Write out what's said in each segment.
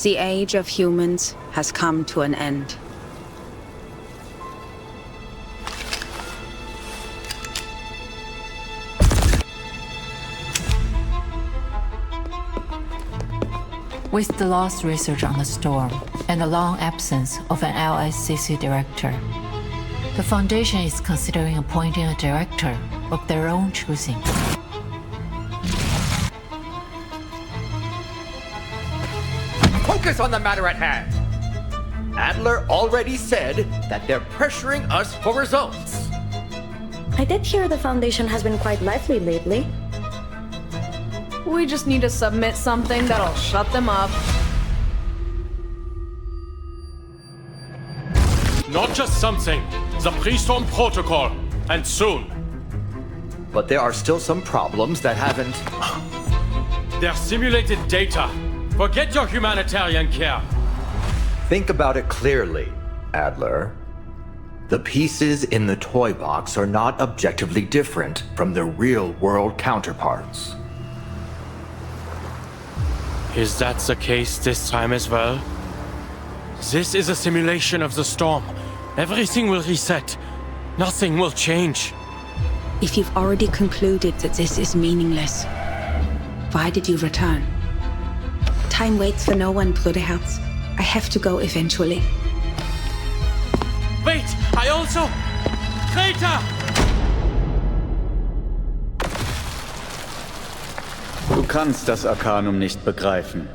The age of humans has come to an end. With the lost research on the storm and the long absence of an LSCC director, the Foundation is considering appointing a director of their own choosing. Focus on the matter at hand! Adler already said that they're pressuring us for results. I did hear the Foundation has been quite lively lately. We just need to submit something that'll shut them up. Not just something, the pre-storm protocol, and soon. But there are still some problems that haven't... They're simulated data. Forget your humanitarian care. Think about it clearly, Adler. The pieces in the toy box are not objectively different from their real-world counterparts. Is that the case this time as well? This is a simulation of the storm. Everything will reset. Nothing will change. If you've already concluded that this is meaningless, why did you return? Time waits for no one, Bruderherz. I have to go eventually. Wait! I also... Traitor! Du kannst das Arkanum nicht begreifen.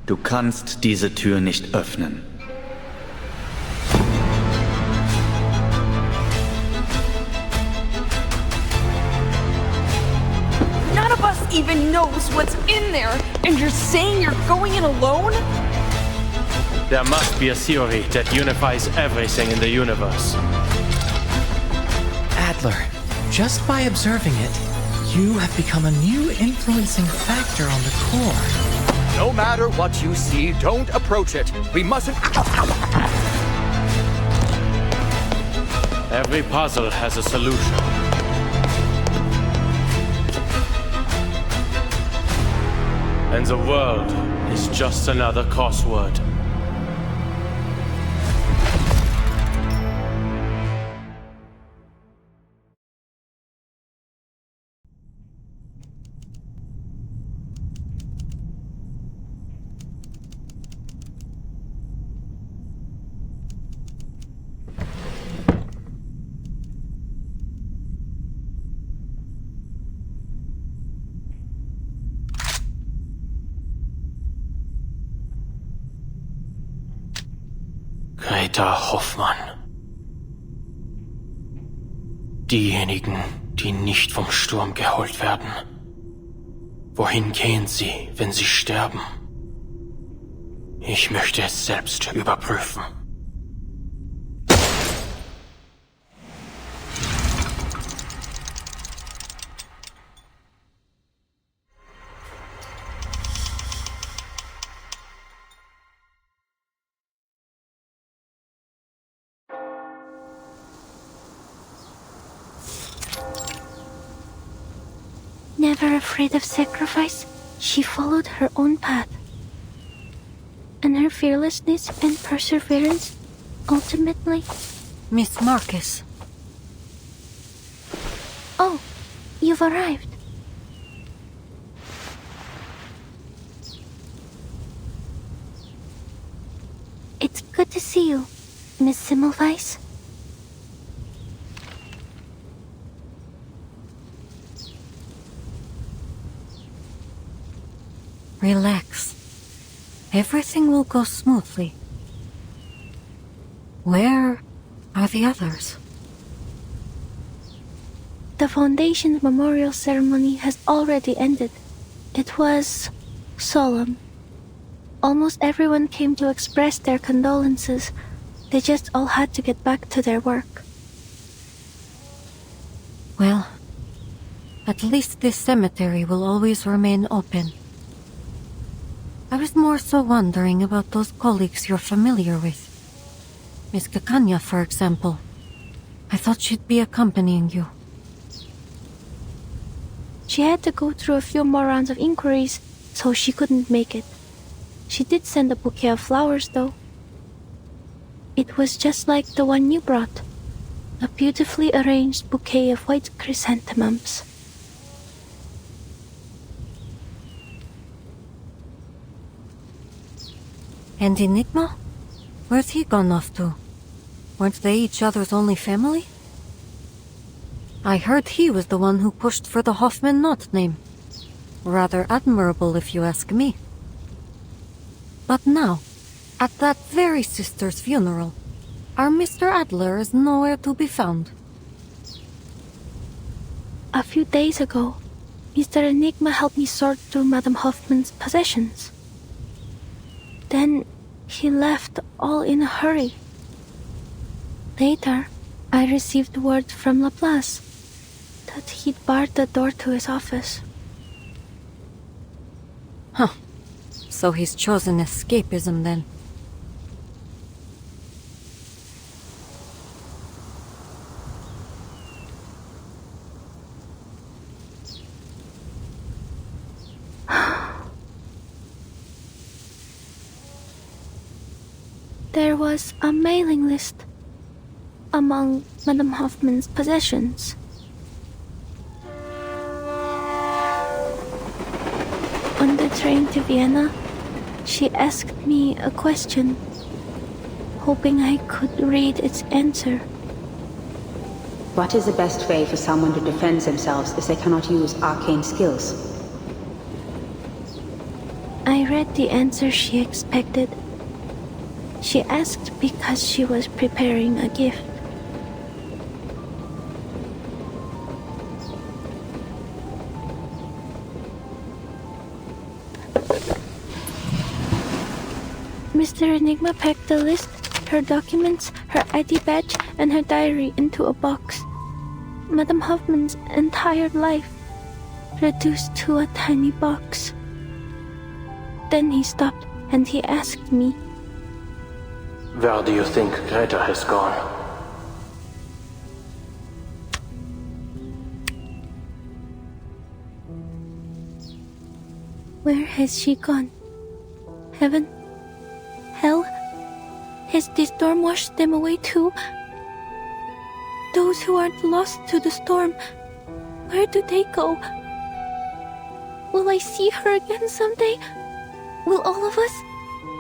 Du kannst diese Tür nicht öffnen. None of us even knows what's in there, and you're saying you're going in alone? There must be a theory that unifies everything in the universe. Adler, just by observing it, you have become a new influencing factor on the core. No matter what you see, don't approach it. We mustn't... Every puzzle has a solution. And the world is just another crossword. Greta Hoffmann. Diejenigen, die nicht vom Sturm geholt werden. Wohin gehen sie, wenn sie sterben? Ich möchte es selbst überprüfen. Never afraid of sacrifice, she followed her own path. And her fearlessness and perseverance ultimately... Miss Marcus. Oh, you've arrived. It's good to see you, Miss Semmelweis. Relax. Everything will go smoothly. Where are the others? The Foundation's memorial ceremony has already ended. It was solemn. Almost everyone came to express their condolences. They just all had to get back to their work. Well, at least this cemetery will always remain open. I was more so wondering about those colleagues you're familiar with. Miss Kakanya, for example. I thought she'd be accompanying you. She had to go through a few more rounds of inquiries, so she couldn't make it. She did send a bouquet of flowers, though. It was just like the one you brought. A beautifully arranged bouquet of white chrysanthemums. And Enigma? Where's he gone off to? Weren't they each other's only family? I heard he was the one who pushed for the Hoffman-Knott name. Rather admirable, if you ask me. But now, at that very sister's funeral, our Mr. Adler is nowhere to be found. A few days ago, Mr. Enigma helped me sort through Madame Hoffman's possessions. Then he left all in a hurry. Later, I received word from Laplace that he'd barred the door to his office. Huh. So he's chosen escapism then. There was a mailing list among Madame Hoffman's possessions. On the train to Vienna, she asked me a question, hoping I could read its answer. What is the best way for someone to defend themselves if they cannot use arcane skills? I read the answer she expected. She asked because she was preparing a gift. Mr. Enigma packed the list, her documents, her ID badge, and her diary into a box. Madame Hoffman's entire life reduced to a tiny box. Then he stopped and he asked me, Where do you think Greta has gone? Where has she gone? Heaven? Hell? Has the storm washed them away too? Those who aren't lost to the storm, where do they go? Will I see her again someday? Will all of us,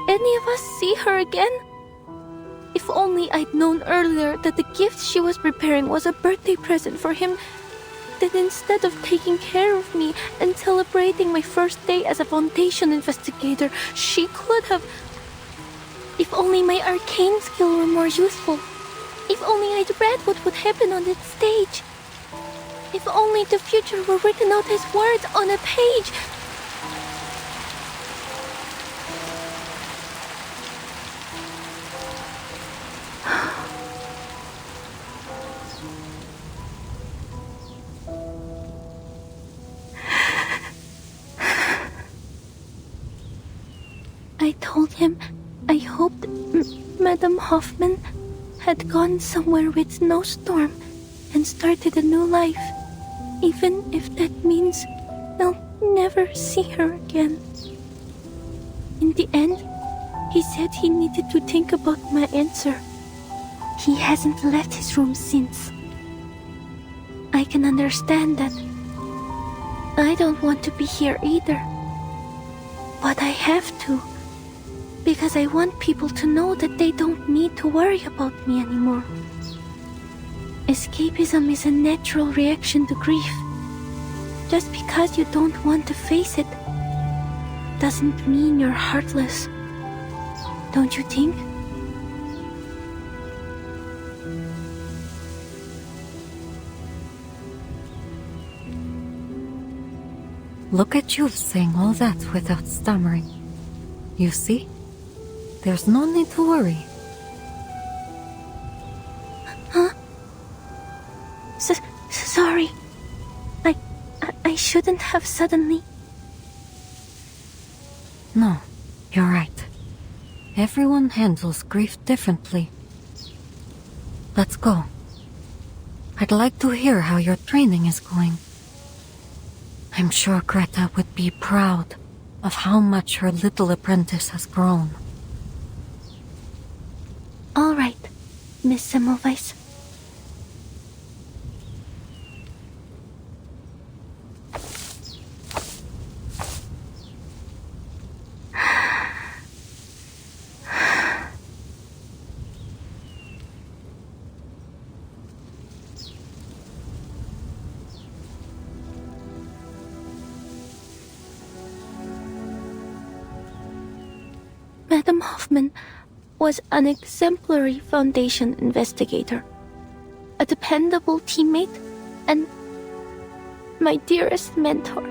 any of us, see her again? If only I'd known earlier that the gift she was preparing was a birthday present for him, then instead of taking care of me and celebrating my first day as a Foundation investigator, she could have... If only my arcane skill were more useful. If only I'd read what would happen on that stage. If only the future were written out as words on a page. I told him I hoped Madame Hoffman had gone somewhere with no storm and started a new life, even if that means I'll never see her again. In the end, he said he needed to think about my answer. He hasn't left his room since. I can understand that. I don't want to be here either. But I have to. Because I want people to know that they don't need to worry about me anymore. Escapism is a natural reaction to grief. Just because you don't want to face it doesn't mean you're heartless. Don't you think? Look at you saying all that without stammering. You see? There's no need to worry. Huh? Sorry. I shouldn't have suddenly... No, you're right. Everyone handles grief differently. Let's go. I'd like to hear how your training is going. I'm sure Greta would be proud. of how much her little apprentice has grown. All right, Miss Semmelweis. Madam Hoffman was an exemplary Foundation investigator, a dependable teammate, and my dearest mentor.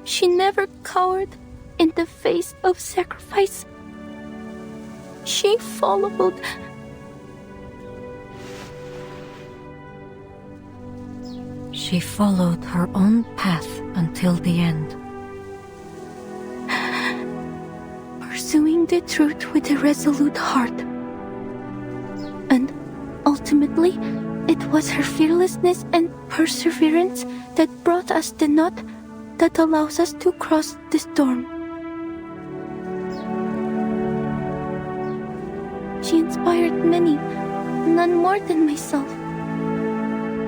She never cowered in the face of sacrifice. She followed her own path until the end. Pursuing the truth with a resolute heart. And ultimately, it was her fearlessness and perseverance that brought us the knot that allows us to cross the storm. She inspired many, none more than myself.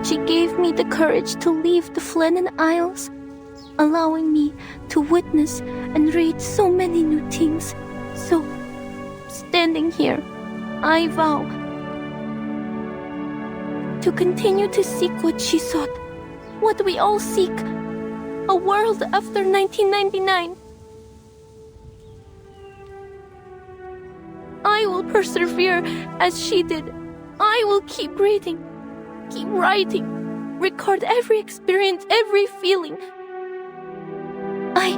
She gave me the courage to leave the Flennon Isles, allowing me to witness and read so many new things. So, standing here, I vow to continue to seek what she sought, what we all seek, a world after 1999. I will persevere as she did. I will keep reading, keep writing, record every experience, every feeling. I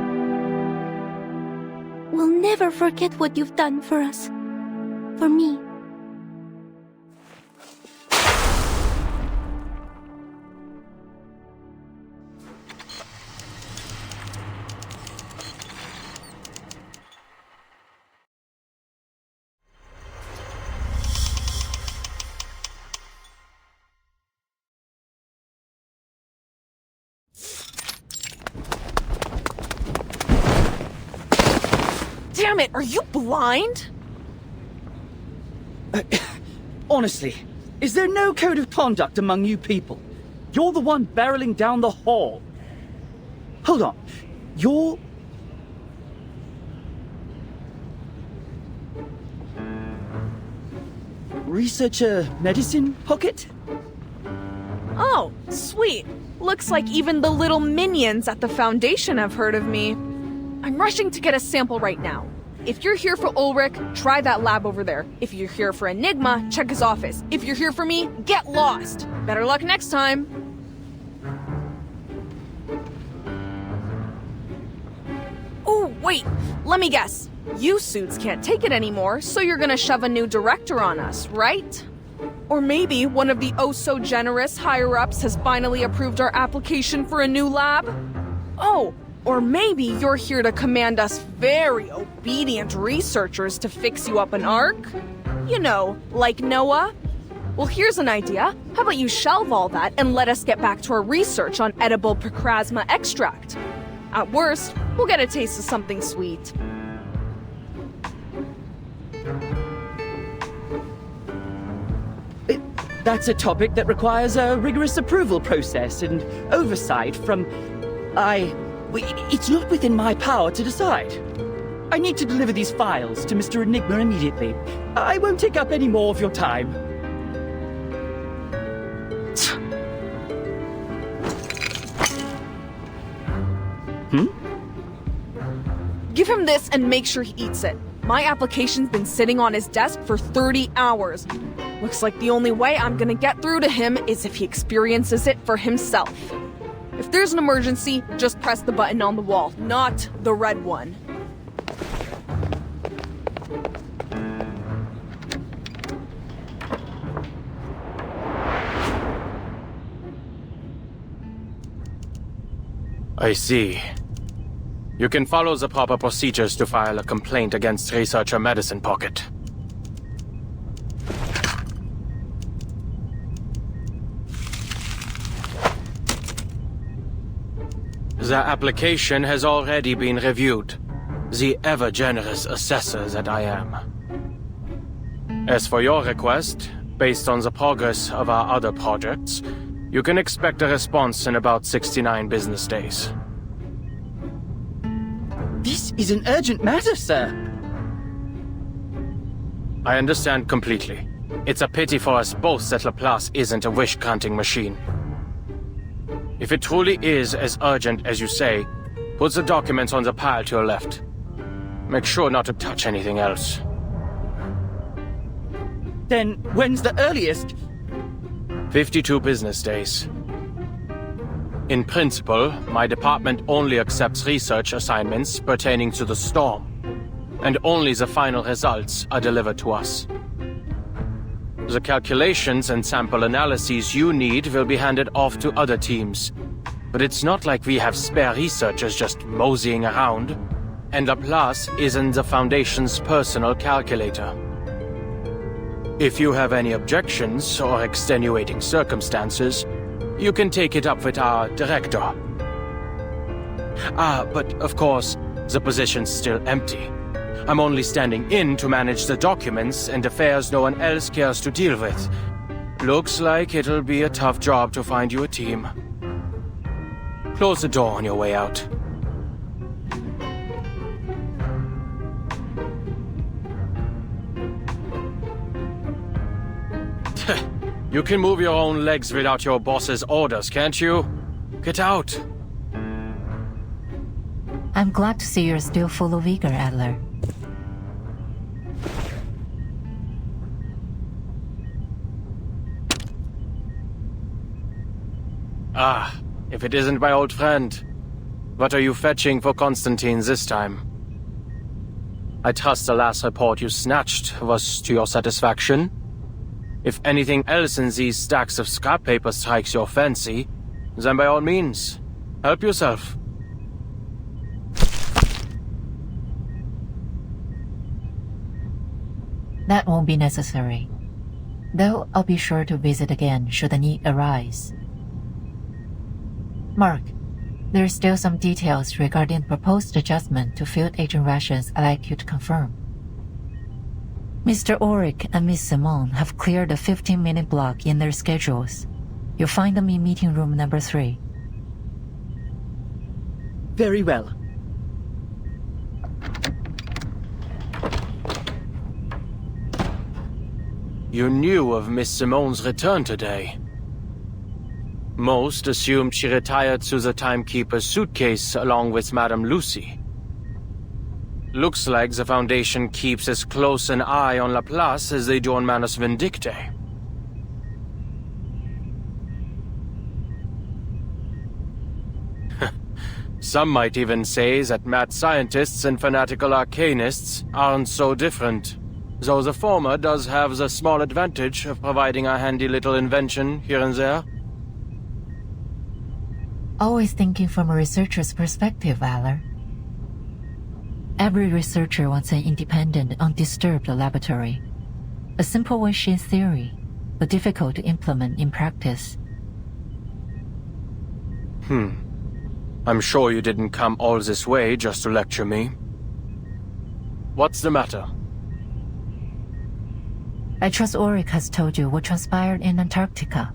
will never forget what you've done for us, for me. Damn it, are you blind? Honestly, is there no code of conduct among you people? You're the one barreling down the hall. Hold on. You're... Researcher Medicine Pocket? Oh, sweet. Looks like even the little minions at the Foundation have heard of me. I'm rushing to get a sample right now. If you're here for Ulrich, try that lab over there. If you're here for Enigma, check his office. If you're here for me, get lost. Better luck next time. Oh, wait. Let me guess. You suits can't take it anymore, so you're gonna shove a new director on us, right? Or maybe one of the oh-so-generous higher-ups has finally approved our application for a new lab? Oh, or maybe you're here to command us very obedient researchers to fix you up an arc? You know, like Noah? Well, here's an idea. How about you shelve all that and let us get back to our research on edible Procrasma extract? At worst, we'll get a taste of something sweet. That's a topic that requires a rigorous approval process and oversight from... It's not within my power to decide. I need to deliver these files to Mr. Enigma immediately. I won't take up any more of your time. Give him this and make sure he eats it. My application's been sitting on his desk for 30 hours. Looks like the only way I'm gonna get through to him is if he experiences it for himself. If there's an emergency, just press the button on the wall, not the red one. I see. You can follow the proper procedures to file a complaint against Researcher Medicine Pocket. The application has already been reviewed. The ever-generous assessor that I am. As for your request, based on the progress of our other projects, you can expect a response in about 69 business days. This is an urgent matter, sir. I understand completely. It's a pity for us both that Laplace isn't a wish-granting machine. If it truly is as urgent as you say, put the documents on the pile to your left. Make sure not to touch anything else. Then when's the earliest? 52 business days. In principle, my department only accepts research assignments pertaining to the storm, and only the final results are delivered to us. The calculations and sample analyses you need will be handed off to other teams, but it's not like we have spare researchers just moseying around, and Laplace isn't the Foundation's personal calculator. If you have any objections or extenuating circumstances, you can take it up with our director. But of course, the position's still empty. I'm only standing in to manage the documents and affairs no one else cares to deal with. Looks like it'll be a tough job to find you a team. Close the door on your way out. You can move your own legs without your boss's orders, can't you? Get out! I'm glad to see you're still full of vigor, Adler. If it isn't my old friend. What are you fetching for Constantine this time? I trust the last report you snatched was to your satisfaction. If anything else in these stacks of scrap paper strikes your fancy, then by all means, help yourself. That won't be necessary. Though I'll be sure to visit again should the need arise. Mark, there are still some details regarding the proposed adjustment to field agent rations I'd like you to confirm. Mr. Ulrich and Miss Simone have cleared a 15-minute block in their schedules. You'll find them in meeting room number 3. Very well. You knew of Miss Simone's return today. Most assumed she retired to the timekeeper's suitcase along with Madame Lucy. Looks like the Foundation keeps as close an eye on Laplace as they do on Manus Vindictae. Some might even say that mad scientists and fanatical arcanists aren't so different, though the former does have the small advantage of providing a handy little invention here and there. Always thinking from a researcher's perspective, Valor. Every researcher wants an independent, undisturbed laboratory. A simple wish in theory, but difficult to implement in practice. I'm sure you didn't come all this way just to lecture me. What's the matter? I trust Ulrich has told you what transpired in Antarctica.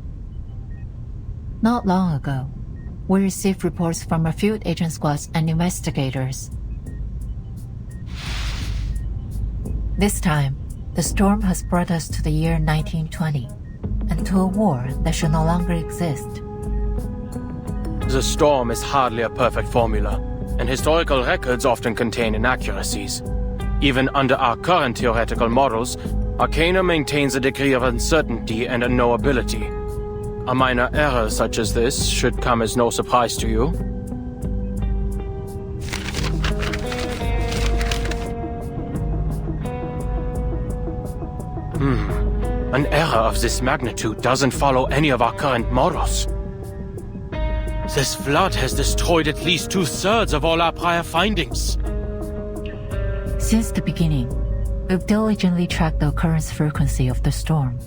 Not long ago, we received reports from our field agent squads and investigators. This time, the storm has brought us to the year 1920, and to a war that should no longer exist. The storm is hardly a perfect formula, and historical records often contain inaccuracies. Even under our current theoretical models, Arcana maintains a degree of uncertainty and unknowability. A minor error such as this should come as no surprise to you. An error of this magnitude doesn't follow any of our current models. This flood has destroyed at least 2/3 of all our prior findings. Since the beginning, we've diligently tracked the occurrence frequency of the storm.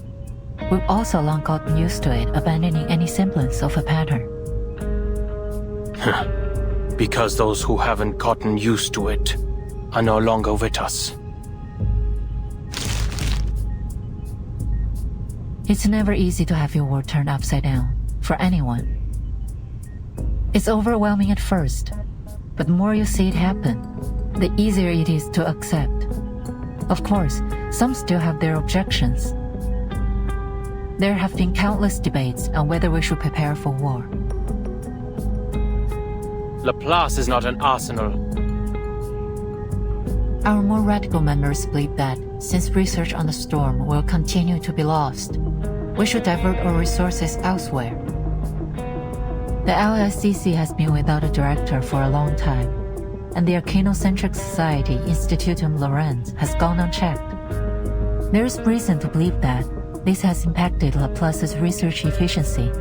We've also long gotten used to it, abandoning any semblance of a pattern. Because those who haven't gotten used to it are no longer with us. It's never easy to have your world turned upside down, for anyone. It's overwhelming at first, but the more you see it happen, the easier it is to accept. Of course, some still have their objections. There have been countless debates on whether we should prepare for war. Laplace is not an arsenal. Our more radical members believe that, since research on the storm will continue to be lost, we should divert our resources elsewhere. The LSCC has been without a director for a long time, and the Arcanocentric Society Institutum Laurent has gone unchecked. There is reason to believe that this has impacted Laplace's research efficiency.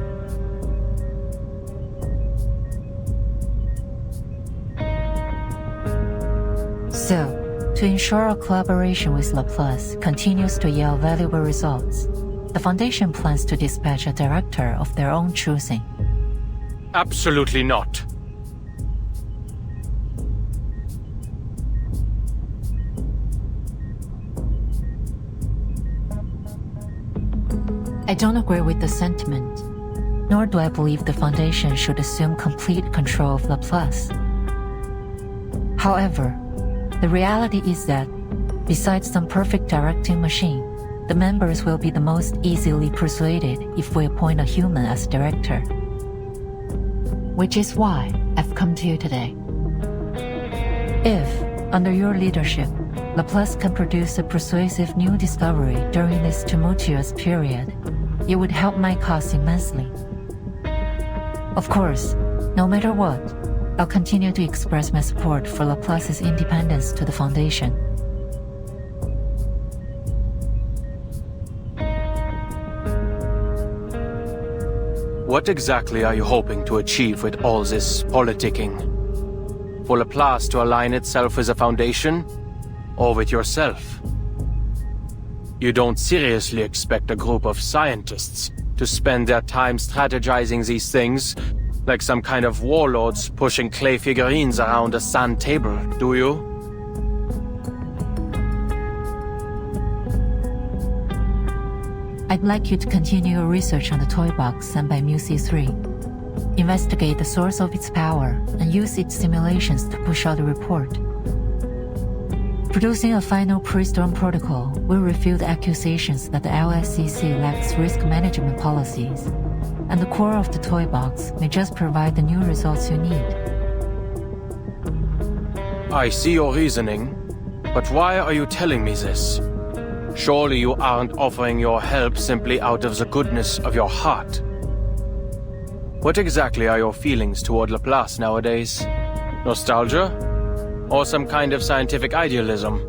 So, to ensure our collaboration with Laplace continues to yield valuable results, the Foundation plans to dispatch a director of their own choosing. Absolutely not. I don't agree with the sentiment, nor do I believe the Foundation should assume complete control of Laplace. However, the reality is that, besides some perfect directing machine, the members will be the most easily persuaded if we appoint a human as director. Which is why I've come to you today. If, under your leadership, Laplace can produce a persuasive new discovery during this tumultuous period, it would help my cause immensely. Of course, no matter what, I'll continue to express my support for Laplace's independence to the Foundation. What exactly are you hoping to achieve with all this politicking? For Laplace to align itself with the Foundation, or with yourself? You don't seriously expect a group of scientists to spend their time strategizing these things like some kind of warlords pushing clay figurines around a sand table, do you? I'd like you to continue your research on the toy box sent by Mu-C3. Investigate the source of its power and use its simulations to push out a report. Producing a final pre-storm protocol will refute accusations that the LSCC lacks risk management policies, and the core of the toy box may just provide the new results you need. I see your reasoning, but why are you telling me this? Surely you aren't offering your help simply out of the goodness of your heart. What exactly are your feelings toward Laplace nowadays? Nostalgia? Or some kind of scientific idealism?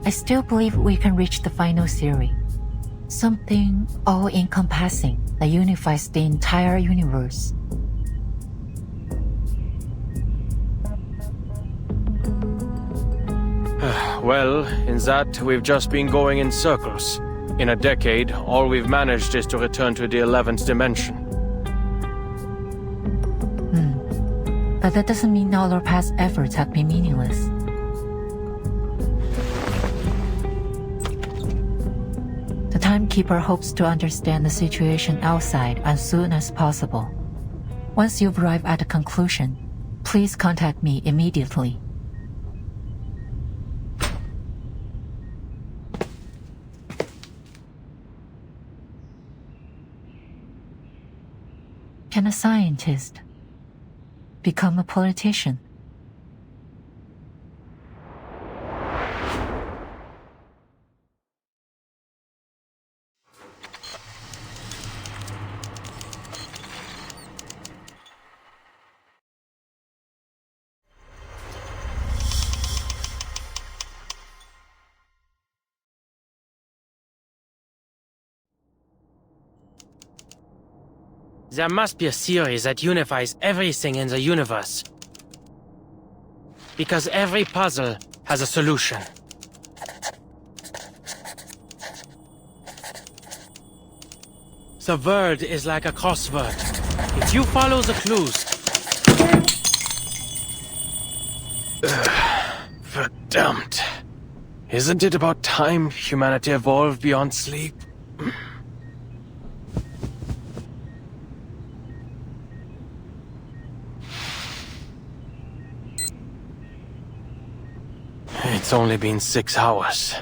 I still believe we can reach the final theory. Something all-encompassing that unifies the entire universe. Well, in that, we've just been going in circles. In a decade, all we've managed is to return to the 11th dimension. But that doesn't mean all our past efforts have been meaningless. The Timekeeper hopes to understand the situation outside as soon as possible. Once you've arrived at a conclusion, please contact me immediately. Can a scientist become a politician? There must be a theory that unifies everything in the universe. Because every puzzle has a solution. The world is like a crossword. If you follow the clues... Verdammt. Isn't it about time humanity evolved beyond sleep? It's only been 6 hours.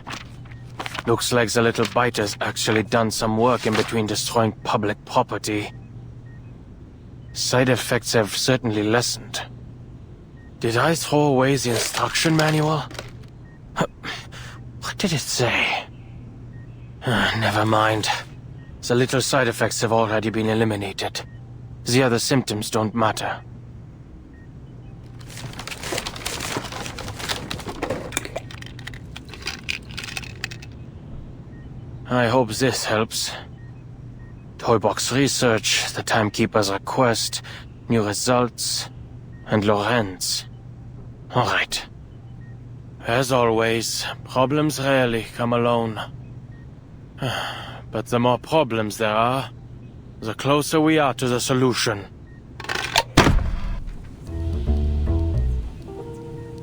Looks like the little biter's actually done some work in between destroying public property. Side effects have certainly lessened. Did I throw away the instruction manual? What did it say? Never mind. The little side effects have already been eliminated. The other symptoms don't matter. I hope this helps. Toybox research, the timekeeper's request, new results, and Lorenz. Alright. As always, problems rarely come alone. But the more problems there are, the closer we are to the solution.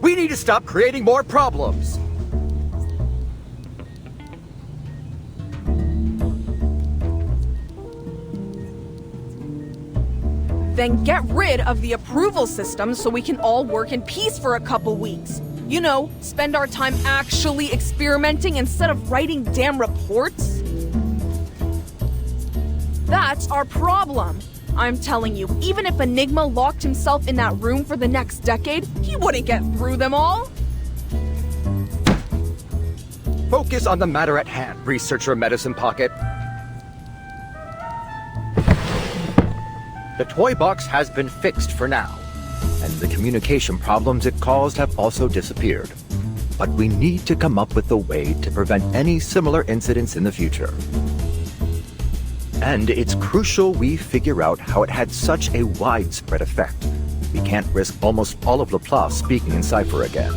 We need to stop creating more problems! Then get rid of the approval system so we can all work in peace for a couple weeks. You know, spend our time actually experimenting instead of writing damn reports. That's our problem. I'm telling you, even if Enigma locked himself in that room for the next decade, he wouldn't get through them all. Focus on the matter at hand, Researcher Medicine Pocket. The toy box has been fixed for now, and the communication problems it caused have also disappeared. But we need to come up with a way to prevent any similar incidents in the future. And it's crucial we figure out how it had such a widespread effect. We can't risk almost all of Laplace speaking in cipher again.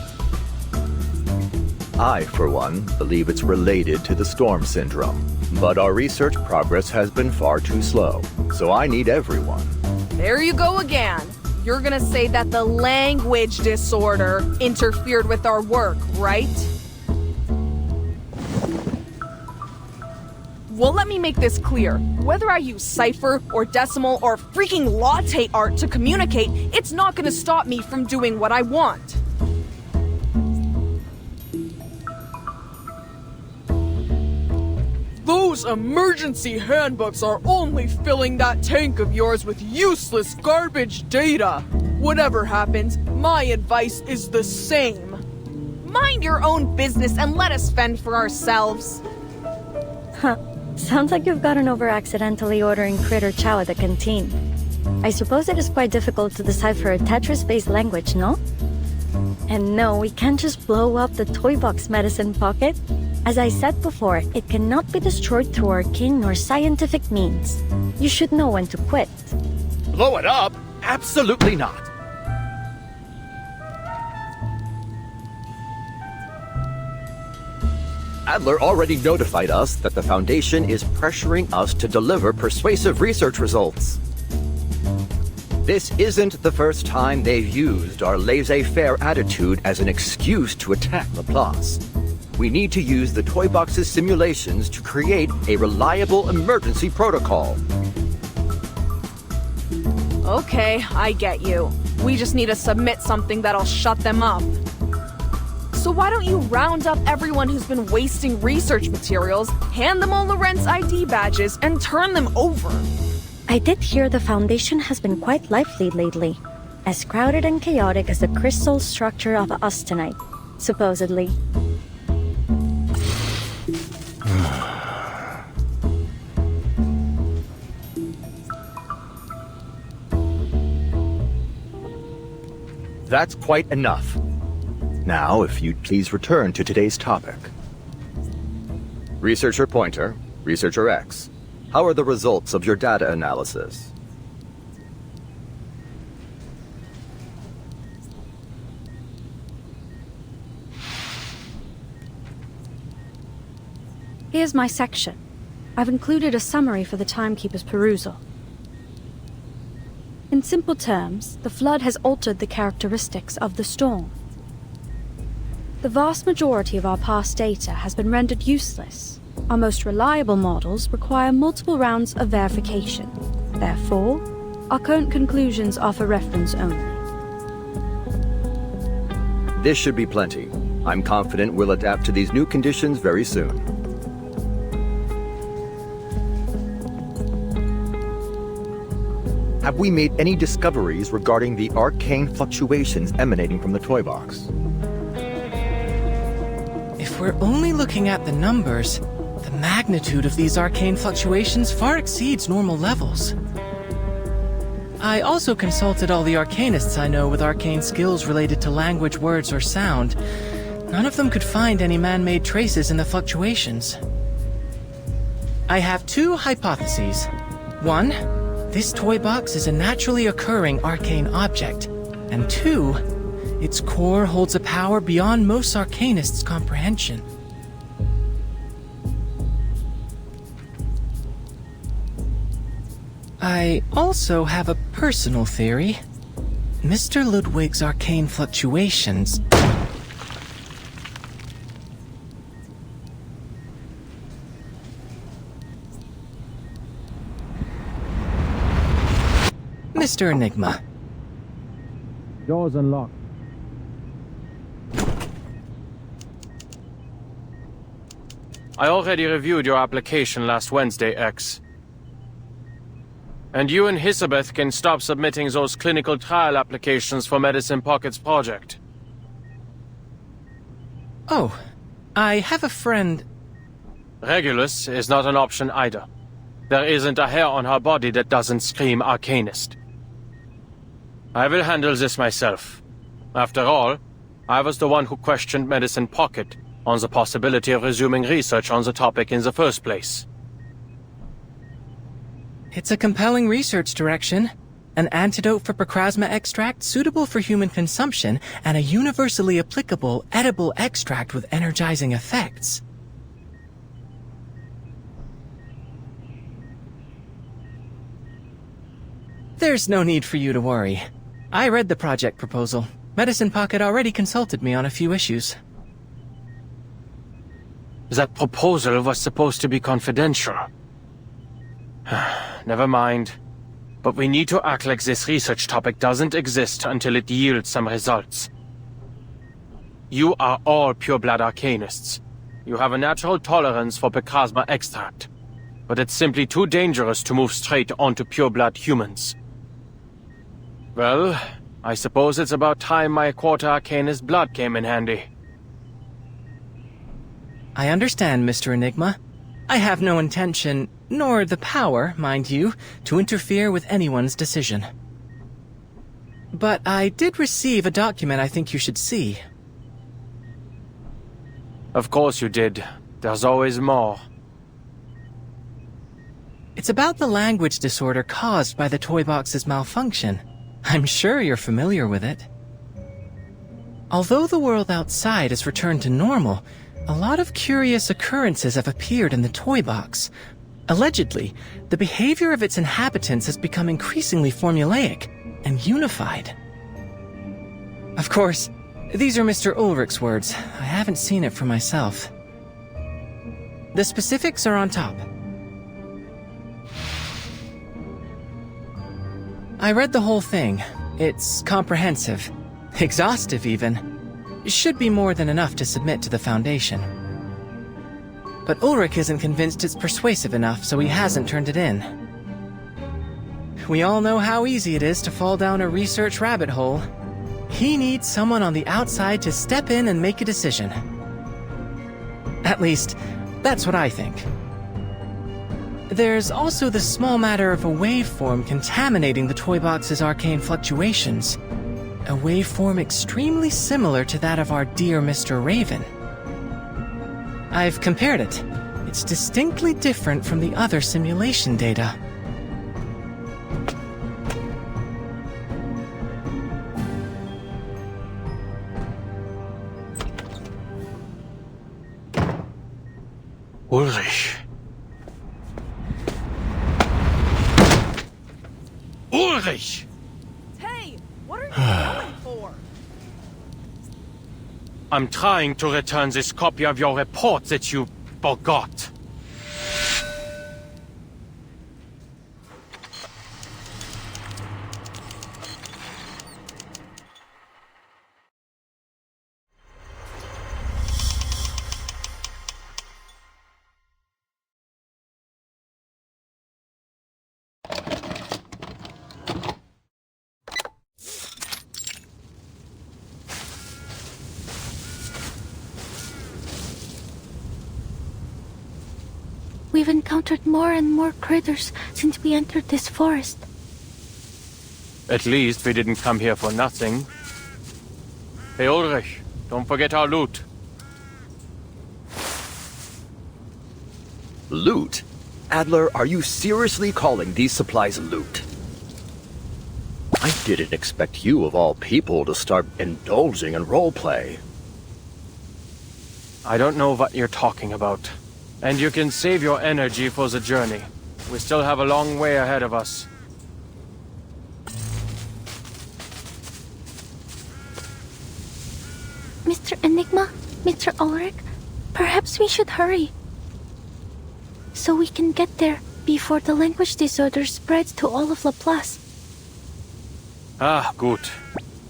I, for one, believe it's related to the storm syndrome. But our research progress has been far too slow, so I need everyone. There you go again. You're gonna say that the language disorder interfered with our work, right? Well, let me make this clear. Whether I use cipher or decimal or freaking latte art to communicate, it's not gonna stop me from doing what I want. Those emergency handbooks are only filling that tank of yours with useless garbage data. Whatever happens, my advice is the same. Mind your own business and let us fend for ourselves. Huh. Sounds like you've gotten over accidentally ordering critter chow at the canteen. I suppose it is quite difficult to decipher a Tetris-based language, no? And no, we can't just blow up the toy box, Medicine Pocket. As I said before, it cannot be destroyed through arcane or scientific means. You should know when to quit. Blow it up? Absolutely not. Adler already notified us that the Foundation is pressuring us to deliver persuasive research results. This isn't the first time they've used our laissez-faire attitude as an excuse to attack Laplace. We need to use the toy box's simulations to create a reliable emergency protocol. Okay, I get you. We just need to submit something that'll shut them up. So why don't you round up everyone who's been wasting research materials, hand them all Lorenz ID badges, and turn them over? I did hear the Foundation has been quite lively lately. As crowded and chaotic as the crystal structure of austenite, supposedly. That's quite enough. Now, if you'd please return to today's topic. Researcher Pointer, Researcher X, how are the results of your data analysis? Here's my section. I've included a summary for the timekeeper's perusal. In simple terms, the flood has altered the characteristics of the storm. The vast majority of our past data has been rendered useless. Our most reliable models require multiple rounds of verification. Therefore, our current conclusions are for reference only. This should be plenty. I'm confident we'll adapt to these new conditions very soon. Have we made any discoveries regarding the arcane fluctuations emanating from the toy box? If we're only looking at the numbers, the magnitude of these arcane fluctuations far exceeds normal levels. I also consulted all the arcanists I know with arcane skills related to language, words, or sound. None of them could find any man-made traces in the fluctuations. I have two hypotheses. One, this toy box is a naturally occurring arcane object. And two, its core holds a power beyond most arcanists' comprehension. I also have a personal theory. Mr. Ludwig's arcane fluctuations... Mr. Enigma. Doors unlocked. I already reviewed your application last Wednesday, X. And you and Hisabeth can stop submitting those clinical trial applications for Medicine Pocket's project. Oh, I have a friend... Regulus is not an option either. There isn't a hair on her body that doesn't scream Arcanist. I will handle this myself. After all, I was the one who questioned Medicine Pocket on the possibility of resuming research on the topic in the first place. It's a compelling research direction. An antidote for Procrasma extract suitable for human consumption, and a universally applicable, edible extract with energizing effects. There's no need for you to worry. I read the project proposal. Medicine Pocket already consulted me on a few issues. That proposal was supposed to be confidential. Never mind. But we need to act like this research topic doesn't exist until it yields some results. You are all pure-blood arcanists. You have a natural tolerance for Procrasma extract. But it's simply too dangerous to move straight onto pure-blood humans. Well, I suppose it's about time my quarter arcanist blood came in handy. I understand, Mr. Enigma. I have no intention, nor the power, mind you, to interfere with anyone's decision. But I did receive a document I think you should see. Of course you did. There's always more. It's about the language disorder caused by the toy box's malfunction. I'm sure you're familiar with it. Although the world outside has returned to normal, a lot of curious occurrences have appeared in the toy box. Allegedly, the behavior of its inhabitants has become increasingly formulaic and unified. Of course, these are Mr. Ulrich's words. I haven't seen it for myself. The specifics are on top. I read the whole thing. It's comprehensive. Exhaustive, even. It should be more than enough to submit to the Foundation. But Ulrich isn't convinced it's persuasive enough, so he hasn't turned it in. We all know how easy it is to fall down a research rabbit hole. He needs someone on the outside to step in and make a decision. At least, that's what I think. There's also the small matter of a waveform contaminating the toy box's arcane fluctuations. A waveform extremely similar to that of our dear Mr. Raven. I've compared it. It's distinctly different from the other simulation data. Ulrich. Ulrich! Hey, what are you yelling for? I'm trying to return this copy of your report that you forgot. We've encountered more and more critters since we entered this forest. At least we didn't come here for nothing. Hey Ulrich, don't forget our loot. Loot? Adler, are you seriously calling these supplies loot? I didn't expect you, of all people, to start indulging in roleplay. I don't know what you're talking about. And you can save your energy for the journey. We still have a long way ahead of us. Mr. Enigma, Mr. Ulrich, perhaps we should hurry. So we can get there before the language disorder spreads to all of Laplace. Ah, good.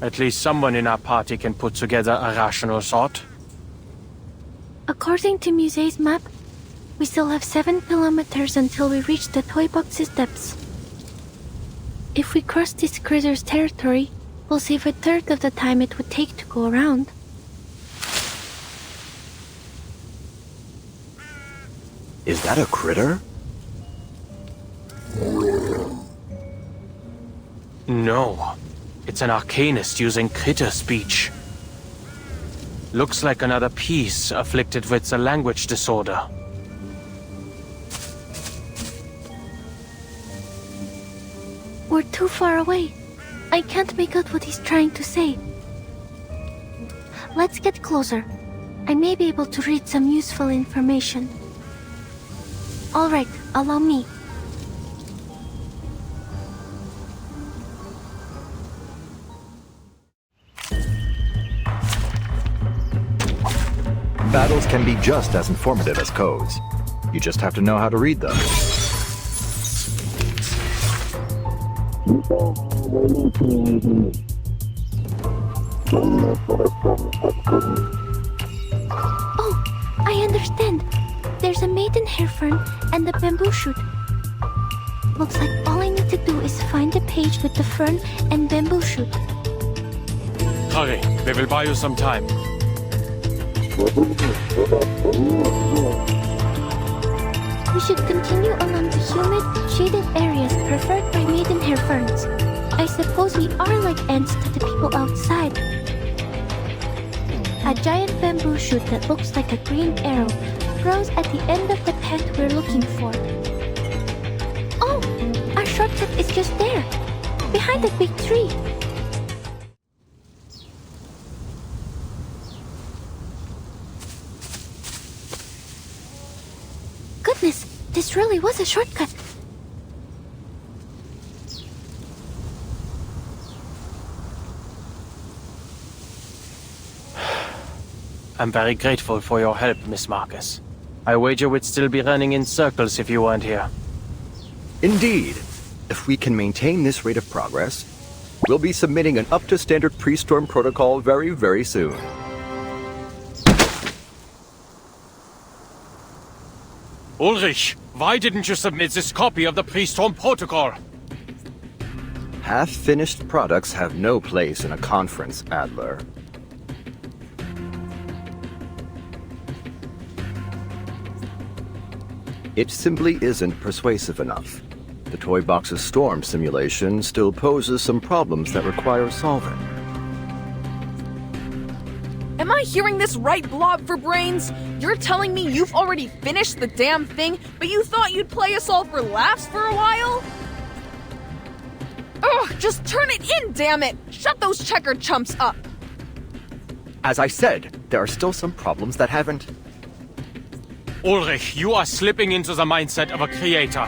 At least someone in our party can put together a rational thought. According to Muse's map, we still have 7 kilometers until we reach the toy box's depths. If we cross this critter's territory, we'll save a third of the time it would take to go around. Is that a critter? No. It's an arcanist using critter speech. Looks like another piece afflicted with the language disorder. We're too far away. I can't make out what he's trying to say. Let's get closer. I may be able to read some useful information. All right, allow me. Battles can be just as informative as codes. You just have to know how to read them. Oh, I understand. There's a maidenhair fern and a bamboo shoot. Looks like all I need to do is find the page with the fern and bamboo shoot. Hurry, we will buy you some time. We should continue along the humid, shaded areas preferred by maidenhair ferns. I suppose we are like ants to the people outside. A giant bamboo shoot that looks like a green arrow grows at the end of the path we're looking for. Oh, our shortcut is just there, behind that big tree. Goodness, this really was a shortcut. I'm very grateful for your help, Miss Marcus. I wager we'd still be running in circles if you weren't here. Indeed. If we can maintain this rate of progress, we'll be submitting an up-to-standard pre-storm protocol very, very soon. Ulrich, why didn't you submit this copy of the pre-storm protocol? Half-finished products have no place in a conference, Adler. It simply isn't persuasive enough. The toy box's storm simulation still poses some problems that require solving. Am I hearing this right, Blob for Brains? You're telling me you've already finished the damn thing, but you thought you'd play us all for laughs for a while? Ugh, just turn it in, damn it! Shut those checkered chumps up! As I said, there are still some problems that haven't... Ulrich, you are slipping into the mindset of a creator.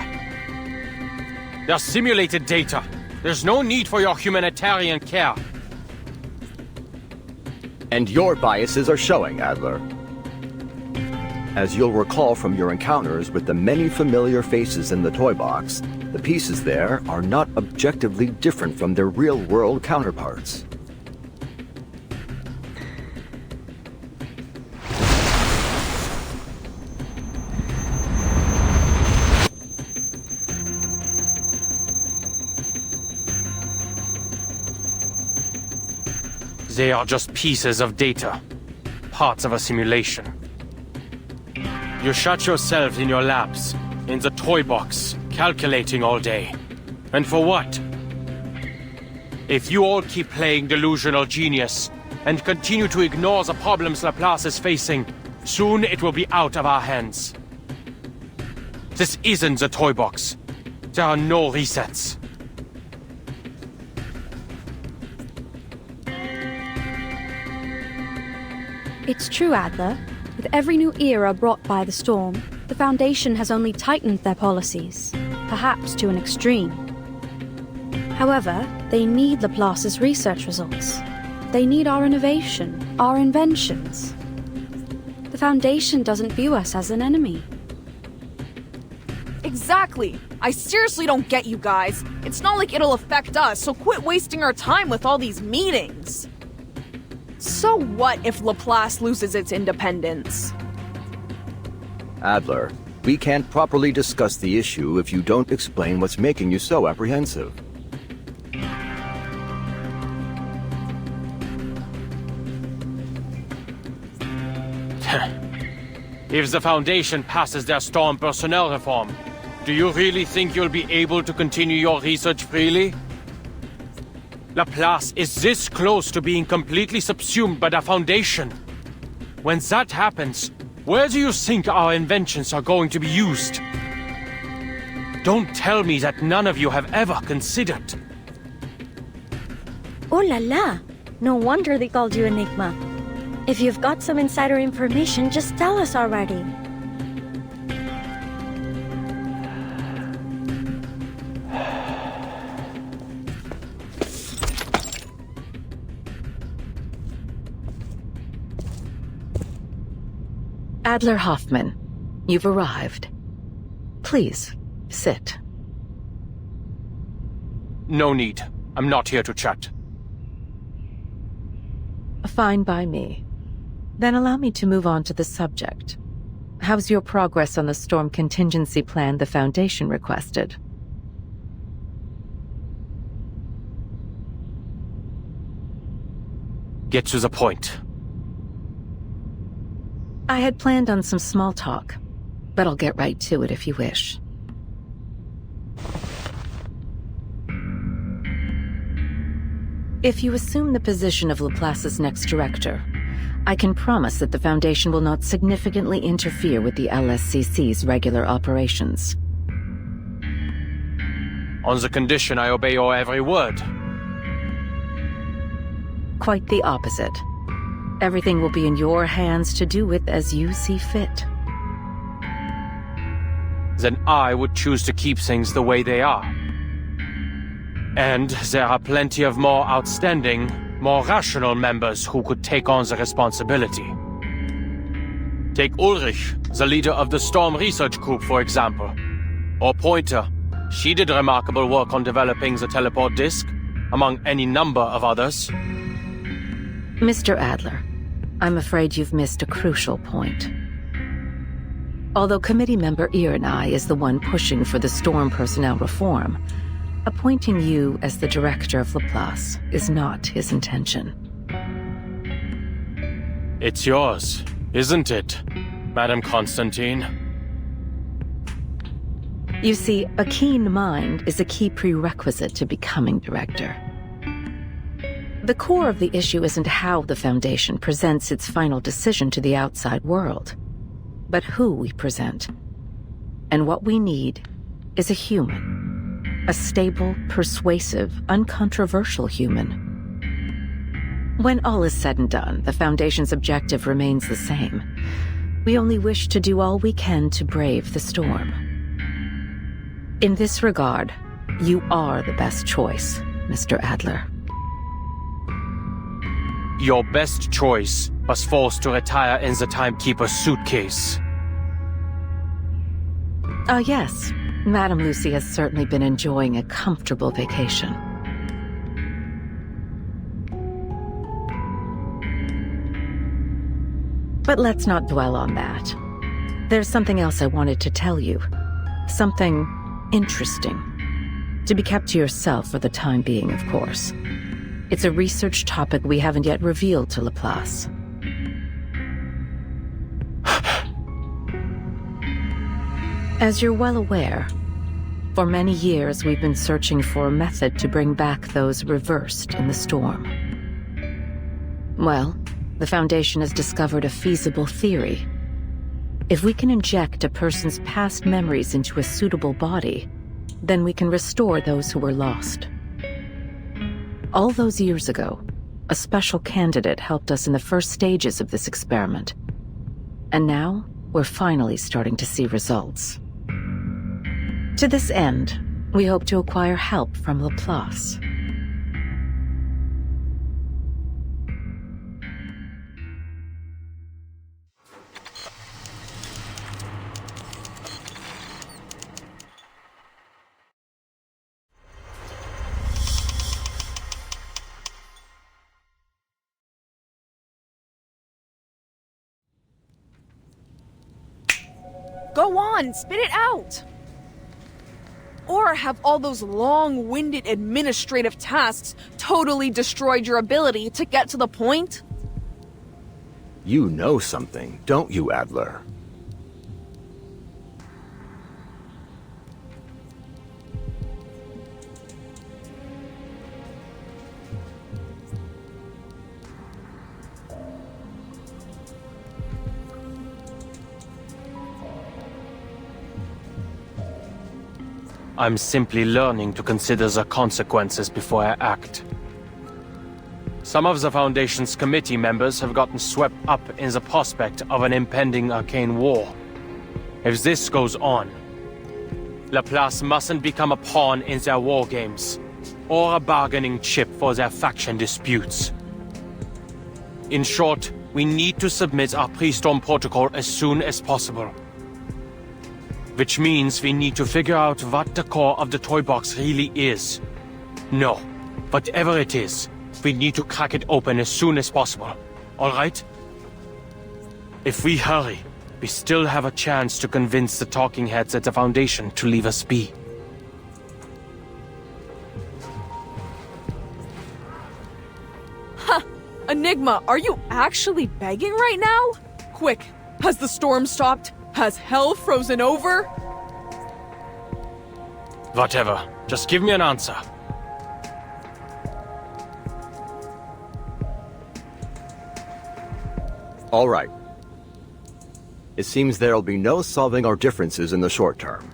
They're simulated data. There's no need for your humanitarian care. And your biases are showing, Adler. As you'll recall from your encounters with the many familiar faces in the toy box, the pieces there are not objectively different from their real-world counterparts. They are just pieces of data, parts of a simulation. You shut yourselves in your labs, in the toy box, calculating all day. And for what? If you all keep playing delusional genius and continue to ignore the problems Laplace is facing, soon it will be out of our hands. This isn't the toy box. There are no resets. It's true, Adler. With every new era brought by the storm, the Foundation has only tightened their policies, perhaps to an extreme. However, they need Laplace's research results. They need our innovation, our inventions. The Foundation doesn't view us as an enemy. Exactly. I seriously don't get you guys. It's not like it'll affect us, so quit wasting our time with all these meetings. So what if Laplace loses its independence? Adler, we can't properly discuss the issue if you don't explain what's making you so apprehensive. If the Foundation passes their storm personnel reform, do you really think you'll be able to continue your research freely? Laplace is this close to being completely subsumed by the Foundation. When that happens, where do you think our inventions are going to be used? Don't tell me that none of you have ever considered. Oh la la! No wonder they called you Enigma. If you've got some insider information, just tell us already. Adler Hoffman, you've arrived. Please, sit. No need. I'm not here to chat. Fine by me. Then allow me to move on to the subject. How's your progress on the storm contingency plan the Foundation requested? Get to the point. I had planned on some small talk, but I'll get right to it if you wish. If you assume the position of Laplace's next director, I can promise that the Foundation will not significantly interfere with the LSCC's regular operations. On the condition I obey your every word. Quite the opposite. Everything will be in your hands to do with as you see fit. Then I would choose to keep things the way they are. And there are plenty of more outstanding, more rational members who could take on the responsibility. Take Ulrich, the leader of the Storm Research Group, for example. Or Pointer. She did remarkable work on developing the teleport disk, among any number of others. Mr. Adler, I'm afraid you've missed a crucial point. Although committee member Irenai is the one pushing for the Storm personnel reform, appointing you as the director of Laplace is not his intention. It's yours, isn't it, Madam Constantine? You see, a keen mind is a key prerequisite to becoming director. The core of the issue isn't how the Foundation presents its final decision to the outside world, but who we present. And what we need is a human. A stable, persuasive, uncontroversial human. When all is said and done, the Foundation's objective remains the same. We only wish to do all we can to brave the storm. In this regard, You are the best choice, Mr. Adler. Your best choice was forced to retire in the timekeeper's suitcase. Yes. Madame Lucy has certainly been enjoying a comfortable vacation. But let's not dwell on that. There's something else I wanted to tell you. Something interesting. To be kept to yourself for the time being, of course. It's a research topic we haven't yet revealed to Laplace. As you're well aware, for many years we've been searching for a method to bring back those reversed in the storm. Well, the Foundation has discovered a feasible theory. If we can inject a person's past memories into a suitable body, then we can restore those who were lost. All those years ago, a special candidate helped us in the first stages of this experiment. And now, we're finally starting to see results. To this end, we hope to acquire help from Laplace. Go on, spit it out! Or have all those long-winded administrative tasks totally destroyed your ability to get to the point? You know something, don't you, Adler? I'm simply learning to consider the consequences before I act. Some of the Foundation's committee members have gotten swept up in the prospect of an impending arcane war. If this goes on, Laplace mustn't become a pawn in their war games, or a bargaining chip for their faction disputes. In short, we need to submit our pre-storm protocol as soon as possible. Which means we need to figure out what the core of the toy box really is. No, whatever it is, we need to crack it open as soon as possible. Alright? If we hurry, we still have a chance to convince the talking heads at the Foundation to leave us be. Huh! Enigma, are you actually begging right now? Quick, has the storm stopped? Has hell frozen over? Whatever. Just give me an answer. All right. It seems there'll be no solving our differences in the short term.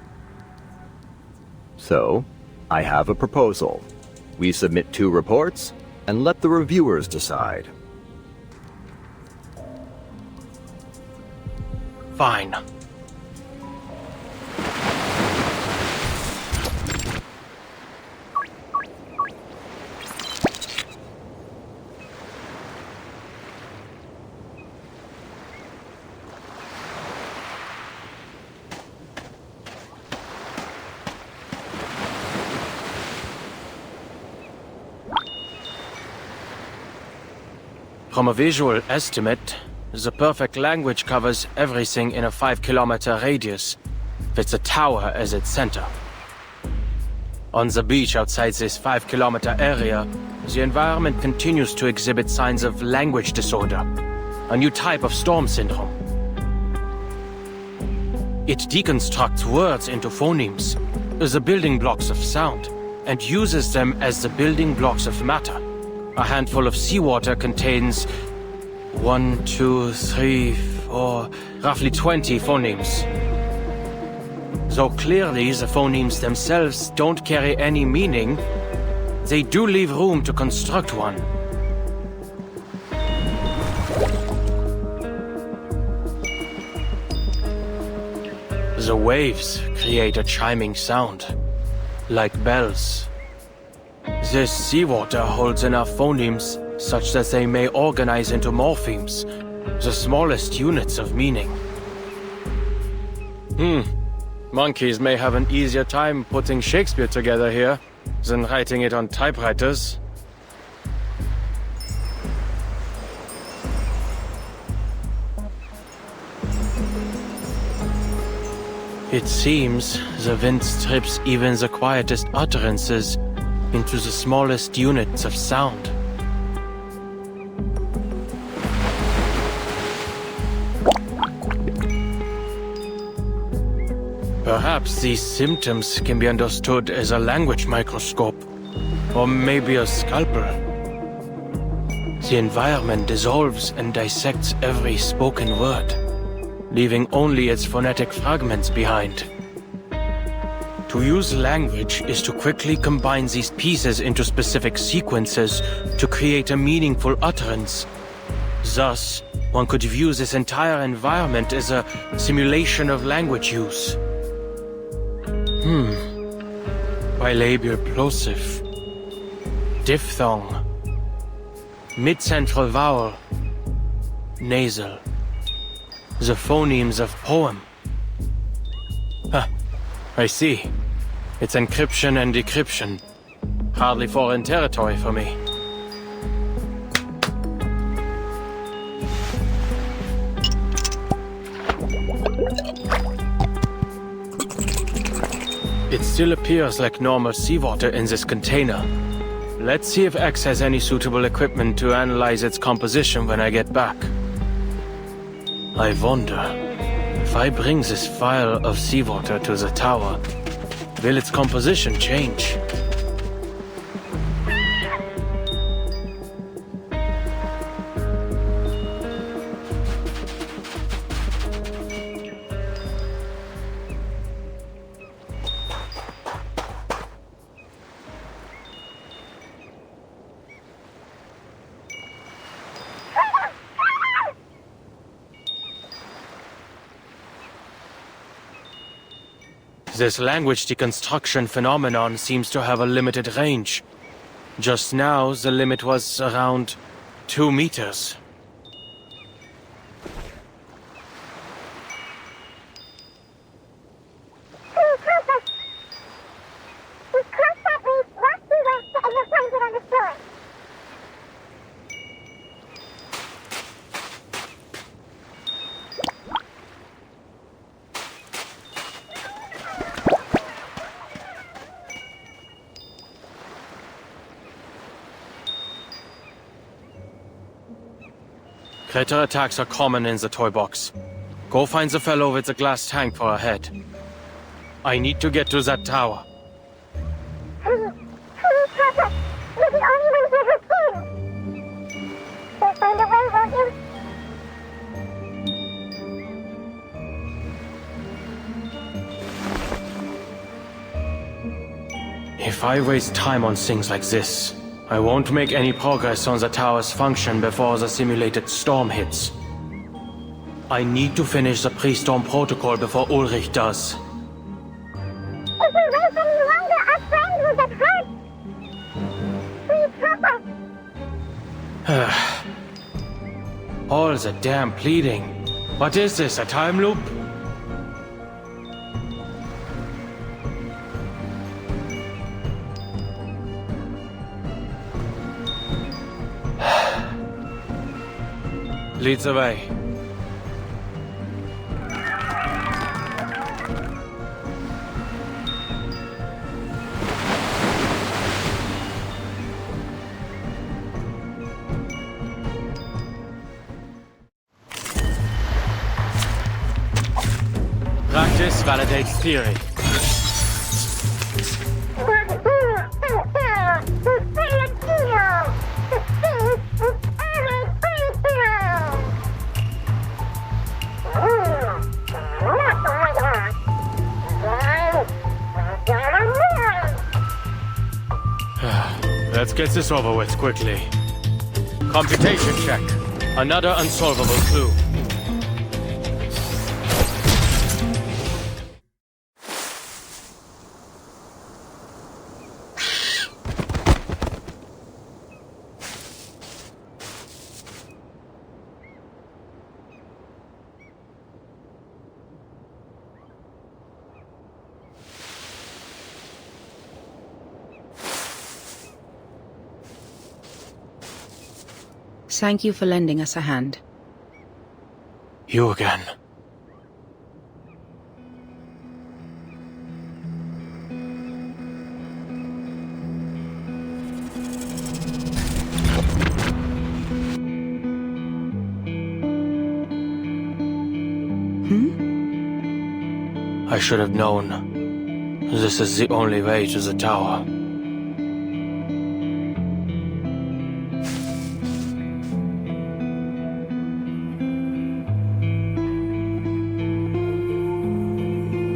So, I have a proposal. We submit 2 reports, and let the reviewers decide. Fine. From a visual estimate, the perfect language covers everything in a 5-kilometer radius, with the tower as its center. On the beach outside this 5-kilometer area, the environment continues to exhibit signs of language disorder, a new type of storm syndrome. It deconstructs words into phonemes, the building blocks of sound, and uses them as the building blocks of matter. A handful of seawater contains 1, 2, 3, 4, roughly 20 phonemes. Though clearly the phonemes themselves don't carry any meaning, they do leave room to construct one. The waves create a chiming sound. like bells. This seawater holds enough phonemes such that they may organize into morphemes, the smallest units of meaning. Monkeys may have an easier time putting Shakespeare together here than writing it on typewriters. It seems the wind strips even the quietest utterances into the smallest units of sound. Perhaps these symptoms can be understood as a language microscope, or maybe a scalpel. The environment dissolves and dissects every spoken word, leaving only its phonetic fragments behind. To use language is to quickly combine these pieces into specific sequences to create a meaningful utterance. Thus, one could view this entire environment as a simulation of language use. Bilabial plosive. Diphthong. Mid-central vowel. Nasal. The phonemes of poem. I see. It's encryption and decryption. Hardly foreign territory for me. It still appears like normal seawater in this container. Let's see if X has any suitable equipment to analyze its composition when I get back. I wonder, if I bring this vial of seawater to the tower, will its composition change? This language deconstruction phenomenon seems to have a limited range. Just now, the limit was around 2 meters. Critter attacks are common in the toy box. Go find the fellow with the glass tank for a head. I need to get to that tower. You're the only one here who can. You'll find a way, won't you? If I waste time on things like this, I won't make any progress on the tower's function before the simulated storm hits. I need to finish the pre-storm protocol before Ulrich does. If we wait any longer, our friend will get hurt. Please help us. All the damn pleading. What is this, a time loop? Leads the way. Practice validates theory. Let's get this over with quickly. Computation check. Another unsolvable clue. Thank you for lending us a hand. You again. I should have known. This is the only way to the tower.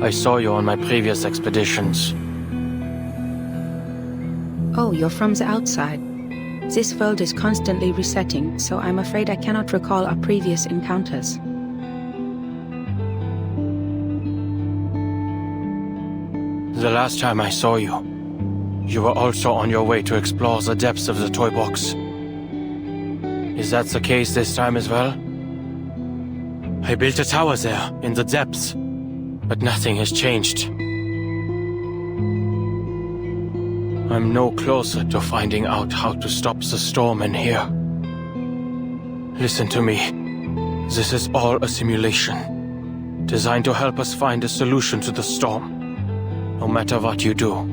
I saw you on my previous expeditions. Oh, you're from the outside. This world is constantly resetting, so I'm afraid I cannot recall our previous encounters. The last time I saw you, you were also on your way to explore the depths of the toy box. Is that the case this time as well? I built a tower there, in the depths, but nothing has changed. I'm no closer to finding out how to stop the storm in here. Listen to me. This is all a simulation, designed to help us find a solution to the storm. No matter what you do,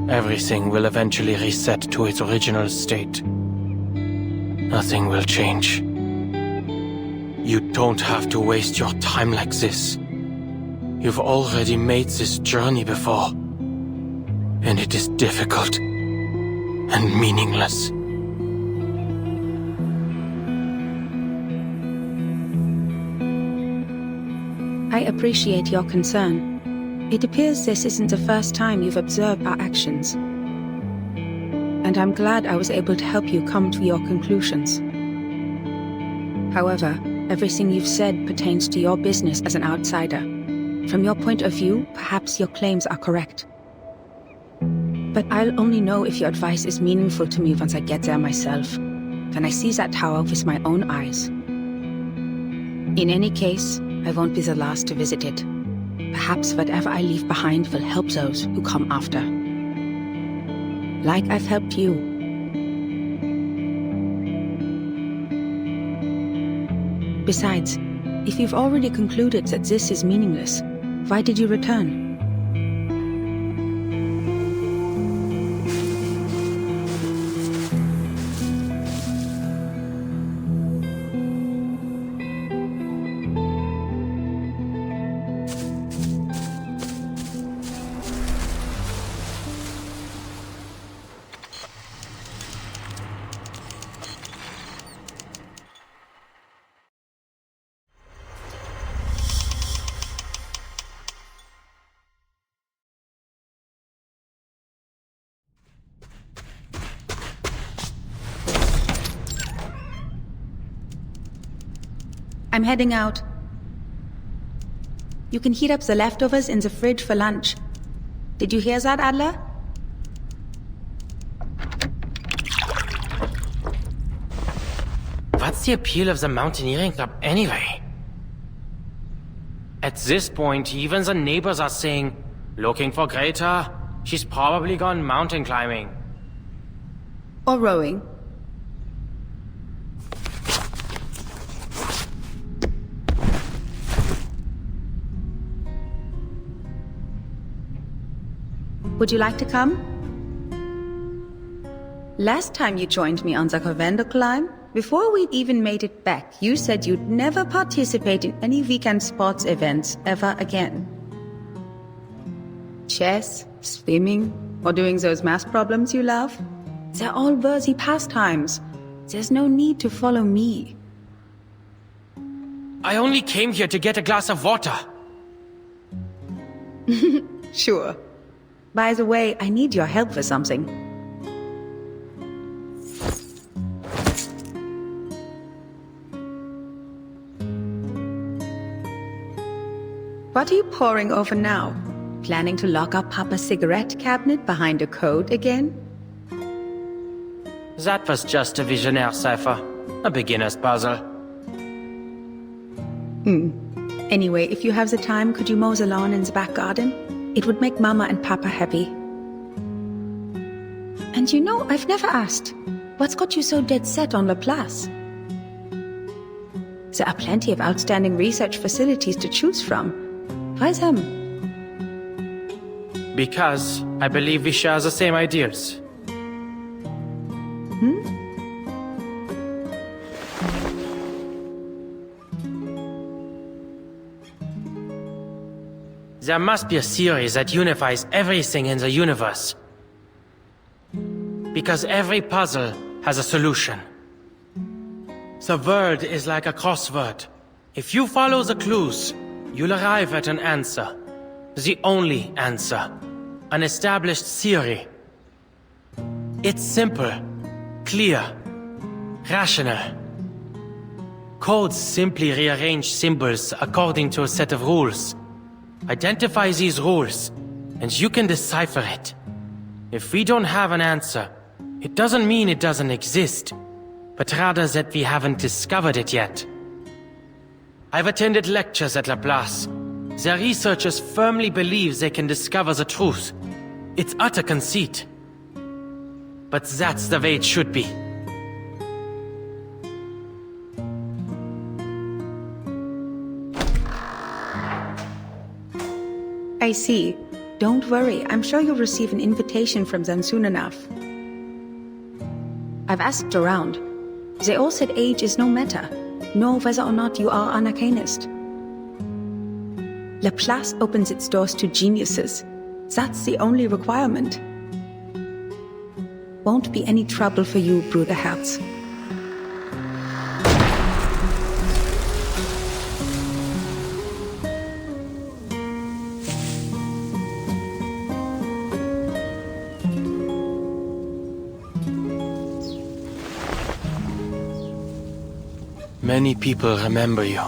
everything will eventually reset to its original state. Nothing will change. You don't have to waste your time like this. You've already made this journey before, and it is difficult and meaningless. I appreciate your concern. It appears this isn't the first time you've observed our actions. And I'm glad I was able to help you come to your conclusions. However, everything you've said pertains to your business as an outsider. From your point of view, perhaps your claims are correct. But I'll only know if your advice is meaningful to me once I get there myself, when I see that tower with my own eyes. In any case, I won't be the last to visit it. Perhaps whatever I leave behind will help those who come after. Like I've helped you. Besides, if you've already concluded that this is meaningless, why did you return? I'm heading out. You can heat up the leftovers in the fridge for lunch. Did you hear that, Adler? What's the appeal of the mountaineering club anyway? At this point, even the neighbors are saying, looking for Greta? She's probably gone mountain climbing. Or rowing. Would you like to come? Last time you joined me on the Covender climb, before we'd even made it back, you said you'd never participate in any weekend sports events ever again. Chess, swimming, or doing those math problems you love? They're all worthy pastimes. There's no need to follow me. I only came here to get a glass of water. Sure. By the way, I need your help with something. What are you poring over now? Planning to lock up Papa's cigarette cabinet behind a code again? That was just a Visionaire cipher. A beginner's puzzle. Anyway, if you have the time, could you mow the lawn in the back garden? It would make Mama and Papa happy. And you know, I've never asked, what's got you so dead set on Laplace? There are plenty of outstanding research facilities to choose from. Why them? Because I believe we share the same ideals. There must be a theory that unifies everything in the universe. Because every puzzle has a solution. The world is like a crossword. If you follow the clues, you'll arrive at an answer. The only answer. An established theory. It's simple, clear, rational. Codes simply rearrange symbols according to a set of rules. Identify these rules, and you can decipher it. If we don't have an answer, it doesn't mean it doesn't exist, but rather that we haven't discovered it yet. I've attended lectures at Laplace. Their researchers firmly believe they can discover the truth. It's utter conceit. But that's the way it should be. I see. Don't worry, I'm sure you'll receive an invitation from them soon enough. I've asked around. They all said age is no matter, nor whether or not you are an arcanist. Laplace opens its doors to geniuses. That's the only requirement. Won't be any trouble for you, Bruderherz. Many people remember you.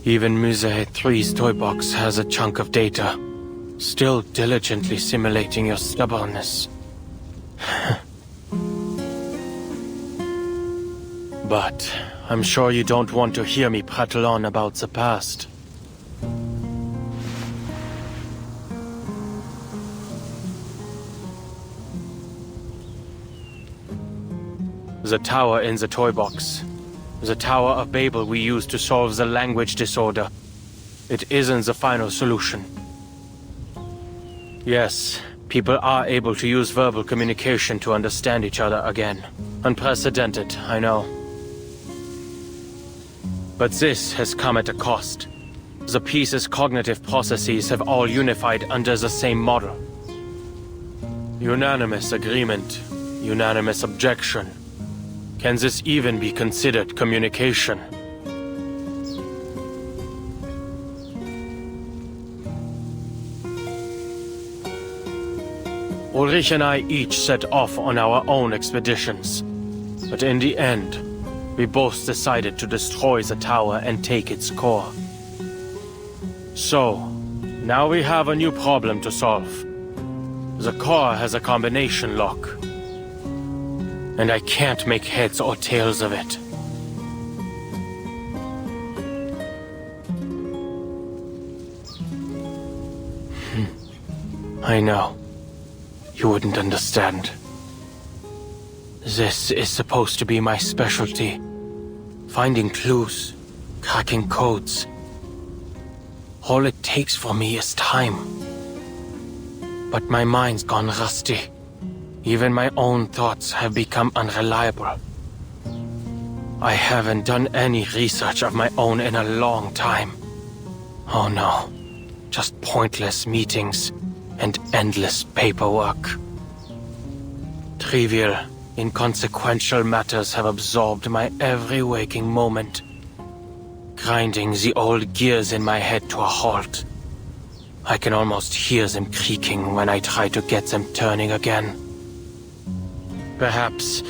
Even Musée 3's toy box has a chunk of data, still diligently simulating your stubbornness. But I'm sure you don't want to hear me prattle on about the past. The tower in the toy box. The Tower of Babel we used to solve the language disorder. It isn't the final solution. Yes, people are able to use verbal communication to understand each other again. Unprecedented, I know. But this has come at a cost. The piece's cognitive processes have all unified under the same model. Unanimous agreement. Unanimous objection. Can this even be considered communication? Ulrich and I each set off on our own expeditions. But in the end, we both decided to destroy the tower and take its core. So, now we have a new problem to solve. The core has a combination lock. And I can't make heads or tails of it. I know. You wouldn't understand. This is supposed to be my specialty. Finding clues, cracking codes. All it takes for me is time. But my mind's gone rusty. Even my own thoughts have become unreliable. I haven't done any research of my own in a long time. Oh no, just pointless meetings and endless paperwork. Trivial, inconsequential matters have absorbed my every waking moment, grinding the old gears in my head to a halt. I can almost hear them creaking when I try to get them turning again. Perhaps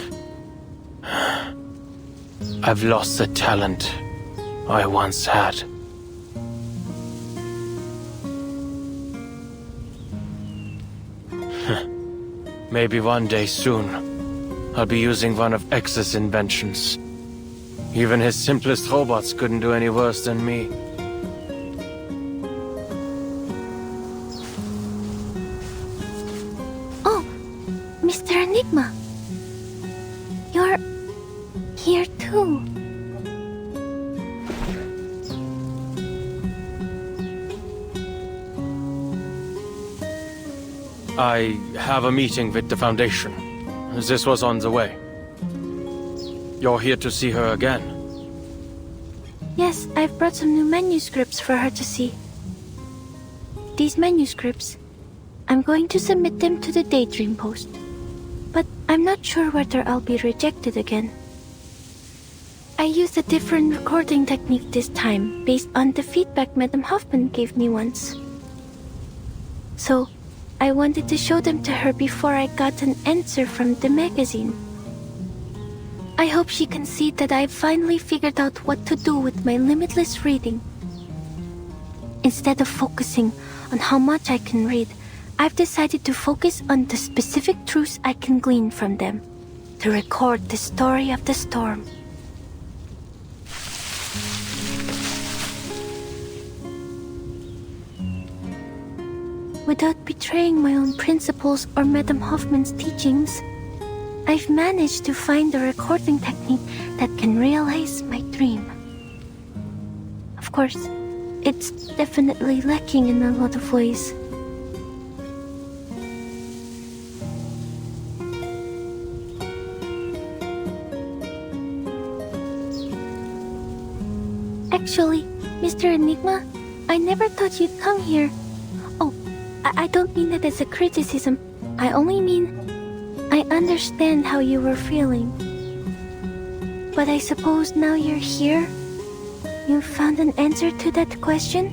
I've lost the talent I once had. Maybe one day soon, I'll be using one of X's inventions. Even his simplest robots couldn't do any worse than me. Oh, Mr. Enigma. You're here too. I have a meeting with the Foundation. This was on the way. You're here to see her again? Yes, I've brought some new manuscripts for her to see. These manuscripts, I'm going to submit them to the Daydream Post. But I'm not sure whether I'll be rejected again. I used a different recording technique this time, based on the feedback Madame Hoffman gave me once. So, I wanted to show them to her before I got an answer from the magazine. I hope she can see that I've finally figured out what to do with my limitless reading. Instead of focusing on how much I can read, I've decided to focus on the specific truths I can glean from them, to record the story of the storm. Without betraying my own principles or Madame Hoffman's teachings, I've managed to find a recording technique that can realize my dream. Of course, it's definitely lacking in a lot of ways. Actually, Mr. Enigma, I never thought you'd come here. Oh, I don't mean that as a criticism. I only mean I understand how you were feeling. But I suppose now you're here, you found an answer to that question?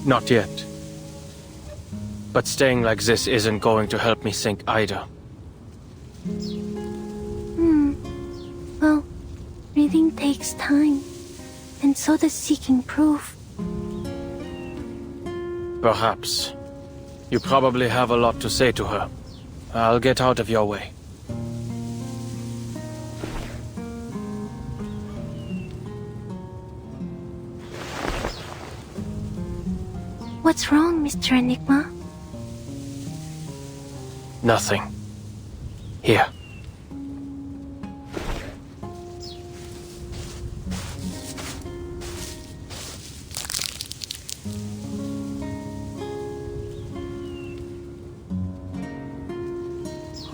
Not yet. But staying like this isn't going to help me think either. Well, reading takes time, and so does seeking proof. Perhaps. You probably have a lot to say to her. I'll get out of your way. What's wrong, Mr. Enigma? Nothing. Here.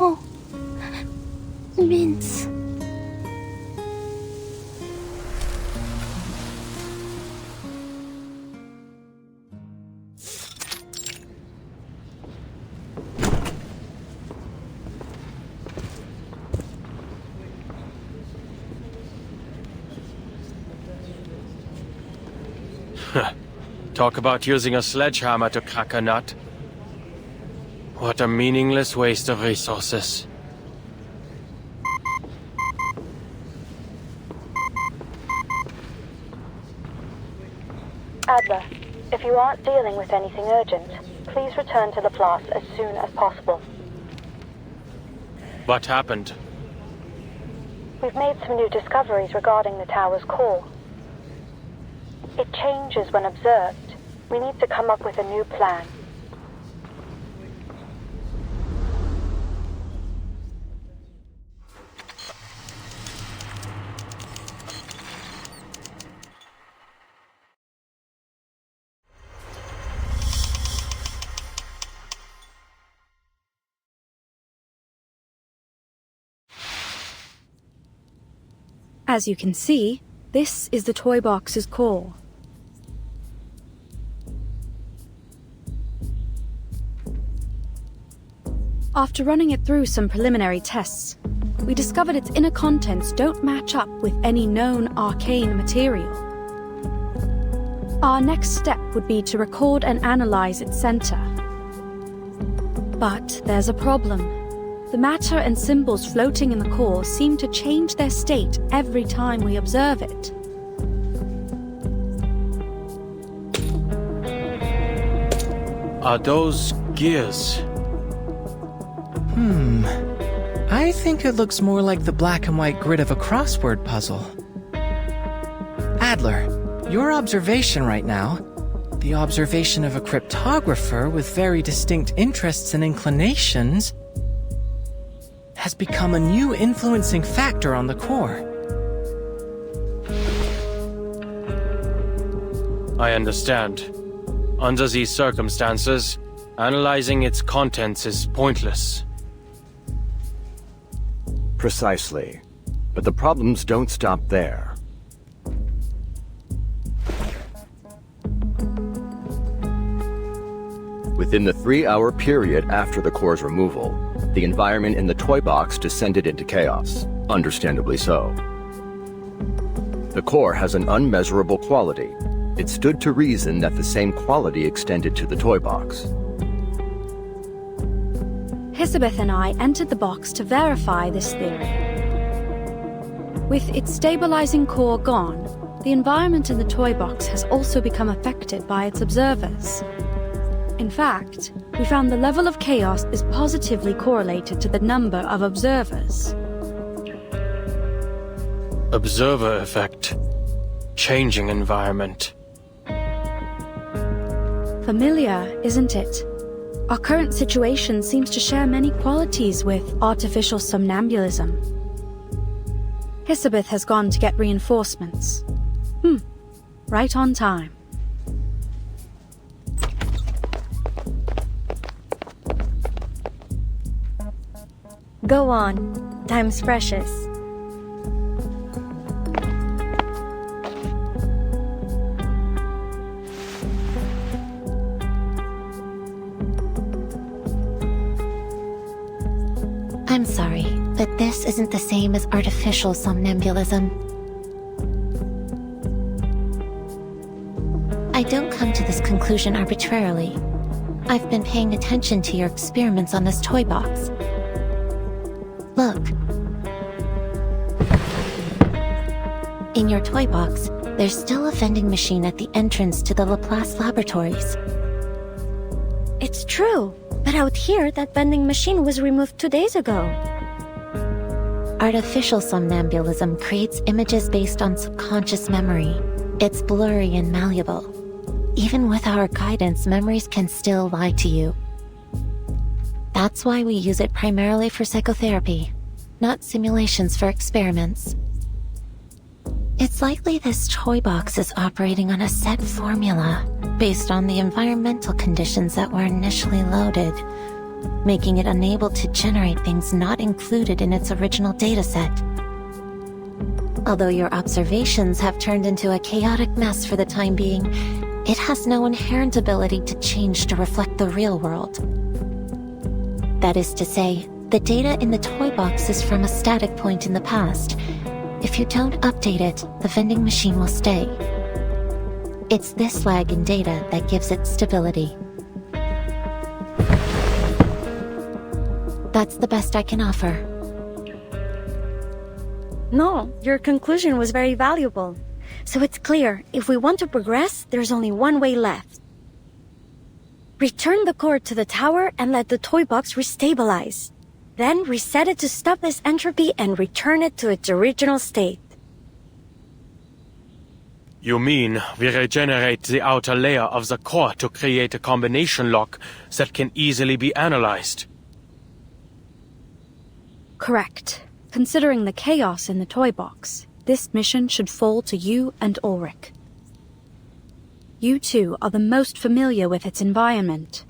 Oh, Vince. Talk about using a sledgehammer to crack a nut. What a meaningless waste of resources. Adler, if you aren't dealing with anything urgent, please return to Laplace as soon as possible. What happened? We've made some new discoveries regarding the tower's core. It changes when observed. We need to come up with a new plan. As you can see, this is the toy box's core. After running it through some preliminary tests, we discovered its inner contents don't match up with any known arcane material. Our next step would be to record and analyze its center. But there's a problem. The matter and symbols floating in the core seem to change their state every time we observe it. Are those gears? I think it looks more like the black and white grid of a crossword puzzle. Adler, your observation right now, the observation of a cryptographer with very distinct interests and inclinations, has become a new influencing factor on the core. I understand. Under these circumstances, analyzing its contents is pointless. Precisely. But the problems don't stop there. Within the 3-hour period after the core's removal, the environment in the toy box descended into chaos, understandably so. The core has an unmeasurable quality. It stood to reason that the same quality extended to the toy box. Elizabeth and I entered the box to verify this theory. With its stabilizing core gone, the environment in the toy box has also become affected by its observers. In fact, we found the level of chaos is positively correlated to the number of observers. Observer effect. Changing environment. Familiar, isn't it? Our current situation seems to share many qualities with artificial somnambulism. Elizabeth has gone to get reinforcements. Right on time. Go on. Time's precious. I'm sorry, but this isn't the same as artificial somnambulism. I don't come to this conclusion arbitrarily. I've been paying attention to your experiments on this toy box. Look. In your toy box, there's still a vending machine at the entrance to the Laplace laboratories. It's true, but out here that vending machine was removed 2 days ago. Artificial somnambulism creates images based on subconscious memory. It's blurry and malleable. Even with our guidance, memories can still lie to you. That's why we use it primarily for psychotherapy, not simulations for experiments. It's likely this toy box is operating on a set formula based on the environmental conditions that were initially loaded, making it unable to generate things not included in its original dataset. Although your observations have turned into a chaotic mess for the time being, it has no inherent ability to change to reflect the real world. That is to say, the data in the toy box is from a static point in the past. If you don't update it, the vending machine will stay. It's this lag in data that gives it stability. That's the best I can offer. No, your conclusion was very valuable. So it's clear, if we want to progress, there's only one way left. Return the core to the tower and let the toy box restabilize. Then reset it to stop this entropy and return it to its original state. You mean we regenerate the outer layer of the core to create a combination lock that can easily be analyzed? Correct. Considering the chaos in the toy box, this mission should fall to you and Ulrich. You two are the most familiar with its environment.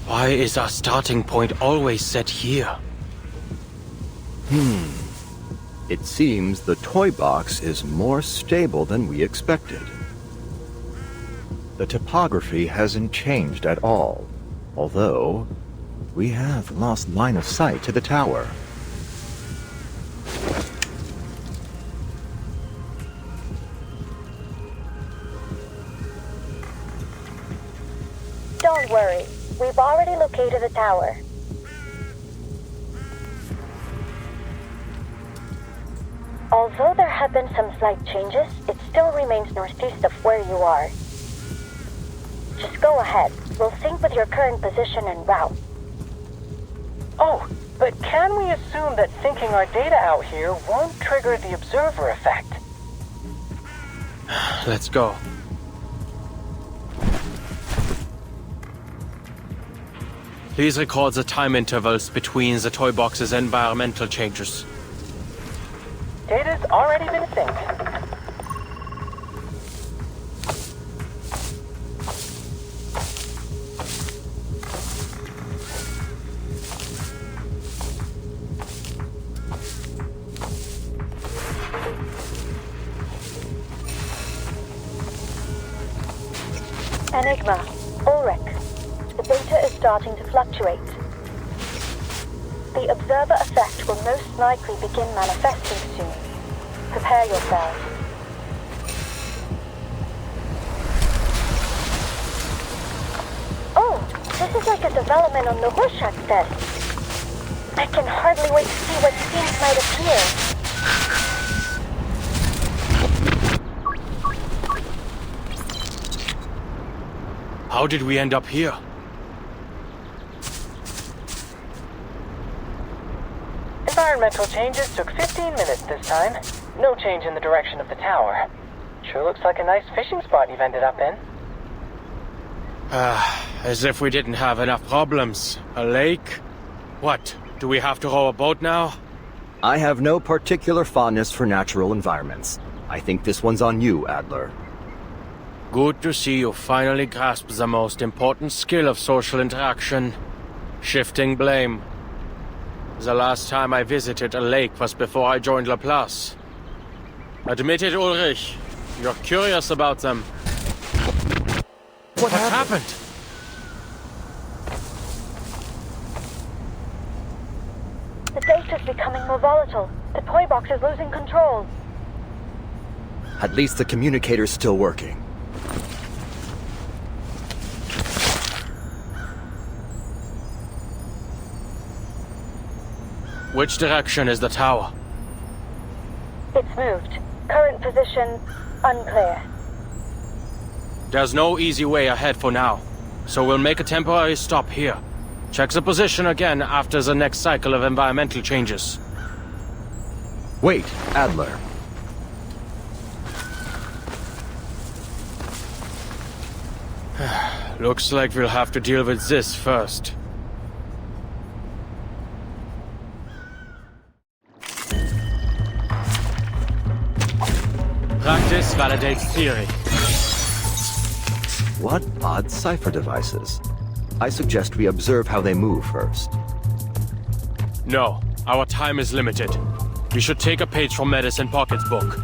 Why is our starting point always set here? It seems the toy box is more stable than we expected. The topography hasn't changed at all, although we have lost line of sight to the tower. Don't worry, we've already located the tower. Although there have been some slight changes, it still remains northeast of where you are. Just go ahead. We'll sync with your current position and route. Oh, but can we assume that syncing our data out here won't trigger the observer effect? Let's go. Please record the time intervals between the toy box's environmental changes. Data's already been synced. Enigma, Ulrich. The data is starting to fluctuate. The observer effect will most likely begin manifesting soon. Prepare yourselves. Oh, this is like a development on the Rorschach test. I can hardly wait to see what scenes might appear. How did we end up here? Environmental changes took 15 minutes this time. No change in the direction of the tower. Sure looks like a nice fishing spot you've ended up in. As if we didn't have enough problems. A lake? What? Do we have to row a boat now? I have no particular fondness for natural environments. I think this one's on you, Adler. Good to see you finally grasp the most important skill of social interaction. Shifting blame. The last time I visited a lake was before I joined Laplace. Admit it, Ulrich. You're curious about them. What happened? The data's becoming more volatile. The toy box is losing control. At least the communicator's still working. Which direction is the tower? It's moved. Current position, unclear. There's no easy way ahead for now, so we'll make a temporary stop here. Check the position again after the next cycle of environmental changes. Wait, Adler. Looks like we'll have to deal with this first. Practice validates theory. What odd cipher devices? I suggest we observe how they move first. No, our time is limited. We should take a page from Medicine Pocket's book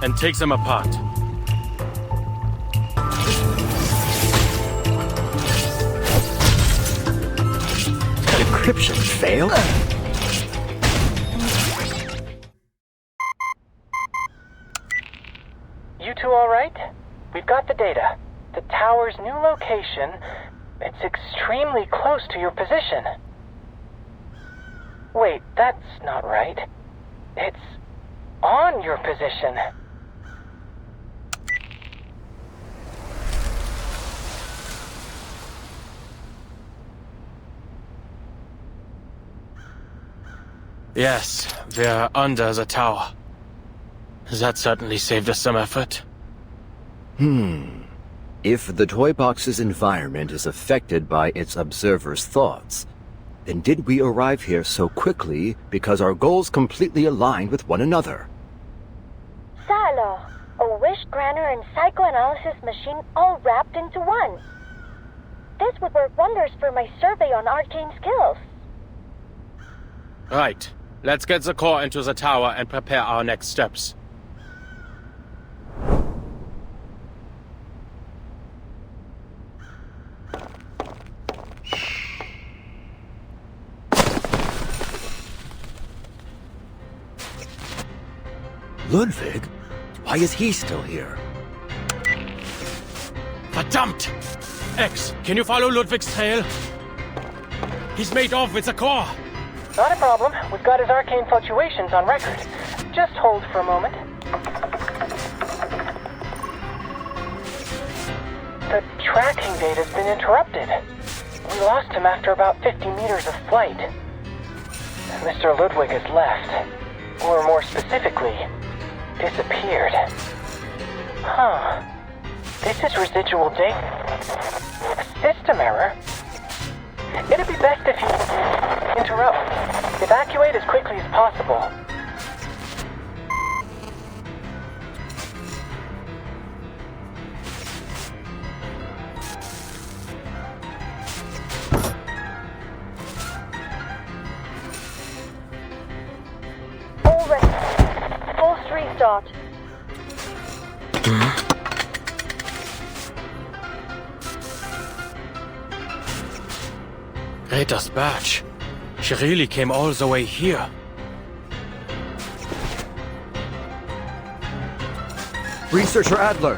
and take them apart. Encryption failed? You two all right? We've got the data. The tower's new location, it's extremely close to your position. Wait, that's not right. It's on your position. Yes, we're under the tower. That certainly saved us some effort. If the toy box's environment is affected by its observer's thoughts, then did we arrive here so quickly because our goals completely aligned with one another? Salo, a wish granter and psychoanalysis machine all wrapped into one. This would work wonders for my survey on arcane skills. Right. Let's get the core into the tower and prepare our next steps. Ludwig? Why is he still here? Verdammt! X, can you follow Ludwig's trail? He's made off with the core. Not a problem. We've got his arcane fluctuations on record. Just hold for a moment. The tracking data's been interrupted. We lost him after about 50 meters of flight. Mr. Ludwig has left. Or more specifically, disappeared. Huh. This is residual data. A system error? It'd be best if you interrupt. Evacuate as quickly as possible. All ready. Forced restart. Greta's badge. She really came all the way here. Researcher Adler,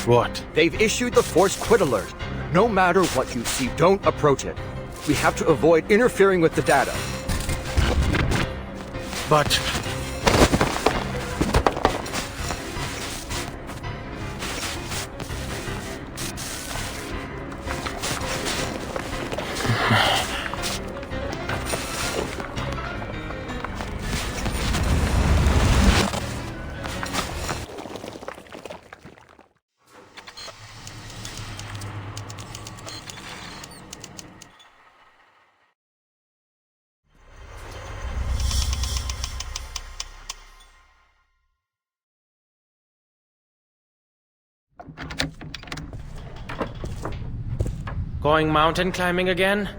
What? they've issued the force quit alert. No matter what you see, don't approach it. We have to avoid interfering with the data. But... Going mountain climbing again?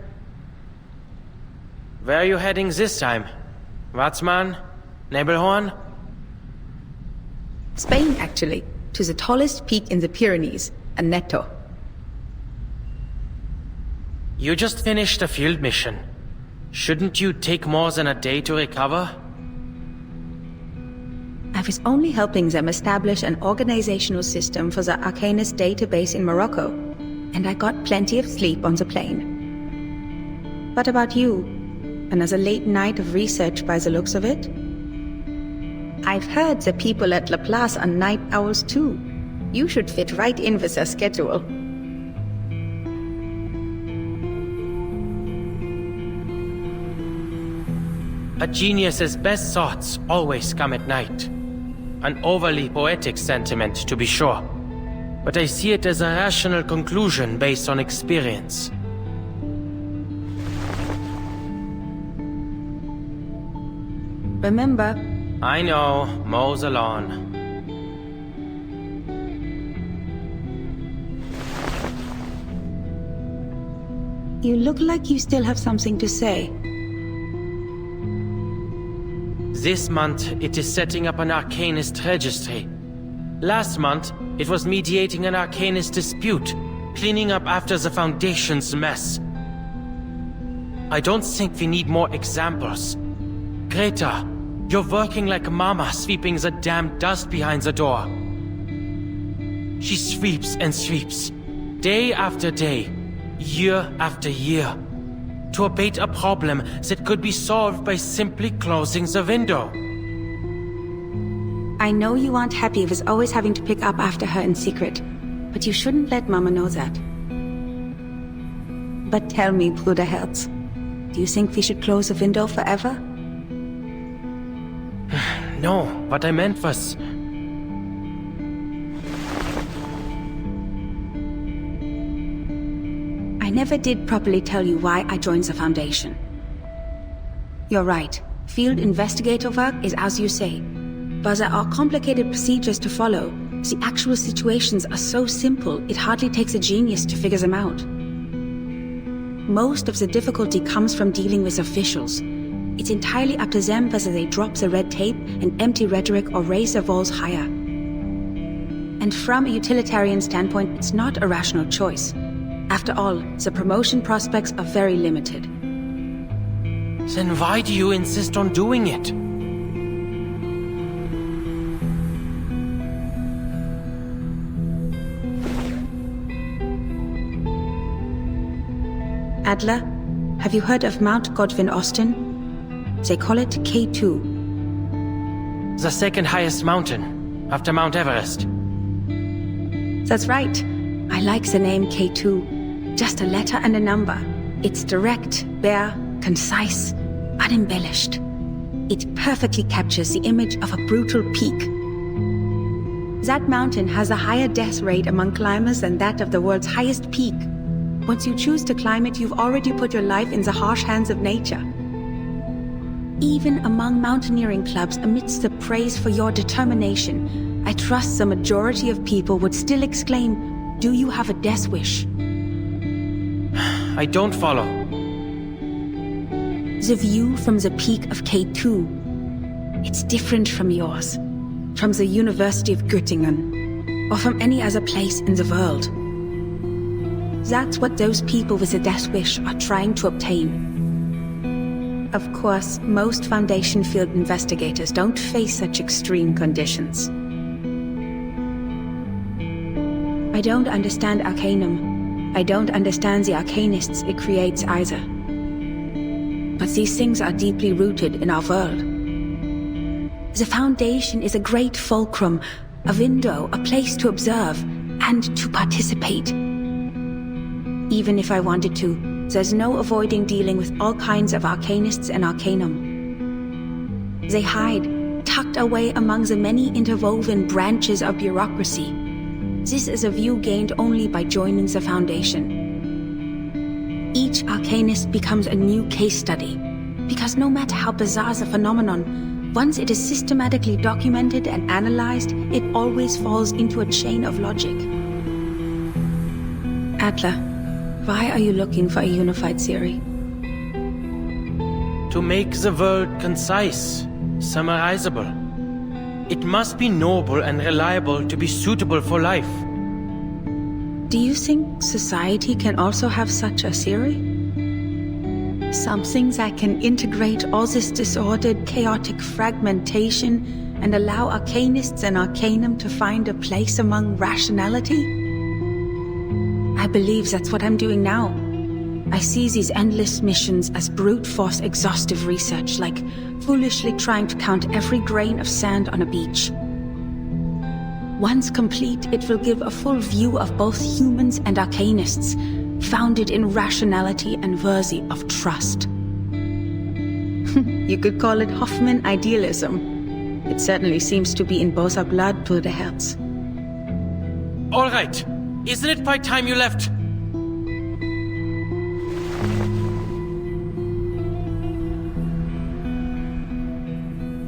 Where are you heading this time? Watzmann? Nebelhorn? Spain, actually, to the tallest peak in the Pyrenees, Aneto. You just finished a field mission. Shouldn't you take more than a day to recover? I was only helping them establish an organizational system for the Arcanist database in Morocco, and I got plenty of sleep on the plane. What about you? Another late night of research by the looks of it? I've heard the people at Laplace are night owls too. You should fit right in with their schedule. A genius's best thoughts always come at night. An overly poetic sentiment, to be sure. But I see it as a rational conclusion based on experience. Remember? I know, mow the lawn. You look like you still have something to say. This month, it is setting up an Arcanist registry. Last month, it was mediating an Arcanist dispute, cleaning up after the Foundation's mess. I don't think we need more examples. Greta, you're working like Mama sweeping the damn dust behind the door. She sweeps and sweeps, day after day, year after year, to abate a problem that could be solved by simply closing the window. I know you aren't happy with always having to pick up after her in secret, but you shouldn't let Mama know that. But tell me, Bruderherz, do you think we should close the window forever? No, what I meant was... I never did properly tell you why I joined the Foundation. You're right. Field investigator work is as you say. But there are complicated procedures to follow. The actual situations are so simple, it hardly takes a genius to figure them out. Most of the difficulty comes from dealing with officials. It's entirely up to them whether they drop the red tape and empty rhetoric or raise their walls higher. And from a utilitarian standpoint, it's not a rational choice. After all, the promotion prospects are very limited. Then why do you insist on doing it? Adler, have you heard of Mount Godwin Austen? They call it K2. The second highest mountain, after Mount Everest. That's right. I like the name K2. Just a letter and a number. It's direct, bare, concise, unembellished. It perfectly captures the image of a brutal peak. That mountain has a higher death rate among climbers than that of the world's highest peak. Once you choose to climb it, you've already put your life in the harsh hands of nature. Even among mountaineering clubs, amidst the praise for your determination, I trust the majority of people would still exclaim, "Do you have a death wish?" I don't follow. The view from the peak of K2, it's different from yours, from the University of Göttingen, or from any other place in the world. That's what those people with a death wish are trying to obtain. Of course, most Foundation field investigators don't face such extreme conditions. I don't understand Arcanum. I don't understand the Arcanists it creates either. But these things are deeply rooted in our world. The Foundation is a great fulcrum, a window, a place to observe, and to participate. Even if I wanted to, there's no avoiding dealing with all kinds of Arcanists and Arcanum. They hide, tucked away among the many interwoven branches of bureaucracy. This is a view gained only by joining the Foundation. Each Arcanist becomes a new case study, because no matter how bizarre the phenomenon, once it is systematically documented and analyzed, it always falls into a chain of logic. Adler, why are you looking for a unified theory? To make the world concise, summarizable. It must be noble and reliable to be suitable for life. Do you think society can also have such a theory? Something that can integrate all this disordered, chaotic fragmentation and allow Arcanists and Arcanum to find a place among rationality? I believe that's what I'm doing now. I see these endless missions as brute force exhaustive research, like foolishly trying to count every grain of sand on a beach. Once complete, it will give a full view of both humans and Arcanists, founded in rationality and worthy of trust. You could call it Hoffman idealism. It certainly seems to be in both our blood, Bruderherz. All right. Isn't it by time you left?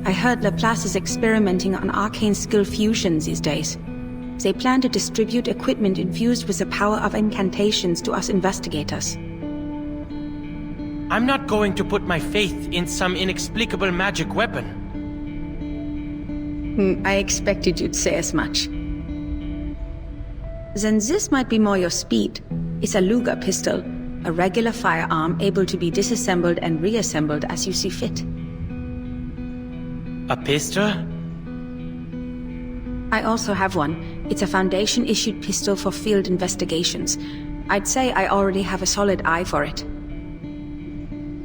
I heard Laplace is experimenting on arcane skill fusion these days. They plan to distribute equipment infused with the power of incantations to us investigators. I'm not going to put my faith in some inexplicable magic weapon. I expected you'd say as much. Then this might be more your speed. It's a Luger pistol, a regular firearm able to be disassembled and reassembled as you see fit. A pistol? I also have one. It's a Foundation-issued pistol for field investigations. I'd say I already have a solid eye for it.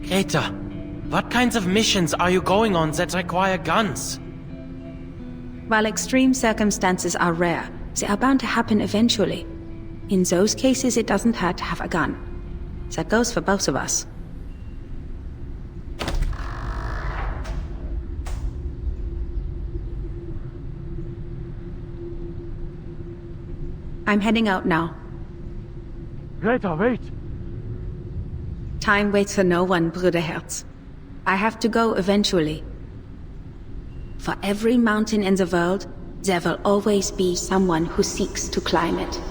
Greta, what kinds of missions are you going on that require guns? While extreme circumstances are rare, they are bound to happen eventually. In those cases, it doesn't hurt to have a gun. That goes for both of us. I'm heading out now. Greta, wait! Time waits for no one, Bruderherz. I have to go eventually. For every mountain in the world, there will always be someone who seeks to climb it.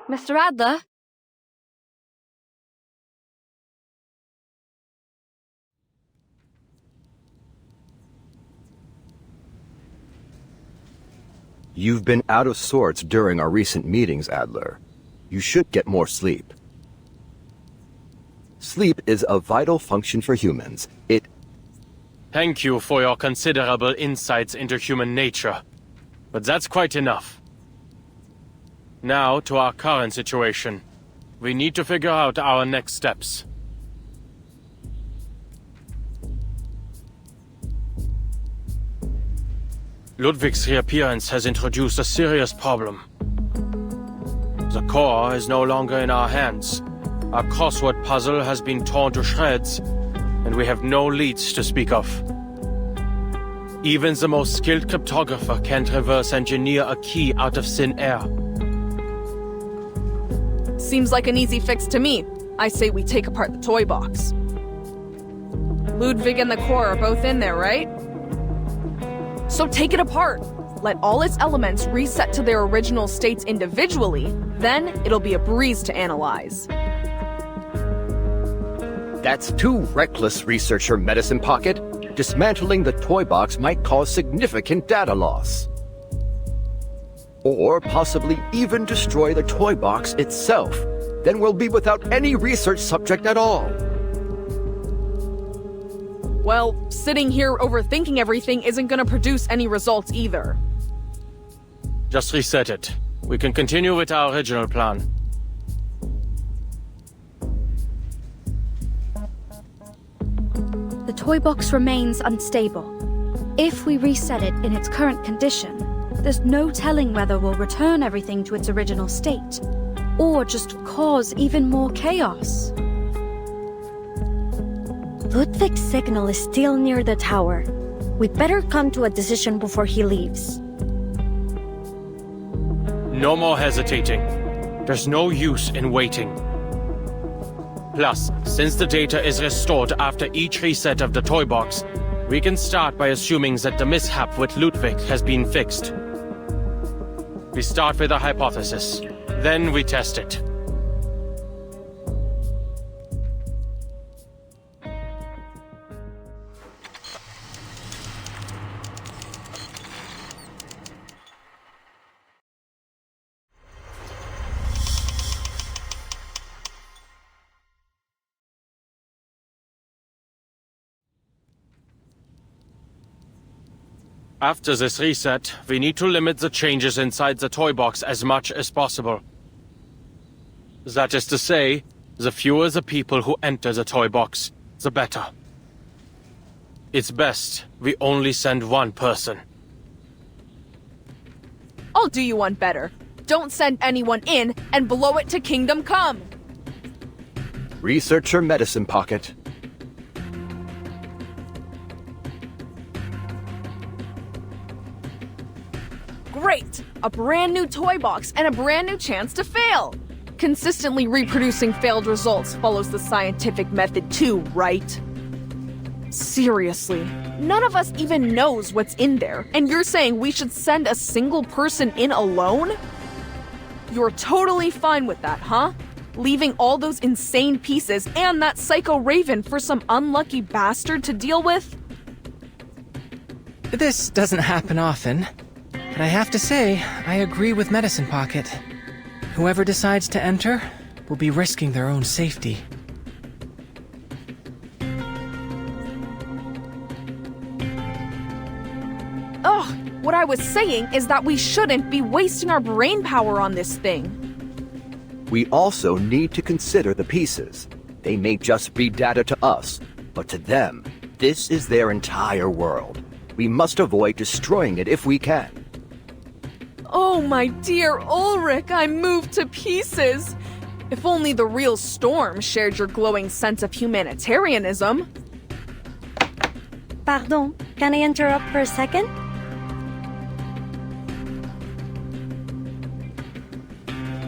Mr. Adler? You've been out of sorts during our recent meetings, Adler. You should get more sleep. Sleep is a vital function for humans. Thank you for your considerable insights into human nature. But that's quite enough. Now to our current situation. We need to figure out our next steps. Ludwig's reappearance has introduced a serious problem. The core is no longer in our hands. Our crossword puzzle has been torn to shreds, and we have no leads to speak of. Even the most skilled cryptographer can't reverse engineer a key out of thin air. Seems like an easy fix to me. I say we take apart the toy box. Ludwig and the core are both in there, right? So take it apart. Let all its elements reset to their original states individually, then it'll be a breeze to analyze. That's too reckless, researcher Medicine Pocket. Dismantling the toy box might cause significant data loss. Or possibly even destroy the toy box itself. Then we'll be without any research subject at all. Well, sitting here overthinking everything isn't gonna produce any results either. Just reset it. We can continue with our original plan. The toy box remains unstable. If we reset it in its current condition, there's no telling whether we'll return everything to its original state, or just cause even more chaos. Ludwig's signal is still near the tower. We'd better come to a decision before he leaves. No more hesitating. There's no use in waiting. Plus, since the data is restored after each reset of the toy box, we can start by assuming that the mishap with Ludwig has been fixed. We start with a hypothesis, then we test it. After this reset, we need to limit the changes inside the toy box as much as possible. That is to say, the fewer the people who enter the toy box, the better. It's best we only send one person. I'll do you one better. Don't send anyone in and blow it to Kingdom Come. Researcher Medicine Pocket. Great! A brand new toy box and a brand new chance to fail! Consistently reproducing failed results follows the scientific method too, right? Seriously, none of us even knows what's in there, and you're saying we should send a single person in alone? You're totally fine with that, huh? Leaving all those insane pieces and that psycho raven for some unlucky bastard to deal with? This doesn't happen often. But I have to say, I agree with Medicine Pocket. Whoever decides to enter will be risking their own safety. Ugh, what I was saying is that we shouldn't be wasting our brain power on this thing. We also need to consider the pieces. They may just be data to us, but to them, this is their entire world. We must avoid destroying it if we can. Oh, my dear Ulrich, I'm moved to pieces. If only the real Storm shared your glowing sense of humanitarianism. Pardon, can I interrupt for a second?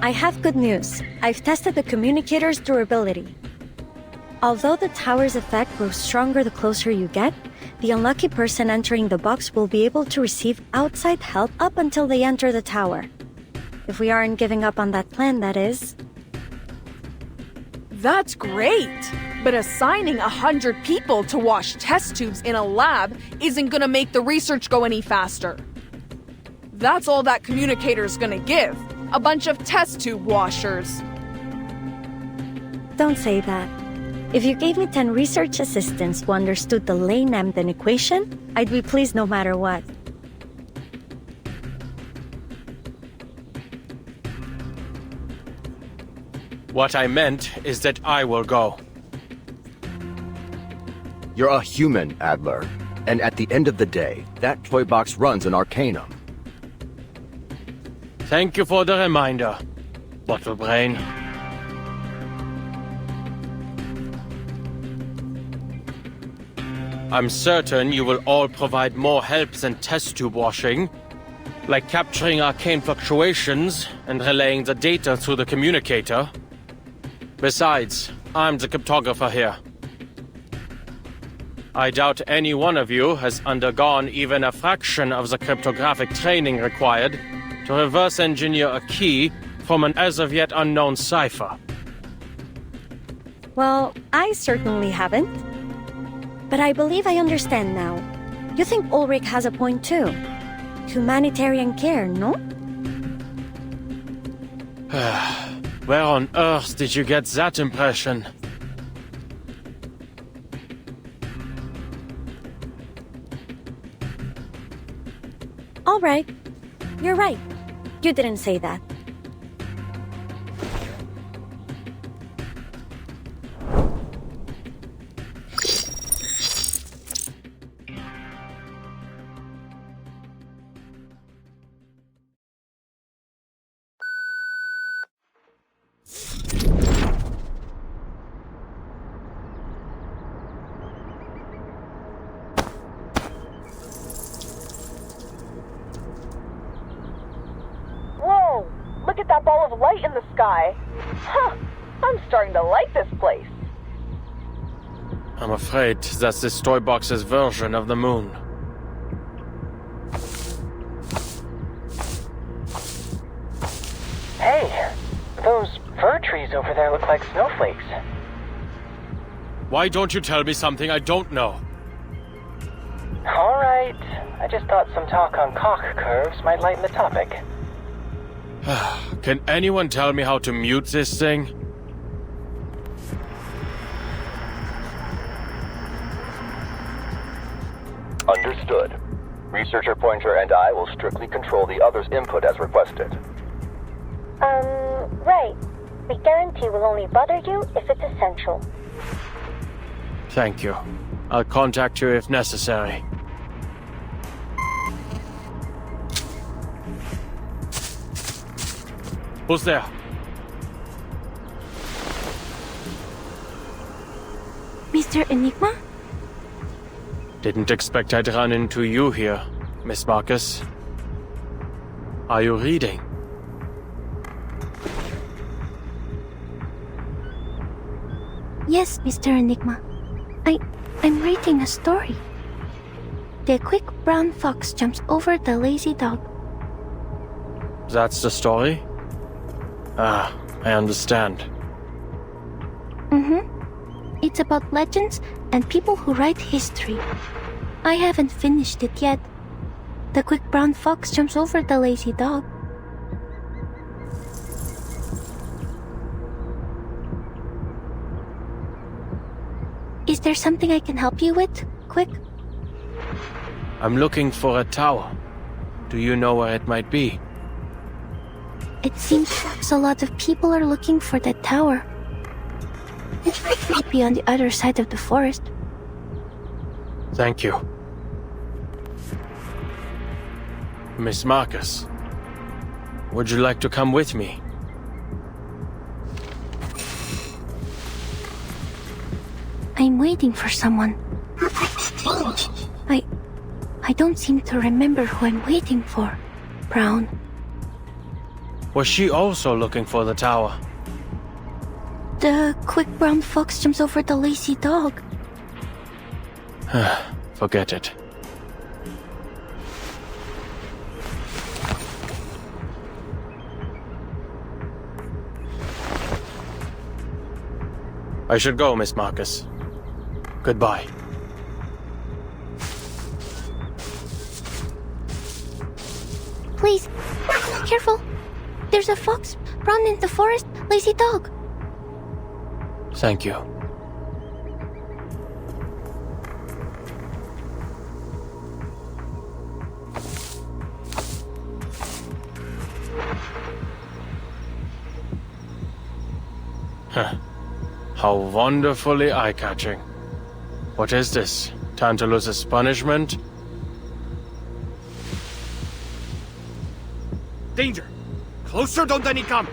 I have good news. I've tested the communicator's durability. Although the tower's effect grows stronger the closer you get, the unlucky person entering the box will be able to receive outside help up until they enter the tower. If we aren't giving up on that plan, that is. That's great! But assigning 100 people to wash test tubes in a lab isn't gonna make the research go any faster. That's all that communicator's gonna give. A bunch of test tube washers. Don't say that. If you gave me 10 research assistants who understood the Lane-Emden equation, I'd be pleased no matter what. What I meant is that I will go. You're a human, Adler. And at the end of the day, that toy box runs an arcanum. Thank you for the reminder, Bottle Brain. I'm certain you will all provide more help than test tube washing, like capturing arcane fluctuations and relaying the data through the communicator. Besides, I'm the cryptographer here. I doubt any one of you has undergone even a fraction of the cryptographic training required to reverse engineer a key from an as-of-yet unknown cipher. Well, I certainly haven't. But I believe I understand now. You think Ulrich has a point too. Humanitarian care, no? Where on earth did you get that impression? All right. You're right. You didn't say that. Look at that ball of light in the sky. Huh, I'm starting to like this place. I'm afraid that's this toy box's version of the moon. Hey, those fir trees over there look like snowflakes. Why don't you tell me something I don't know? Alright, I just thought some talk on cock curves might lighten the topic. Can anyone tell me how to mute this thing? Understood. Researcher Pointer and I will strictly control the other's input as requested. Right. We guarantee we'll only bother you if it's essential. Thank you. I'll contact you if necessary. Who's there? Mr. Enigma? Didn't expect I'd run into you here, Miss Marcus. Are you reading? Yes, Mr. Enigma. I'm reading a story. The quick brown fox jumps over the lazy dog. That's the story? Ah, I understand. It's about legends and people who write history. I haven't finished it yet. The quick brown fox jumps over the lazy dog. Is there something I can help you with? Quick? I'm looking for a tower. Do you know where it might be? It seems a lot of people are looking for that tower. It might be on the other side of the forest. Thank you. Miss Marcus, would you like to come with me? I'm waiting for someone. I don't seem to remember who I'm waiting for. Brown. Was she also looking for the tower? The quick brown fox jumps over the lazy dog. Forget it. I should go, Miss Marcus. Goodbye. Please, careful. There's a fox, brown in the forest, lazy dog. Thank you. How wonderfully eye-catching. What is this? Tantalus's punishment? Danger! Closer, don't any come!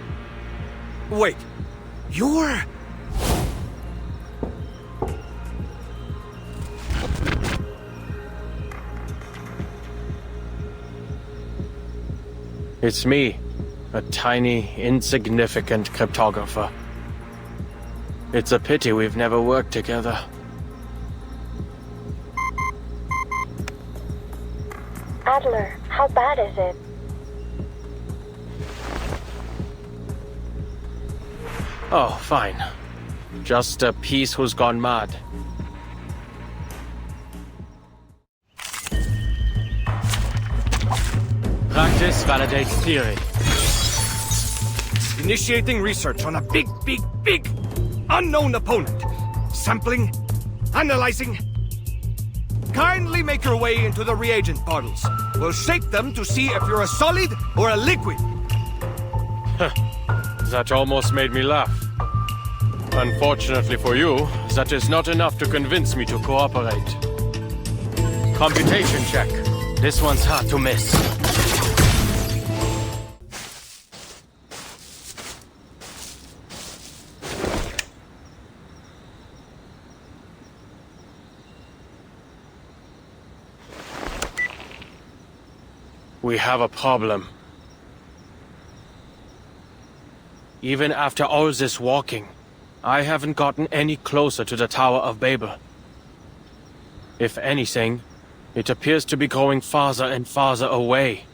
Wait, you're... It's me, a tiny, insignificant cryptographer. It's a pity we've never worked together. Adler, how bad is it? Oh, fine. Just a piece who's gone mad. Practice validates theory. Initiating research on a big, unknown opponent. Sampling, analyzing. Kindly make your way into the reagent bottles. We'll shake them to see if you're a solid or a liquid. That almost made me laugh. Unfortunately for you, that is not enough to convince me to cooperate. Computation check. This one's hard to miss. We have a problem. Even after all this walking, I haven't gotten any closer to the Tower of Babel. If anything, it appears to be growing farther and farther away.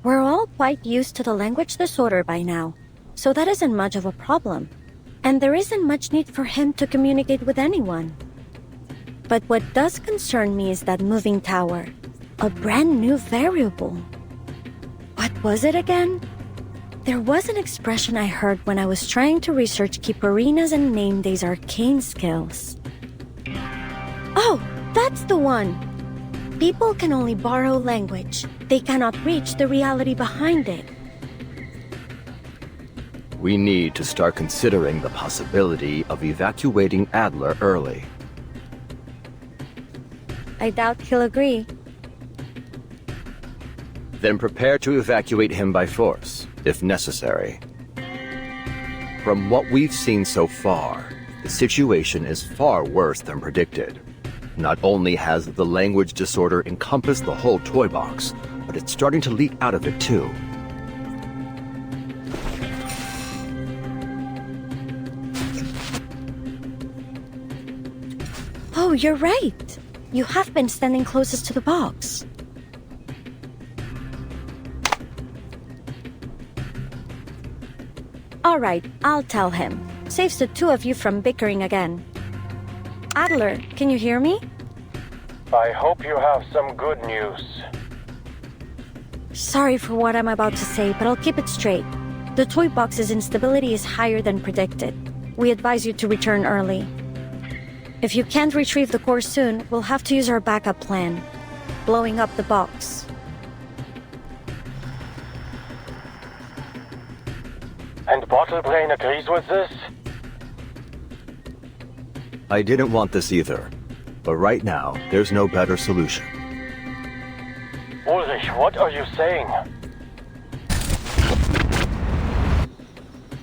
We're all quite used to the language disorder by now, so that isn't much of a problem. And there isn't much need for him to communicate with anyone. But what does concern me is that moving tower. A brand new variable. What was it again? There was an expression I heard when I was trying to research Kipperinas and Nameday's arcane skills. Oh, that's the one! People can only borrow language. They cannot reach the reality behind it. We need to start considering the possibility of evacuating Adler early. I doubt he'll agree. Then prepare to evacuate him by force, if necessary. From what we've seen so far, the situation is far worse than predicted. Not only has the language disorder encompassed the whole toy box, but it's starting to leak out of it too. Oh, you're right. You have been standing closest to the box. All right, I'll tell him. Saves the two of you from bickering again. Adler, can you hear me? I hope you have some good news. Sorry for what I'm about to say, but I'll keep it straight. The toy box's instability is higher than predicted. We advise you to return early. If you can't retrieve the core soon, we'll have to use our backup plan. Blowing up the box. And Bottlebrain agrees with this? I didn't want this either, but right now, there's no better solution. Ulrich, what are you saying?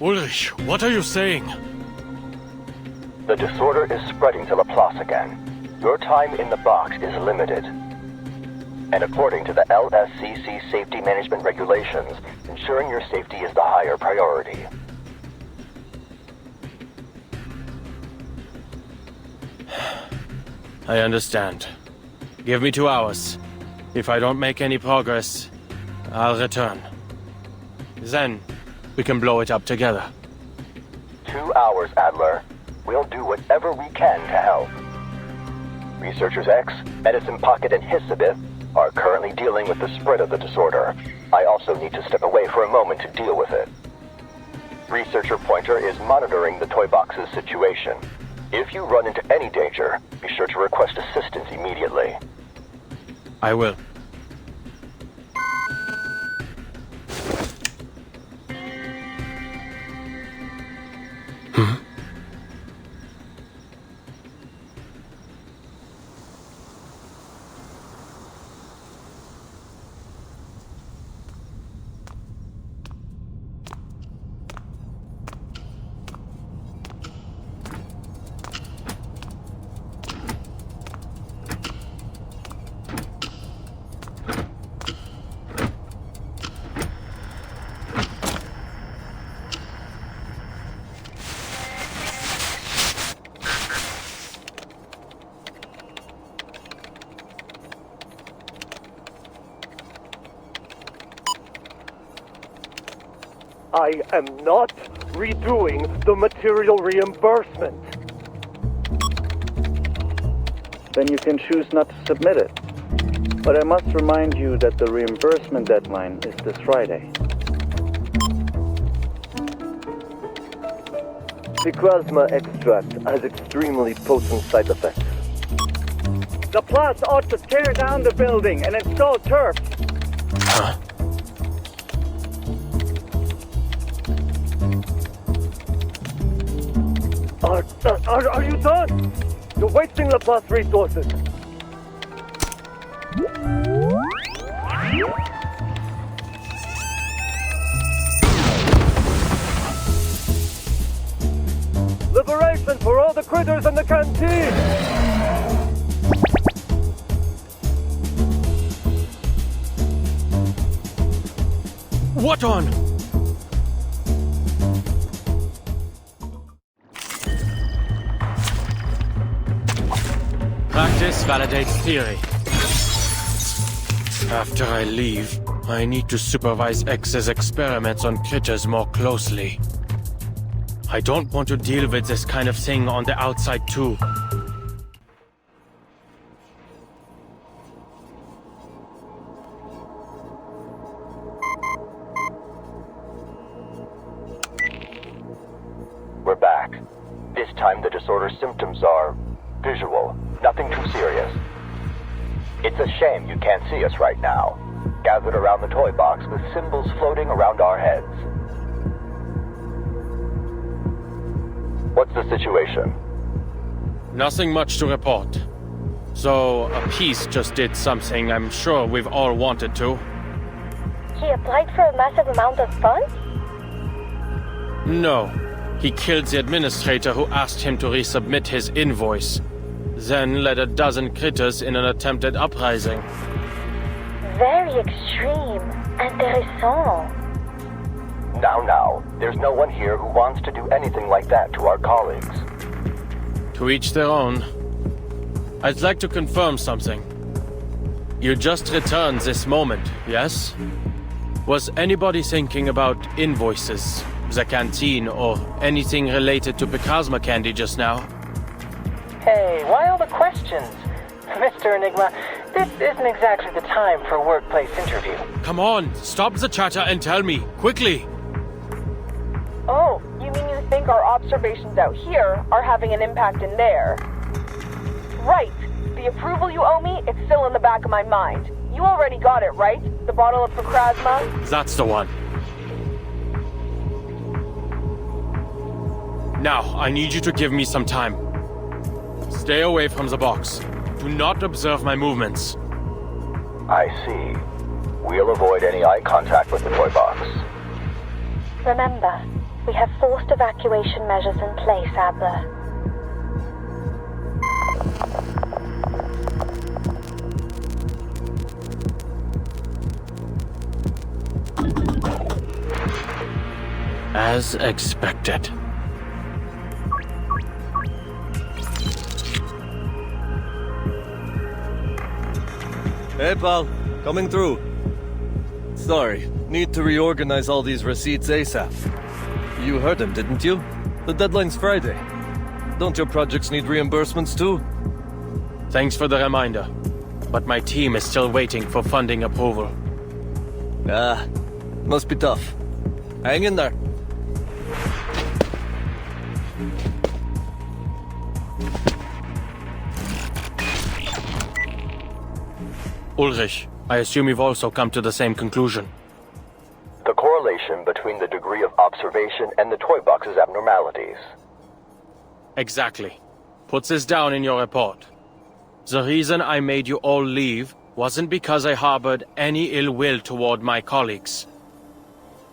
Ulrich, what are you saying? The disorder is spreading to Laplace again. Your time in the box is limited. And according to the LSCC safety management regulations, ensuring your safety is the higher priority. I understand. Give me 2 hours. If I don't make any progress, I'll return. Then, we can blow it up together. 2 hours, Adler. We'll do whatever we can to help. Researchers X, Medicine Pocket, and Hisabith are currently dealing with the spread of the disorder. I also need to step away for a moment to deal with it. Researcher Pointer is monitoring the toy box's situation. If you run into any danger, be sure to request assistance immediately. I will. I am not redoing the material reimbursement. Then you can choose not to submit it. But I must remind you that the reimbursement deadline is this Friday. The Krasma extract has extremely potent side effects. The Plus ought to tear down the building and install turf. Huh? Are you done? You're wasting the Plus resources. Liberation for all the critters in the canteen! What on? Practice validates theory. After I leave, I need to supervise X's experiments on critters more closely. I don't want to deal with this kind of thing on the outside too. We're back. This time the disorder symptoms are visual, nothing too serious. It's a shame you can't see us right now, gathered around the toy box with symbols floating around our heads. What's the situation? Nothing much to report. So, a piece just did something I'm sure we've all wanted to. He applied for a massive amount of funds? No. He killed the administrator who asked him to resubmit his invoice. Then led a dozen critters in an attempted uprising. Very extreme. Intéressant. Now, there's no one here who wants to do anything like that to our colleagues. To each their own. I'd like to confirm something. You just returned this moment, yes? Was anybody thinking about invoices, the canteen, or anything related to Picasma candy just now? Hey, why all the questions? Mr. Enigma, this isn't exactly the time for a workplace interview. Come on, stop the chatter and tell me, quickly! Oh, you mean you think our observations out here are having an impact in there? Right. The approval you owe me, it's still in the back of my mind. You already got it, right? The bottle of Picasma? That's the one. Now, I need you to give me some time. Stay away from the box. Do not observe my movements. I see. We'll avoid any eye contact with the toy box. Remember, we have forced evacuation measures in place, Abba. As expected. Hey pal, coming through. Sorry, need to reorganize all these receipts ASAP. You heard him, didn't you? The deadline's Friday. Don't your projects need reimbursements too? Thanks for the reminder, but my team is still waiting for funding approval. Must be tough. Hang in there. Ulrich, I assume you've also come to the same conclusion. The correlation between the degree of observation and the toy box's abnormalities. Exactly. Put this down in your report. The reason I made you all leave wasn't because I harbored any ill will toward my colleagues.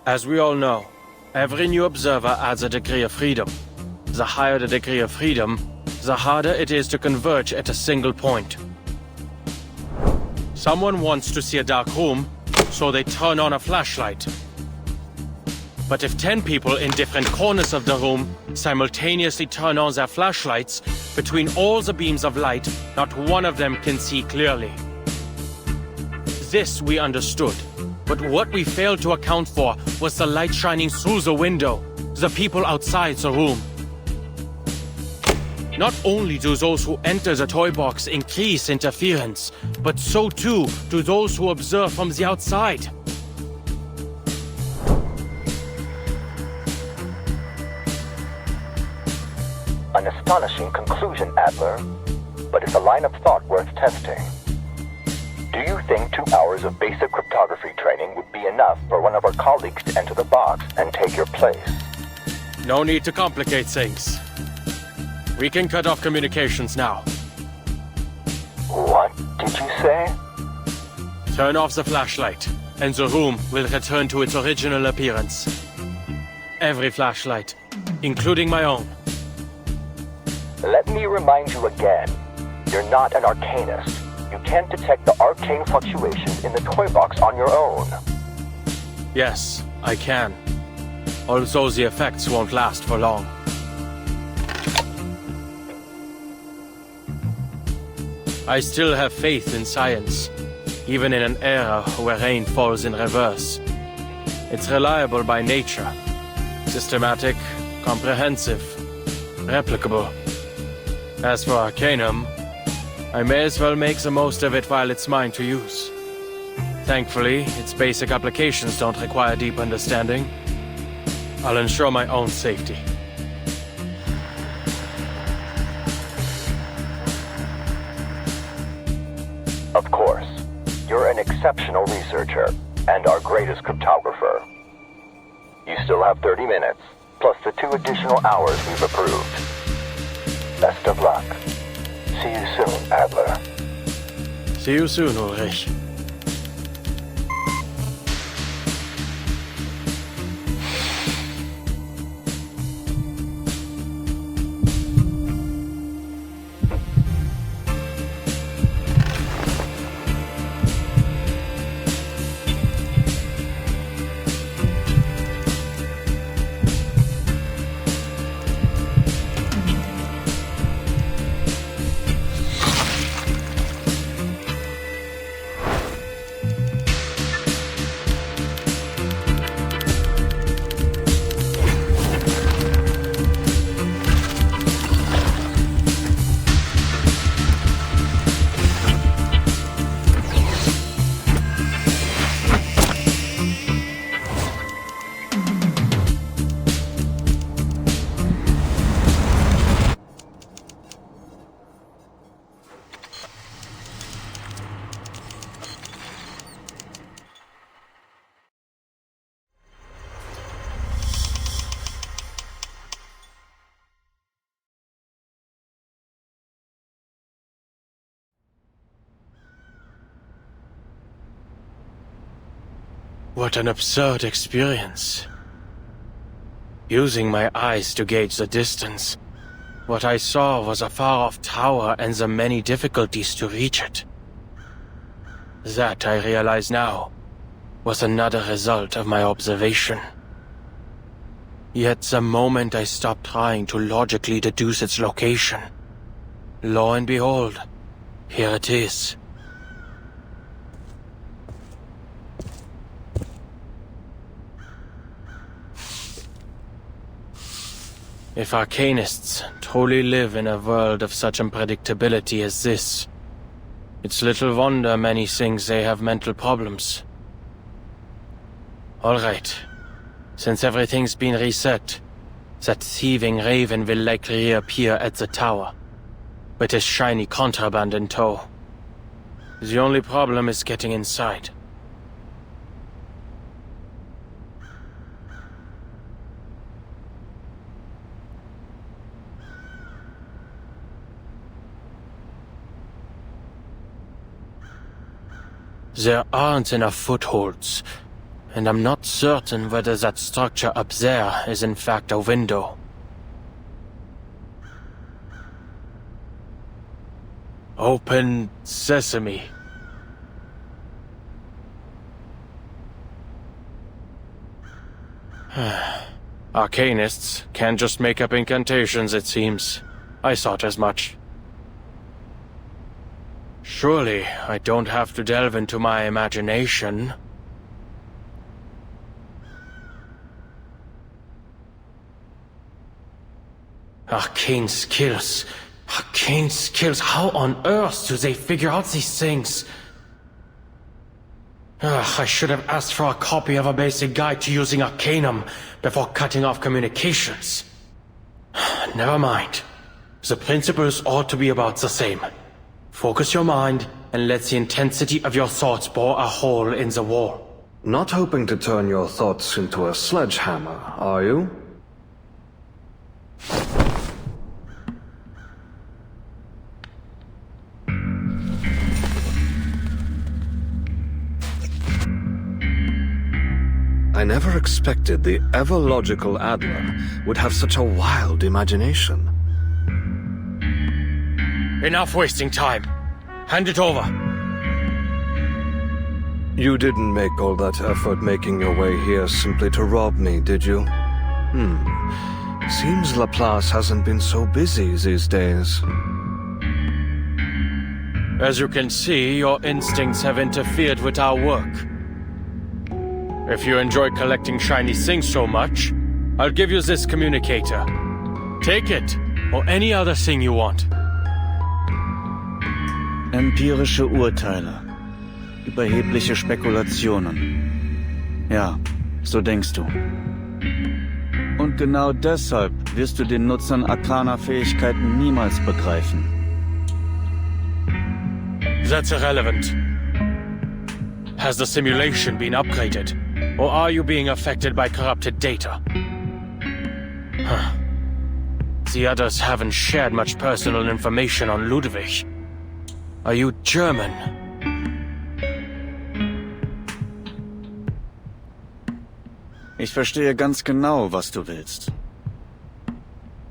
As we all know, every new observer adds a degree of freedom. The higher the degree of freedom, the harder it is to converge at a single point. Someone wants to see a dark room, so they turn on a flashlight. But if 10 people in different corners of the room simultaneously turn on their flashlights, between all the beams of light, not one of them can see clearly. This we understood, but what we failed to account for was the light shining through the window, the people outside the room. Not only do those who enter the toy box increase interference, but so too do those who observe from the outside. An astonishing conclusion, Adler, but it's a line of thought worth testing. Do you think 2 hours of basic cryptography training would be enough for one of our colleagues to enter the box and take your place? No need to complicate things. We can cut off communications now. What did you say? Turn off the flashlight, and the room will return to its original appearance. Every flashlight, including my own. Let me remind you again, you're not an arcanist. You can't detect the arcane fluctuations in the toy box on your own. Yes, I can. Although the effects won't last for long. I still have faith in science, even in an era where rain falls in reverse. It's reliable by nature. Systematic, comprehensive, replicable. As for Arcanum, I may as well make the most of it while it's mine to use. Thankfully, its basic applications don't require deep understanding. I'll ensure my own safety. Of course, you're an exceptional researcher and our greatest cryptographer. You still have 30 minutes, plus the 2 additional hours we've approved. Best of luck. See you soon, Adler. See you soon, Ulrich. What an absurd experience. Using my eyes to gauge the distance, what I saw was a far-off tower and the many difficulties to reach it. That, I realize now, was another result of my observation. Yet the moment I stopped trying to logically deduce its location, lo and behold, here it is. If arcanists truly live in a world of such unpredictability as this, it's little wonder many think they have mental problems. Alright. Since everything's been reset, that thieving raven will likely reappear at the tower, with his shiny contraband in tow. The only problem is getting inside. There aren't enough footholds, and I'm not certain whether that structure up there is in fact a window. Open sesame. Arcanists can't just make up incantations, it seems. I thought as much. Surely, I don't have to delve into my imagination. Arcane skills. Arcane skills. How on earth do they figure out these things? I should have asked for a copy of a basic guide to using Arcanum before cutting off communications. Never mind. The principles ought to be about the same. Focus your mind and let the intensity of your thoughts bore a hole in the wall. Not hoping to turn your thoughts into a sledgehammer, are you? I never expected the ever-logical Adler would have such a wild imagination. Enough wasting time. Hand it over. You didn't make all that effort making your way here simply to rob me, did you? Seems Laplace hasn't been so busy these days. As you can see, your instincts have interfered with our work. If you enjoy collecting shiny things so much, I'll give you this communicator. Take it, or any other thing you want. Empirische Urteile. Überhebliche Spekulationen. Ja, so denkst du. Und genau deshalb wirst du den Nutzern arkaner Fähigkeiten niemals begreifen. That's irrelevant. Has the simulation been upgraded? Or are you being affected by corrupted data? The others haven't shared much personal information on Ludwig. Are you German? Ich verstehe ganz genau, was du willst.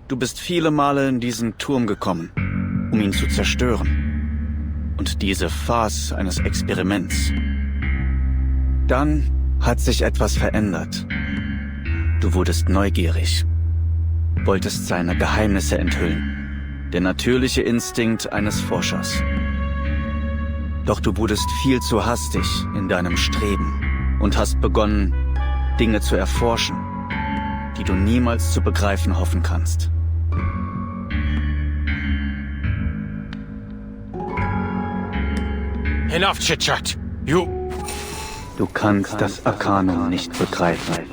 Du bist viele Male in diesen Turm gekommen, um ihn zu zerstören. Und diese Farce eines Experiments. Dann hat sich etwas verändert. Du wurdest neugierig. Wolltest seine Geheimnisse enthüllen. Der natürliche Instinkt eines Forschers. Doch du wurdest viel zu hastig in deinem Streben und hast begonnen, Dinge zu erforschen, die du niemals zu begreifen hoffen kannst. Enough chit-chat. Du kannst das Arkanum nicht begreifen.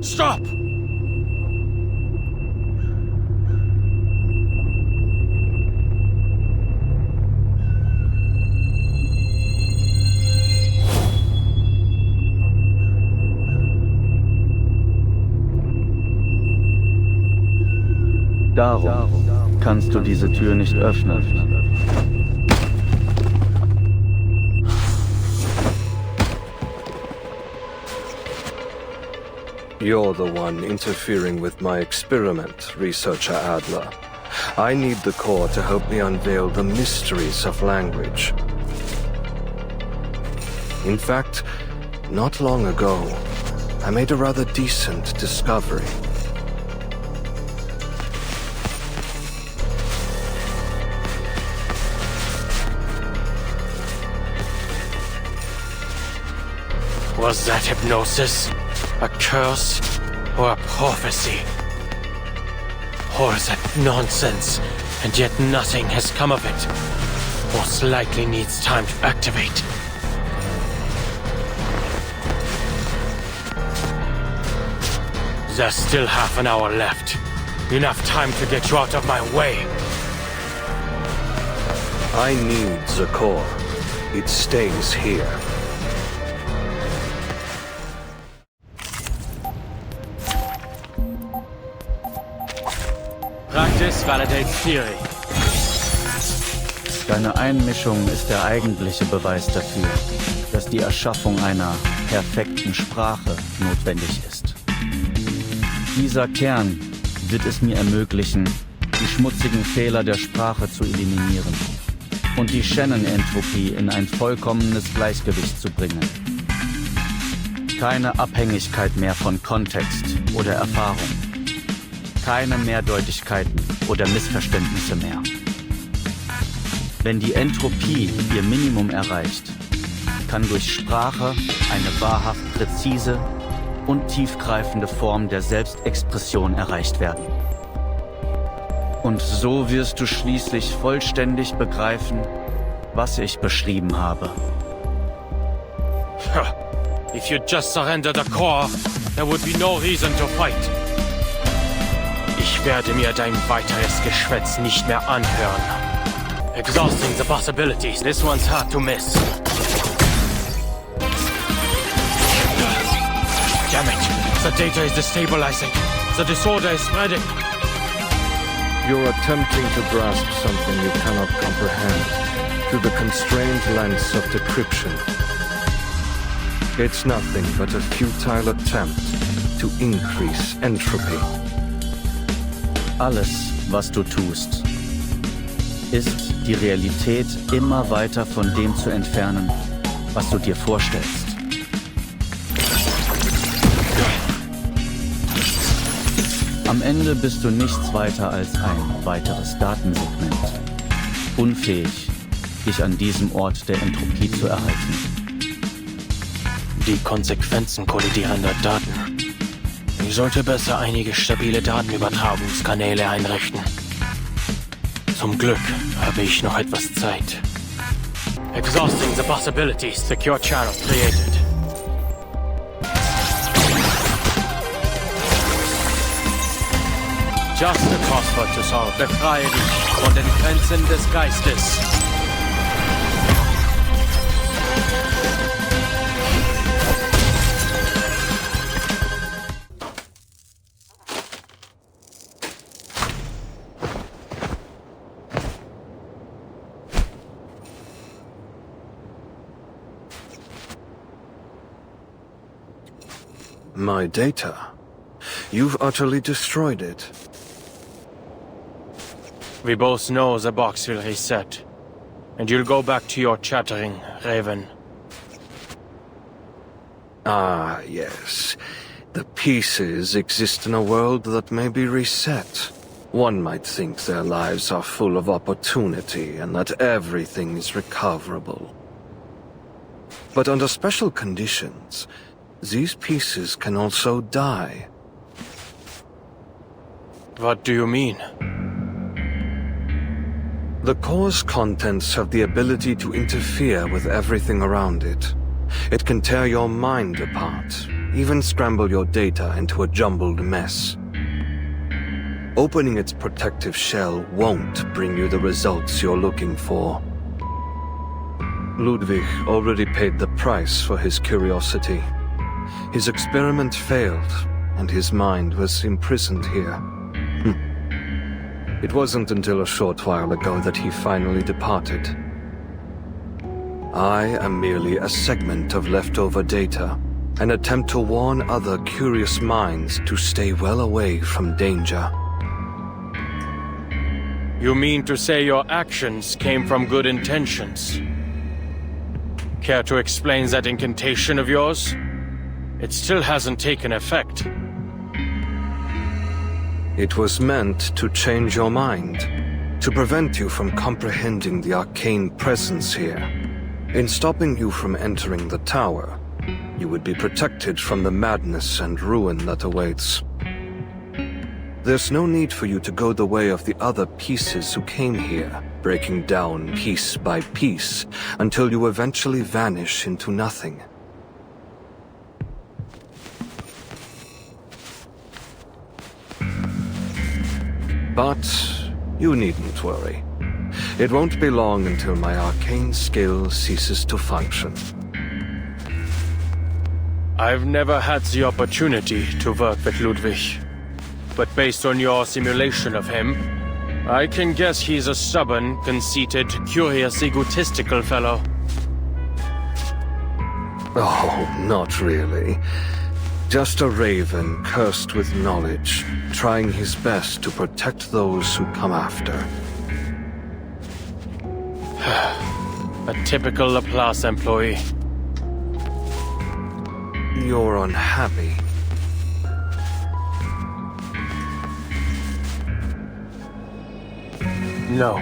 Stop! Darum kannst du diese Tür nicht öffnen. You're the one interfering with my experiment, Researcher Adler. I need the core to help me unveil the mysteries of language. In fact, not long ago, I made a rather decent discovery. Was that hypnosis? A curse? Or a prophecy? All that nonsense, and yet nothing has come of it. Most likely needs time to activate. There's still half an hour left. Enough time to get you out of my way. I need the core. It stays here. Practice validates theory. Deine Einmischung ist der eigentliche Beweis dafür, dass die Erschaffung einer perfekten Sprache notwendig ist. Dieser Kern wird es mir ermöglichen, die schmutzigen Fehler der Sprache zu eliminieren und die Shannon-Entropie in ein vollkommenes Gleichgewicht zu bringen. Keine Abhängigkeit mehr von Kontext oder Erfahrung. Keine Mehrdeutigkeiten oder Missverständnisse mehr. Wenn die Entropie ihr Minimum erreicht, kann durch Sprache eine wahrhaft präzise und tiefgreifende Form der Selbstexpression erreicht werden. Und so wirst du schließlich vollständig begreifen, was ich beschrieben habe. If you just surrender the core, there would be no reason to fight. Ich werde mir dein weiteres Geschwätz nicht mehr anhören. Exhausting the possibilities. This one's hard to miss. Damn it! The data is destabilizing. The disorder is spreading. You're attempting to grasp something you cannot comprehend through the constrained lens of decryption. It's nothing but a futile attempt to increase entropy. Alles, was du tust, ist die Realität immer weiter von dem zu entfernen, was du dir vorstellst. Am Ende bist du nichts weiter als ein weiteres Datensegment, unfähig, dich an diesem Ort der Entropie zu erhalten. Die Konsequenzen kollidierender Daten. Ich sollte besser einige stabile Datenübertragungskanäle einrichten. Zum Glück habe ich noch etwas Zeit. Exhausting the possibilities. Secure channel created. Just a crossword to solve. Befreie dich von den Grenzen des Geistes. My data? You've utterly destroyed it. We both know the box will reset, and you'll go back to your chattering, Raven. Ah, yes. The pieces exist in a world that may be reset. One might think their lives are full of opportunity and that everything is recoverable. But under special conditions, these pieces can also die. What do you mean? The core's contents have the ability to interfere with everything around it. It can tear your mind apart, even scramble your data into a jumbled mess. Opening its protective shell won't bring you the results you're looking for. Ludwig already paid the price for his curiosity. His experiment failed, and his mind was imprisoned here. It wasn't until a short while ago that he finally departed. I am merely a segment of leftover data, an attempt to warn other curious minds to stay well away from danger. You mean to say your actions came from good intentions? Care to explain that incantation of yours? It still hasn't taken effect. It was meant to change your mind, to prevent you from comprehending the arcane presence here. In stopping you from entering the tower, you would be protected from the madness and ruin that awaits. There's no need for you to go the way of the other pieces who came here, breaking down piece by piece, until you eventually vanish into nothing. But you needn't worry. It won't be long until my arcane skill ceases to function. I've never had the opportunity to work with Ludwig. But based on your simulation of him, I can guess he's a stubborn, conceited, curious, egotistical fellow. Oh, not really. Just a raven cursed with knowledge, trying his best to protect those who come after. A typical Laplace employee. You're unhappy. No.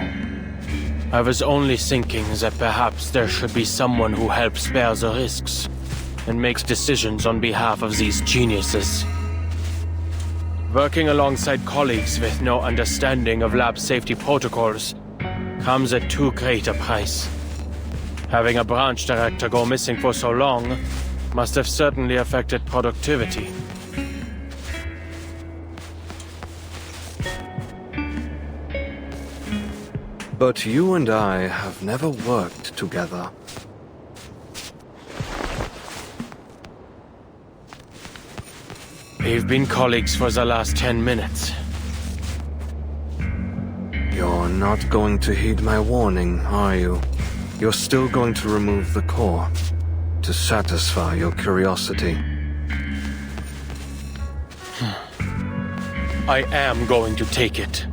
I was only thinking that perhaps there should be someone who helps bear the risks and makes decisions on behalf of these geniuses. Working alongside colleagues with no understanding of lab safety protocols comes at too great a price. Having a branch director go missing for so long must have certainly affected productivity. But you and I have never worked together. We've been colleagues for the last 10 minutes. You're not going to heed my warning, are you? You're still going to remove the core, to satisfy your curiosity. I am going to take it.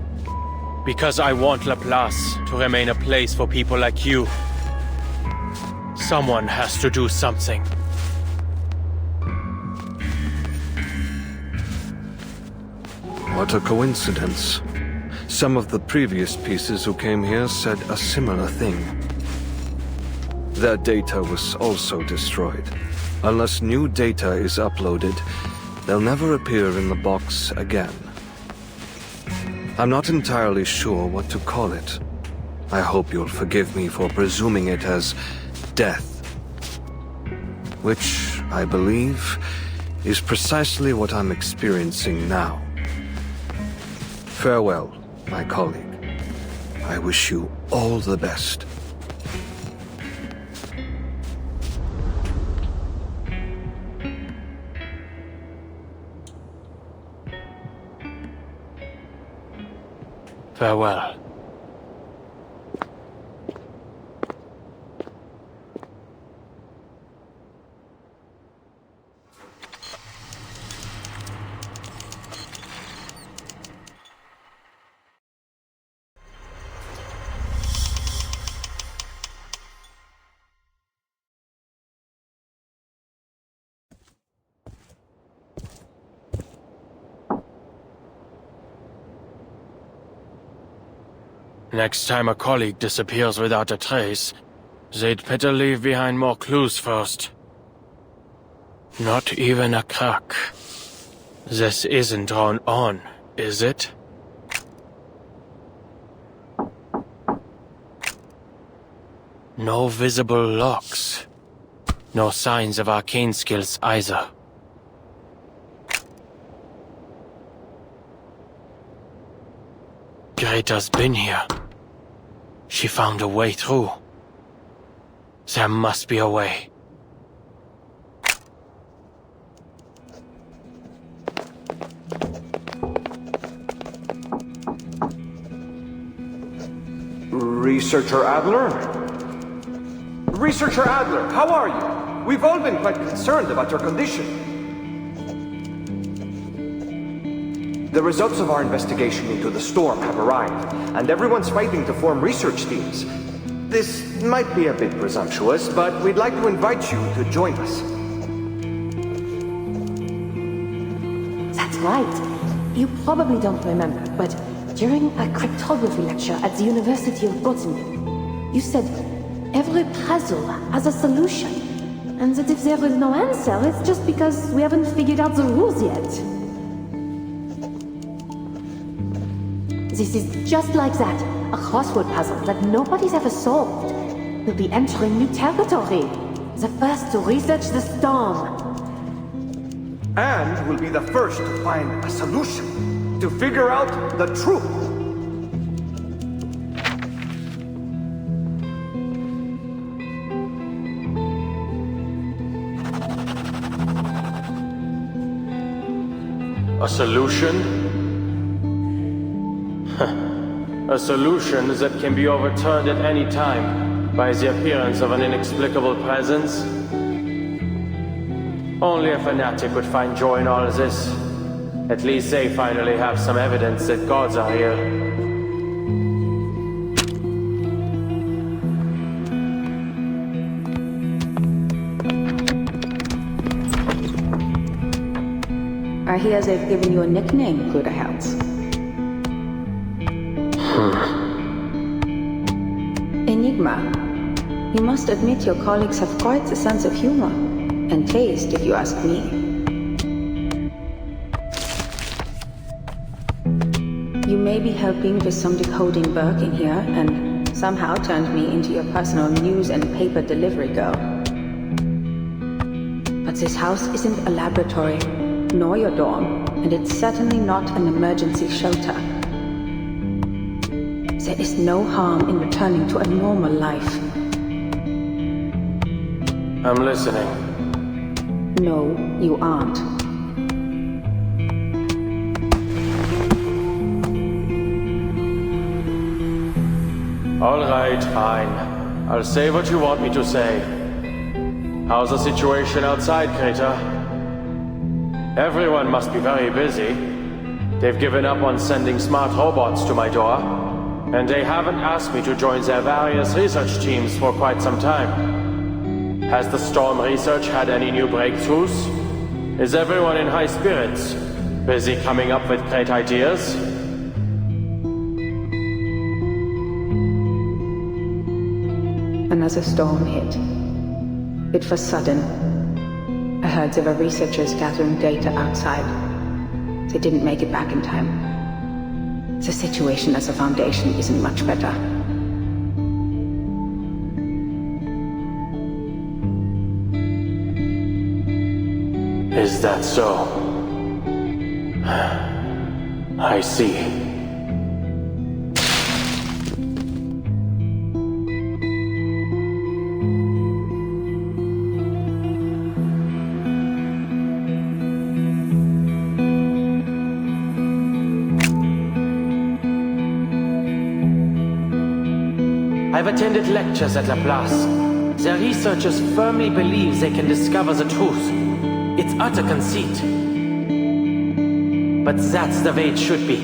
Because I want Laplace to remain a place for people like you. Someone has to do something. What a coincidence. Some of the previous pieces who came here said a similar thing. Their data was also destroyed. Unless new data is uploaded, they'll never appear in the box again. I'm not entirely sure what to call it. I hope you'll forgive me for presuming it as death. Which, I believe, is precisely what I'm experiencing now. Farewell, my colleague. I wish you all the best. Farewell. Next time a colleague disappears without a trace, they'd better leave behind more clues first. Not even a crack. This isn't drawn on, is it? No visible locks. No signs of arcane skills either. Greta's been here. She found a way through. There must be a way. Researcher Adler? Researcher Adler, how are you? We've all been quite concerned about your condition. The results of our investigation into the storm have arrived, and everyone's fighting to form research teams. This might be a bit presumptuous, but we'd like to invite you to join us. That's right. You probably don't remember, but during a cryptography lecture at the University of Göttingen, you said every puzzle has a solution, and that if there is no answer, it's just because we haven't figured out the rules yet. This is just like that, a crossword puzzle that nobody's ever solved. We'll be entering new territory. The first to research the storm. And we'll be the first to find a solution, to figure out the truth. A solution? A solution that can be overturned at any time by the appearance of an inexplicable presence? Only a fanatic would find joy in all of this. At least they finally have some evidence that gods are here. I hear they've given you a nickname, Bruderherz. Enigma. You must admit your colleagues have quite a sense of humor. And taste, if you ask me. You may be helping with some decoding work in here, and somehow turned me into your personal news and paper delivery girl. But this house isn't a laboratory, nor your dorm, and it's certainly not an emergency shelter. There is no harm in returning to a normal life. I'm listening. No, you aren't. All right, fine. I'll say what you want me to say. How's the situation outside, Kreta? Everyone must be very busy. They've given up on sending smart robots to my door, and they haven't asked me to join their various research teams for quite some time. Has the storm research had any new breakthroughs? Is everyone in high spirits? Busy coming up with great ideas? Another storm hit. It was sudden. I heard there were researchers gathering data outside. They didn't make it back in time. The situation as a foundation isn't much better. Is that so? I see. I've attended lectures at Laplace. Their researchers firmly believe they can discover the truth. It's utter conceit. But that's the way it should be.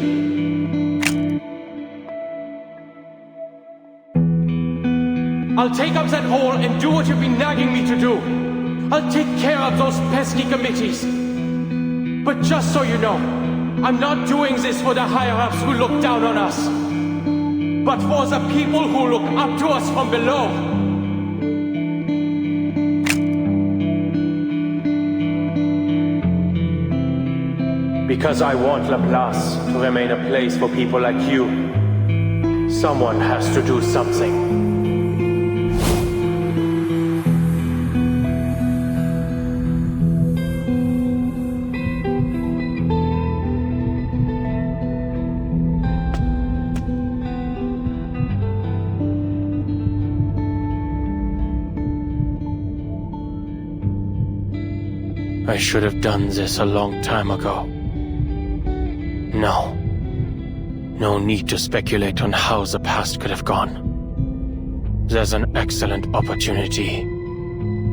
I'll take up that role and do what you've been nagging me to do. I'll take care of those pesky committees. But just so you know, I'm not doing this for the higher-ups who look down on us, but for the people who look up to us from below. Because I want Laplace to remain a place for people like you. Someone has to do something. I should have done this a long time ago. No. No need to speculate on how the past could have gone. There's an excellent opportunity.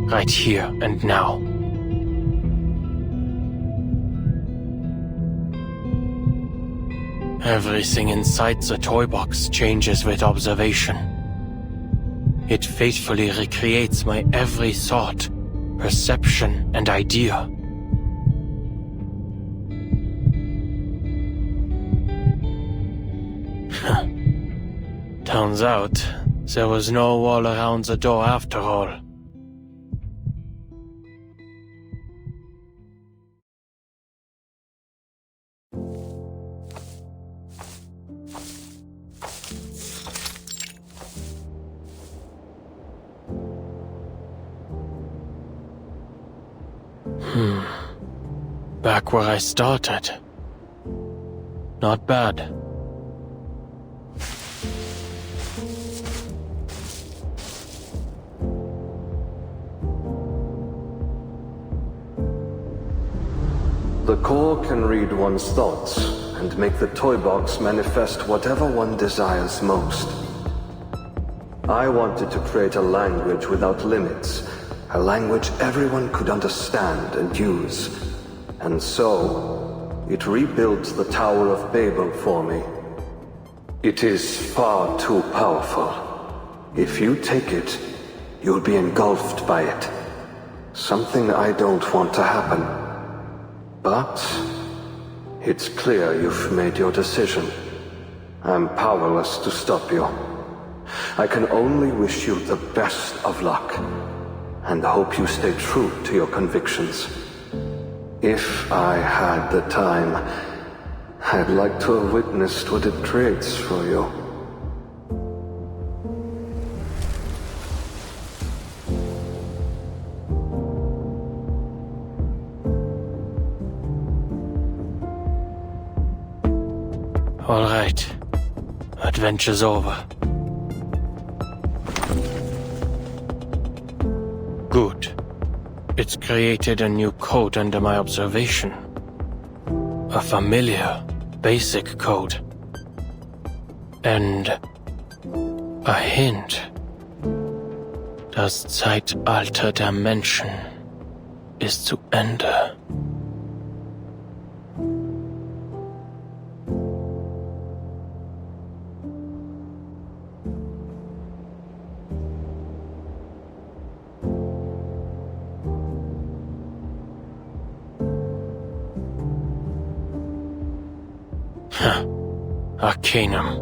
Right here and now. Everything inside the toy box changes with observation. It faithfully recreates my every thought, perception, and idea. Turns out, there was no wall around the door after all. Back where I started. Not bad. The core can read one's thoughts and make the toy box manifest whatever one desires most. I wanted to create a language without limits, a language everyone could understand and use. And so, it rebuilt the Tower of Babel for me. It is far too powerful. If you take it, you'll be engulfed by it. Something I don't want to happen. But it's clear you've made your decision. I'm powerless to stop you. I can only wish you the best of luck, and hope you stay true to your convictions. If I had the time, I'd like to have witnessed what it creates for you. All right. Adventure's over. Good. It's created a new code under my observation. A familiar, basic code. And a hint. Das Zeitalter der Menschen ist zu Ende. Arcanum.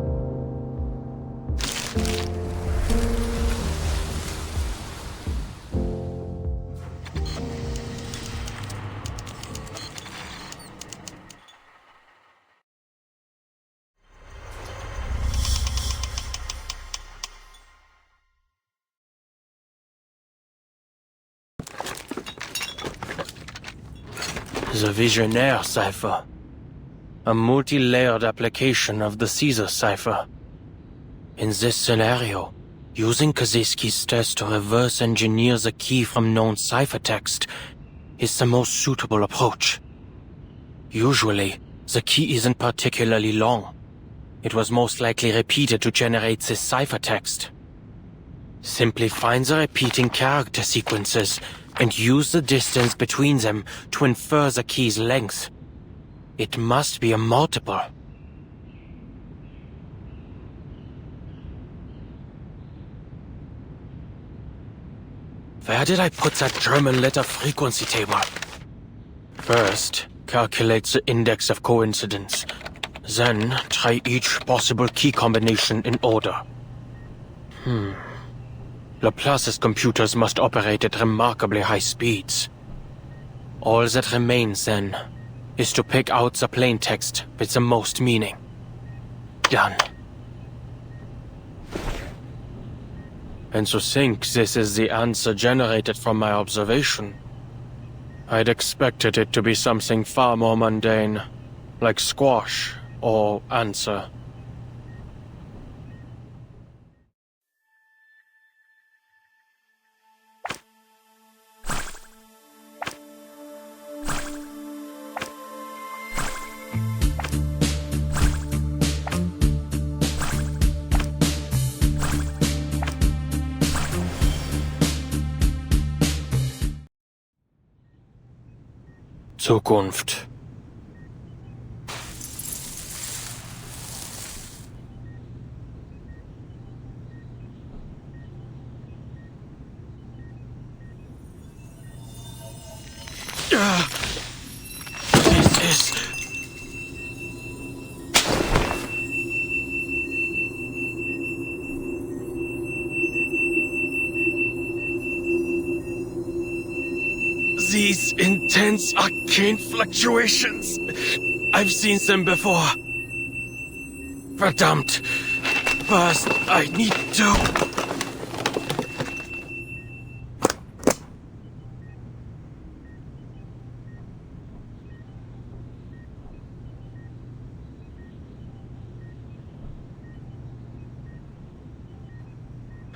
The Visionaire cipher. A multi-layered application of the Caesar cipher. In this scenario, using Kazeski's test to reverse engineer the key from known ciphertext is the most suitable approach. Usually, the key isn't particularly long. It was most likely repeated to generate this ciphertext. Simply find the repeating character sequences and use the distance between them to infer the key's length. It must be a multiple. Where did I put that German letter frequency table? First, calculate the index of coincidence. Then, try each possible key combination in order. Laplace's computers must operate at remarkably high speeds. All that remains, then, is to pick out the plain text with the most meaning. Done. And to think this is the answer generated from my observation. I'd expected it to be something far more mundane, like squash or answer. Zukunft. This is... These intense arcane fluctuations. I've seen them before. Verdammt. First, I need to...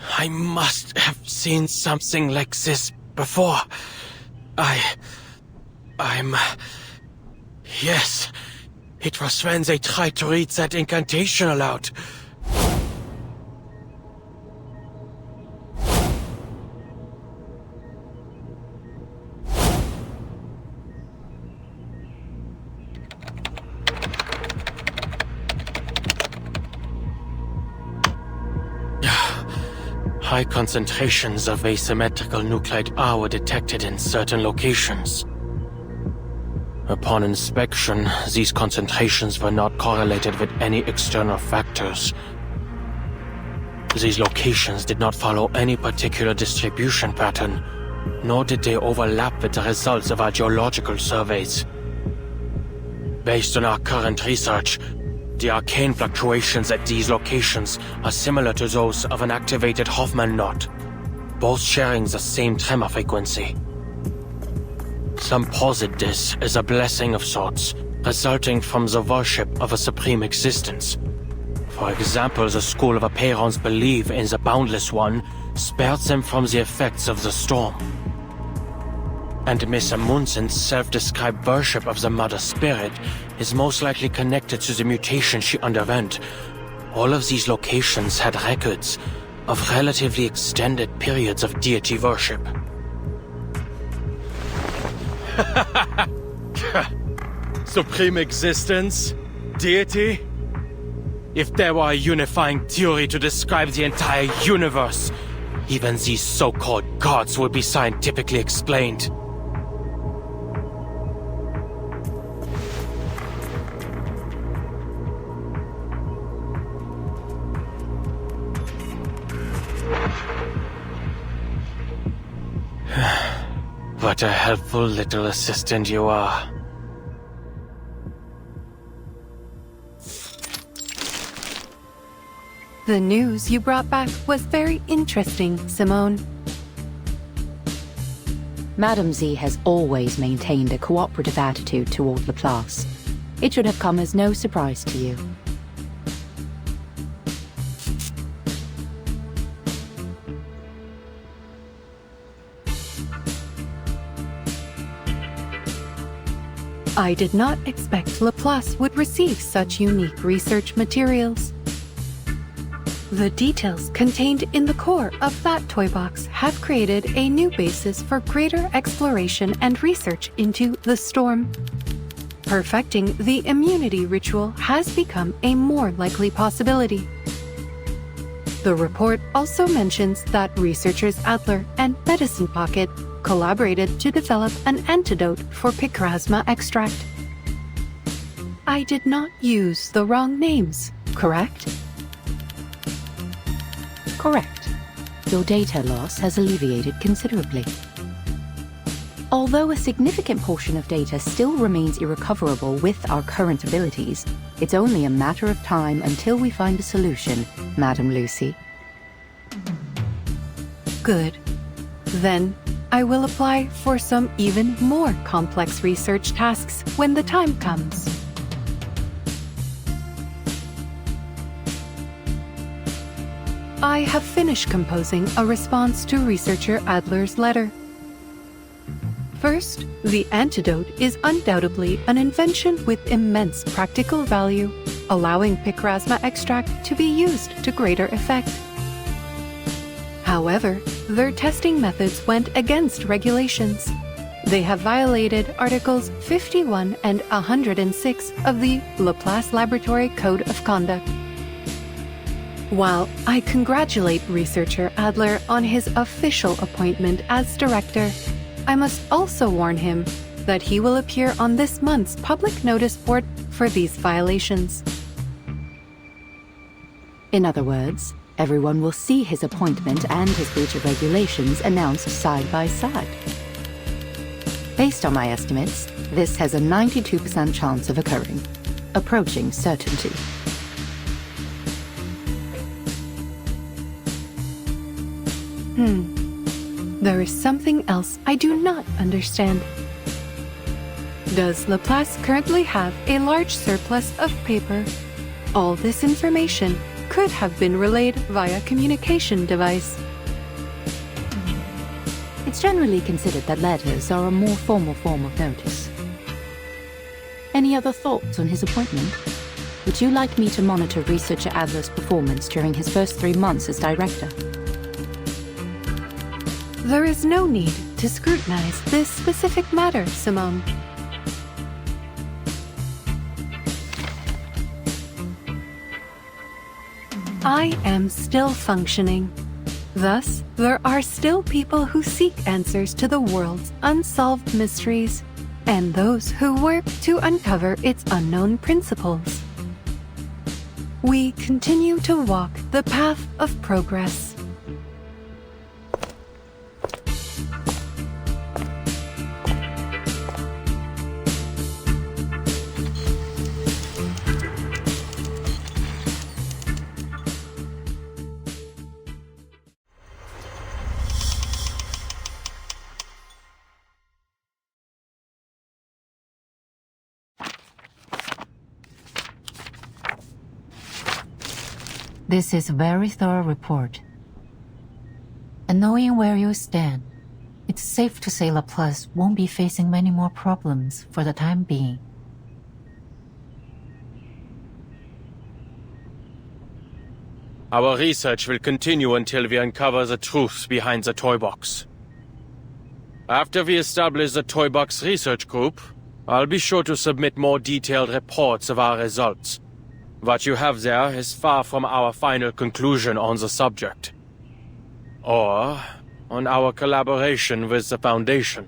I must have seen something like this before. Yes. It was when they tried to read that incantation aloud. High concentrations of asymmetrical nuclide R were detected in certain locations. Upon inspection, these concentrations were not correlated with any external factors. These locations did not follow any particular distribution pattern, nor did they overlap with the results of our geological surveys. Based on our current research, the arcane fluctuations at these locations are similar to those of an activated Hoffman knot, both sharing the same tremor frequency. Some posit this as a blessing of sorts, resulting from the worship of a supreme existence. For example, the school of Aperons believe in the Boundless One spared them from the effects of the storm. And Miss Amundsen's self-described worship of the Mother Spirit is most likely connected to the mutation she underwent. All of these locations had records of relatively extended periods of deity worship. Supreme existence? Deity? If there were a unifying theory to describe the entire universe, even these so-called gods would be scientifically explained. What a helpful little assistant you are. The news you brought back was very interesting, Simone. Madame Z has always maintained a cooperative attitude toward Laplace. It should have come as no surprise to you. I did not expect Laplace would receive such unique research materials. The details contained in the core of that toy box have created a new basis for greater exploration and research into the storm. Perfecting the immunity ritual has become a more likely possibility. The report also mentions that researchers Adler and Medicine Pocket collaborated to develop an antidote for picrasma extract. I did not use the wrong names, correct? Correct. Your data loss has alleviated considerably. Although a significant portion of data still remains irrecoverable with our current abilities, it's only a matter of time until we find a solution, Madame Lucy. Good. Then, I will apply for some even more complex research tasks when the time comes. I have finished composing a response to researcher Adler's letter. First, the antidote is undoubtedly an invention with immense practical value, allowing picrasma extract to be used to greater effect. However, their testing methods went against regulations. They have violated Articles 51 and 106 of the Laplace Laboratory Code of Conduct. While I congratulate researcher Adler on his official appointment as director, I must also warn him that he will appear on this month's public notice board for these violations. In other words, everyone will see his appointment and his breach of regulations announced side by side. Based on my estimates, this has a 92% chance of occurring, approaching certainty. There is something else I do not understand. Does Laplace currently have a large surplus of paper? All this information could have been relayed via communication device. It's generally considered that letters are a more formal form of notice. Any other thoughts on his appointment? Would you like me to monitor researcher Adler's performance during his first 3 months as director? There is no need to scrutinize this specific matter, Simone. I am still functioning. Thus, there are still people who seek answers to the world's unsolved mysteries, and those who work to uncover its unknown principles. We continue to walk the path of progress. This is a very thorough report. And knowing where you stand, it's safe to say Laplace won't be facing many more problems for the time being. Our research will continue until we uncover the truths behind the toy box. After we establish the toy box research group, I'll be sure to submit more detailed reports of our results. What you have there is far from our final conclusion on the subject, or on our collaboration with the Foundation.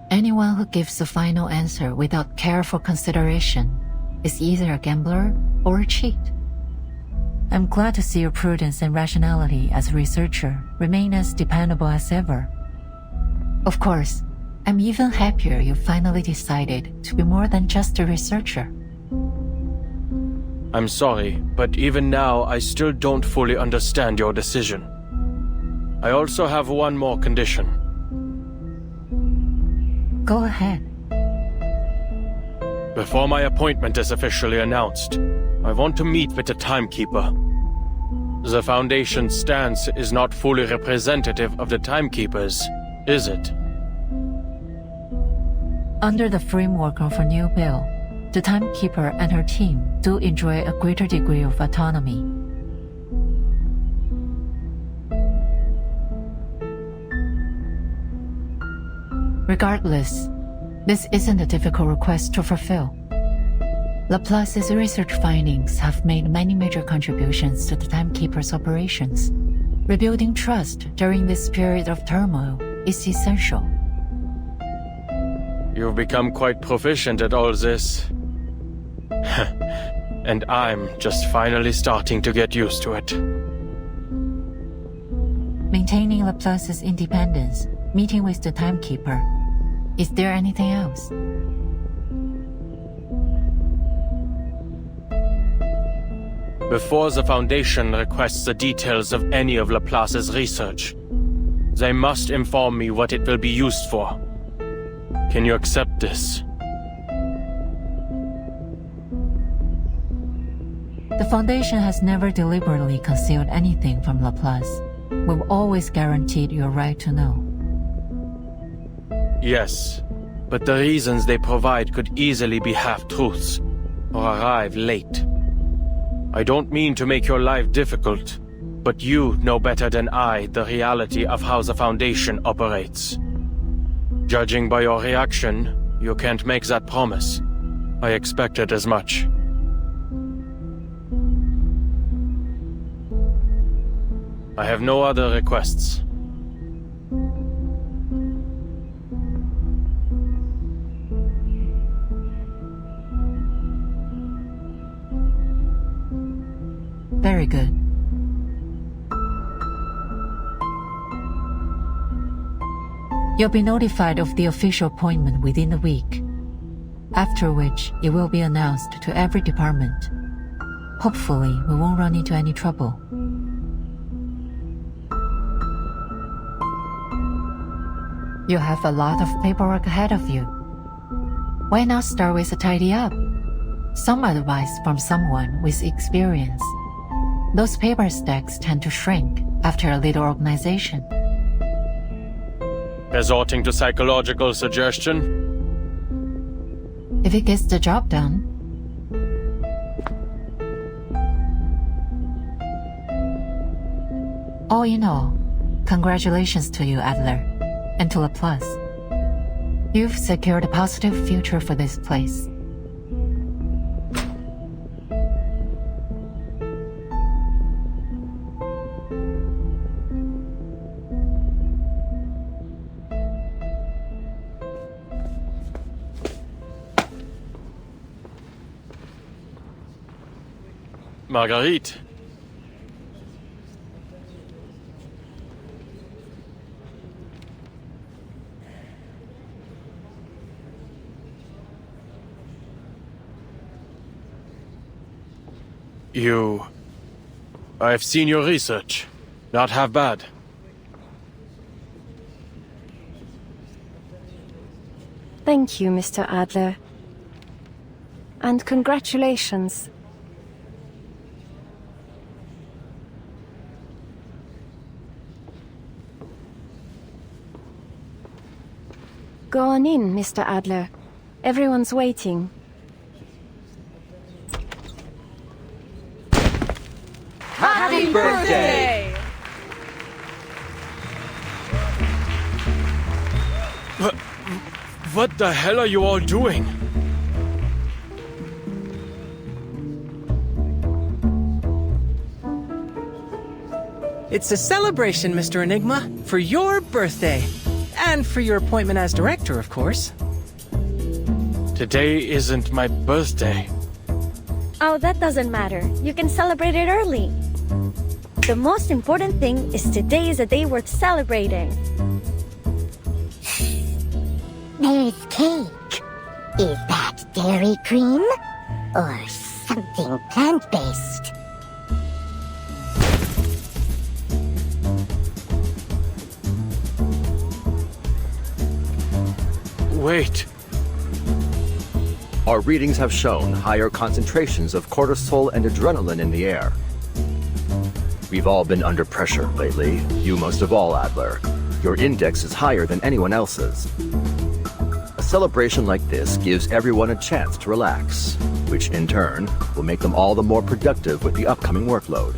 Anyone who gives the final answer without careful consideration is either a gambler or a cheat. I'm glad to see your prudence and rationality as a researcher remain as dependable as ever. Of course, I'm even happier you finally decided to be more than just a researcher. I'm sorry, but even now I still don't fully understand your decision. I also have one more condition. Go ahead. Before my appointment is officially announced, I want to meet with the Timekeeper. The Foundation's stance is not fully representative of the Timekeepers, is it? Under the framework of a new bill, the Timekeeper and her team do enjoy a greater degree of autonomy. Regardless, this isn't a difficult request to fulfill. Laplace's research findings have made many major contributions to the Timekeeper's operations. Rebuilding trust during this period of turmoil is essential. You've become quite proficient at all this. And I'm just finally starting to get used to it. Maintaining Laplace's independence, meeting with the Timekeeper. Is there anything else? Before the Foundation requests the details of any of Laplace's research, they must inform me what it will be used for. Can you accept this? The Foundation has never deliberately concealed anything from Laplace. We've always guaranteed your right to know. Yes, but the reasons they provide could easily be half-truths, or arrive late. I don't mean to make your life difficult, but you know better than I the reality of how the Foundation operates. Judging by your reaction, you can't make that promise. I expected as much. I have no other requests. Very good. You'll be notified of the official appointment within a week, after which it will be announced to every department. Hopefully, we won't run into any trouble. You have a lot of paperwork ahead of you. Why not start with a tidy up? Some advice from someone with experience. Those paper stacks tend to shrink after a little organization. Resorting to psychological suggestion? If it gets the job done. All in all, congratulations to you, Adler, and to Laplace. You've secured a positive future for this place. Marguerite. I've seen your research. Not half bad. Thank you, Mr. Adler. And congratulations. Go on in, Mr. Adler. Everyone's waiting. Happy birthday! What the hell are you all doing? It's a celebration, Mr. Enigma, for your birthday. And for your appointment as director, of course. Today isn't my birthday. Oh, that doesn't matter. You can celebrate it early. The most important thing is today is a day worth celebrating. There's cake. Is that dairy cream? Or something plant-based? Wait. Our readings have shown higher concentrations of cortisol and adrenaline in the air. We've all been under pressure lately, you most of all, Adler. Your index is higher than anyone else's. A celebration like this gives everyone a chance to relax, which in turn will make them all the more productive with the upcoming workload.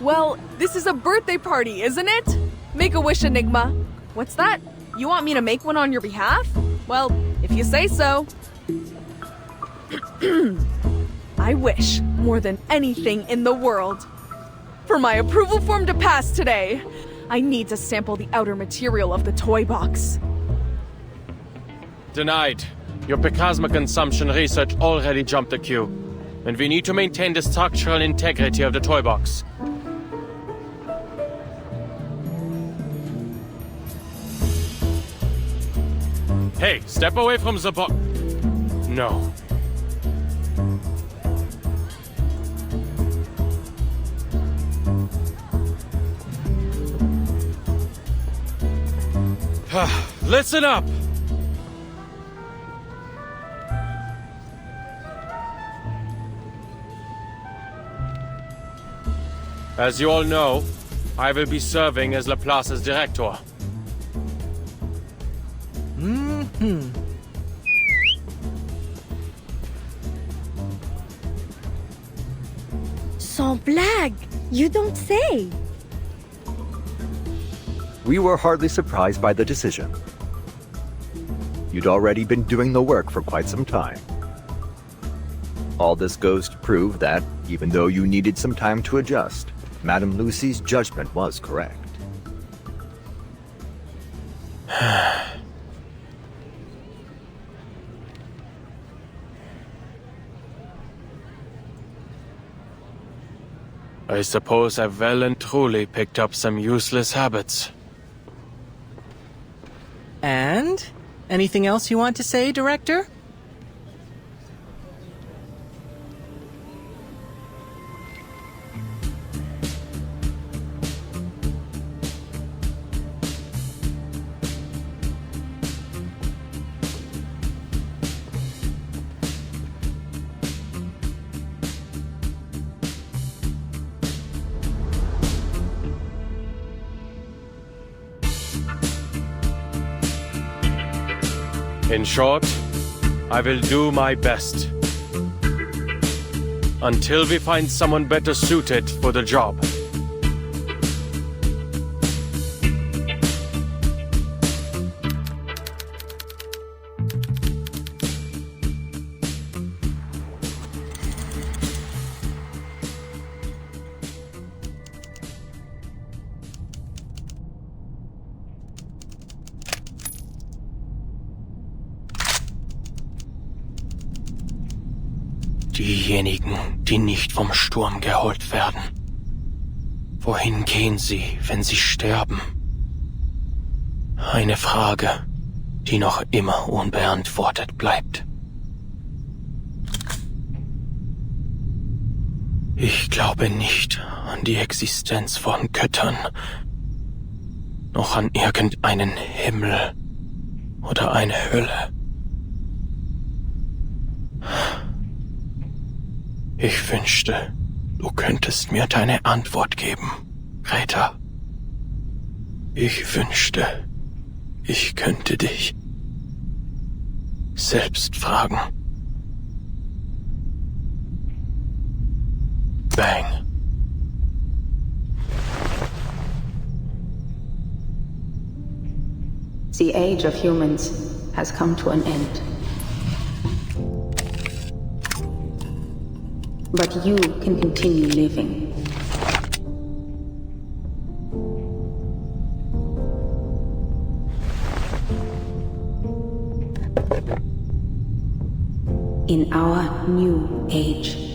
Well, this is a birthday party, isn't it? Make a wish, Enigma. What's that? You want me to make one on your behalf? Well, if you say so. I wish, more than anything in the world, for my approval form to pass today. I need to sample the outer material of the toy box. Denied. Your plasma consumption research already jumped the queue. And we need to maintain the structural integrity of the toy box. Hey, step away from the box. No. Listen up! As you all know, I will be serving as Laplace's director. Sans blague! You don't say! We were hardly surprised by the decision. You'd already been doing the work for quite some time. All this goes to prove that, even though you needed some time to adjust, Madame Lucy's judgment was correct. I suppose I've well and truly picked up some useless habits. And? Anything else you want to say, Director? In short, I will do my best. Until we find someone better suited for the job. Diejenigen, die nicht vom Sturm geholt werden. Wohin gehen sie, wenn sie sterben? Eine Frage, die noch immer unbeantwortet bleibt. Ich glaube nicht an die Existenz von Göttern, noch an irgendeinen Himmel oder eine Hölle. Ich wünschte, du könntest mir deine Antwort geben, Rita. Ich wünschte, ich könnte dich selbst fragen. Bang. The age of humans has come to an end. But you can continue living. In our new age.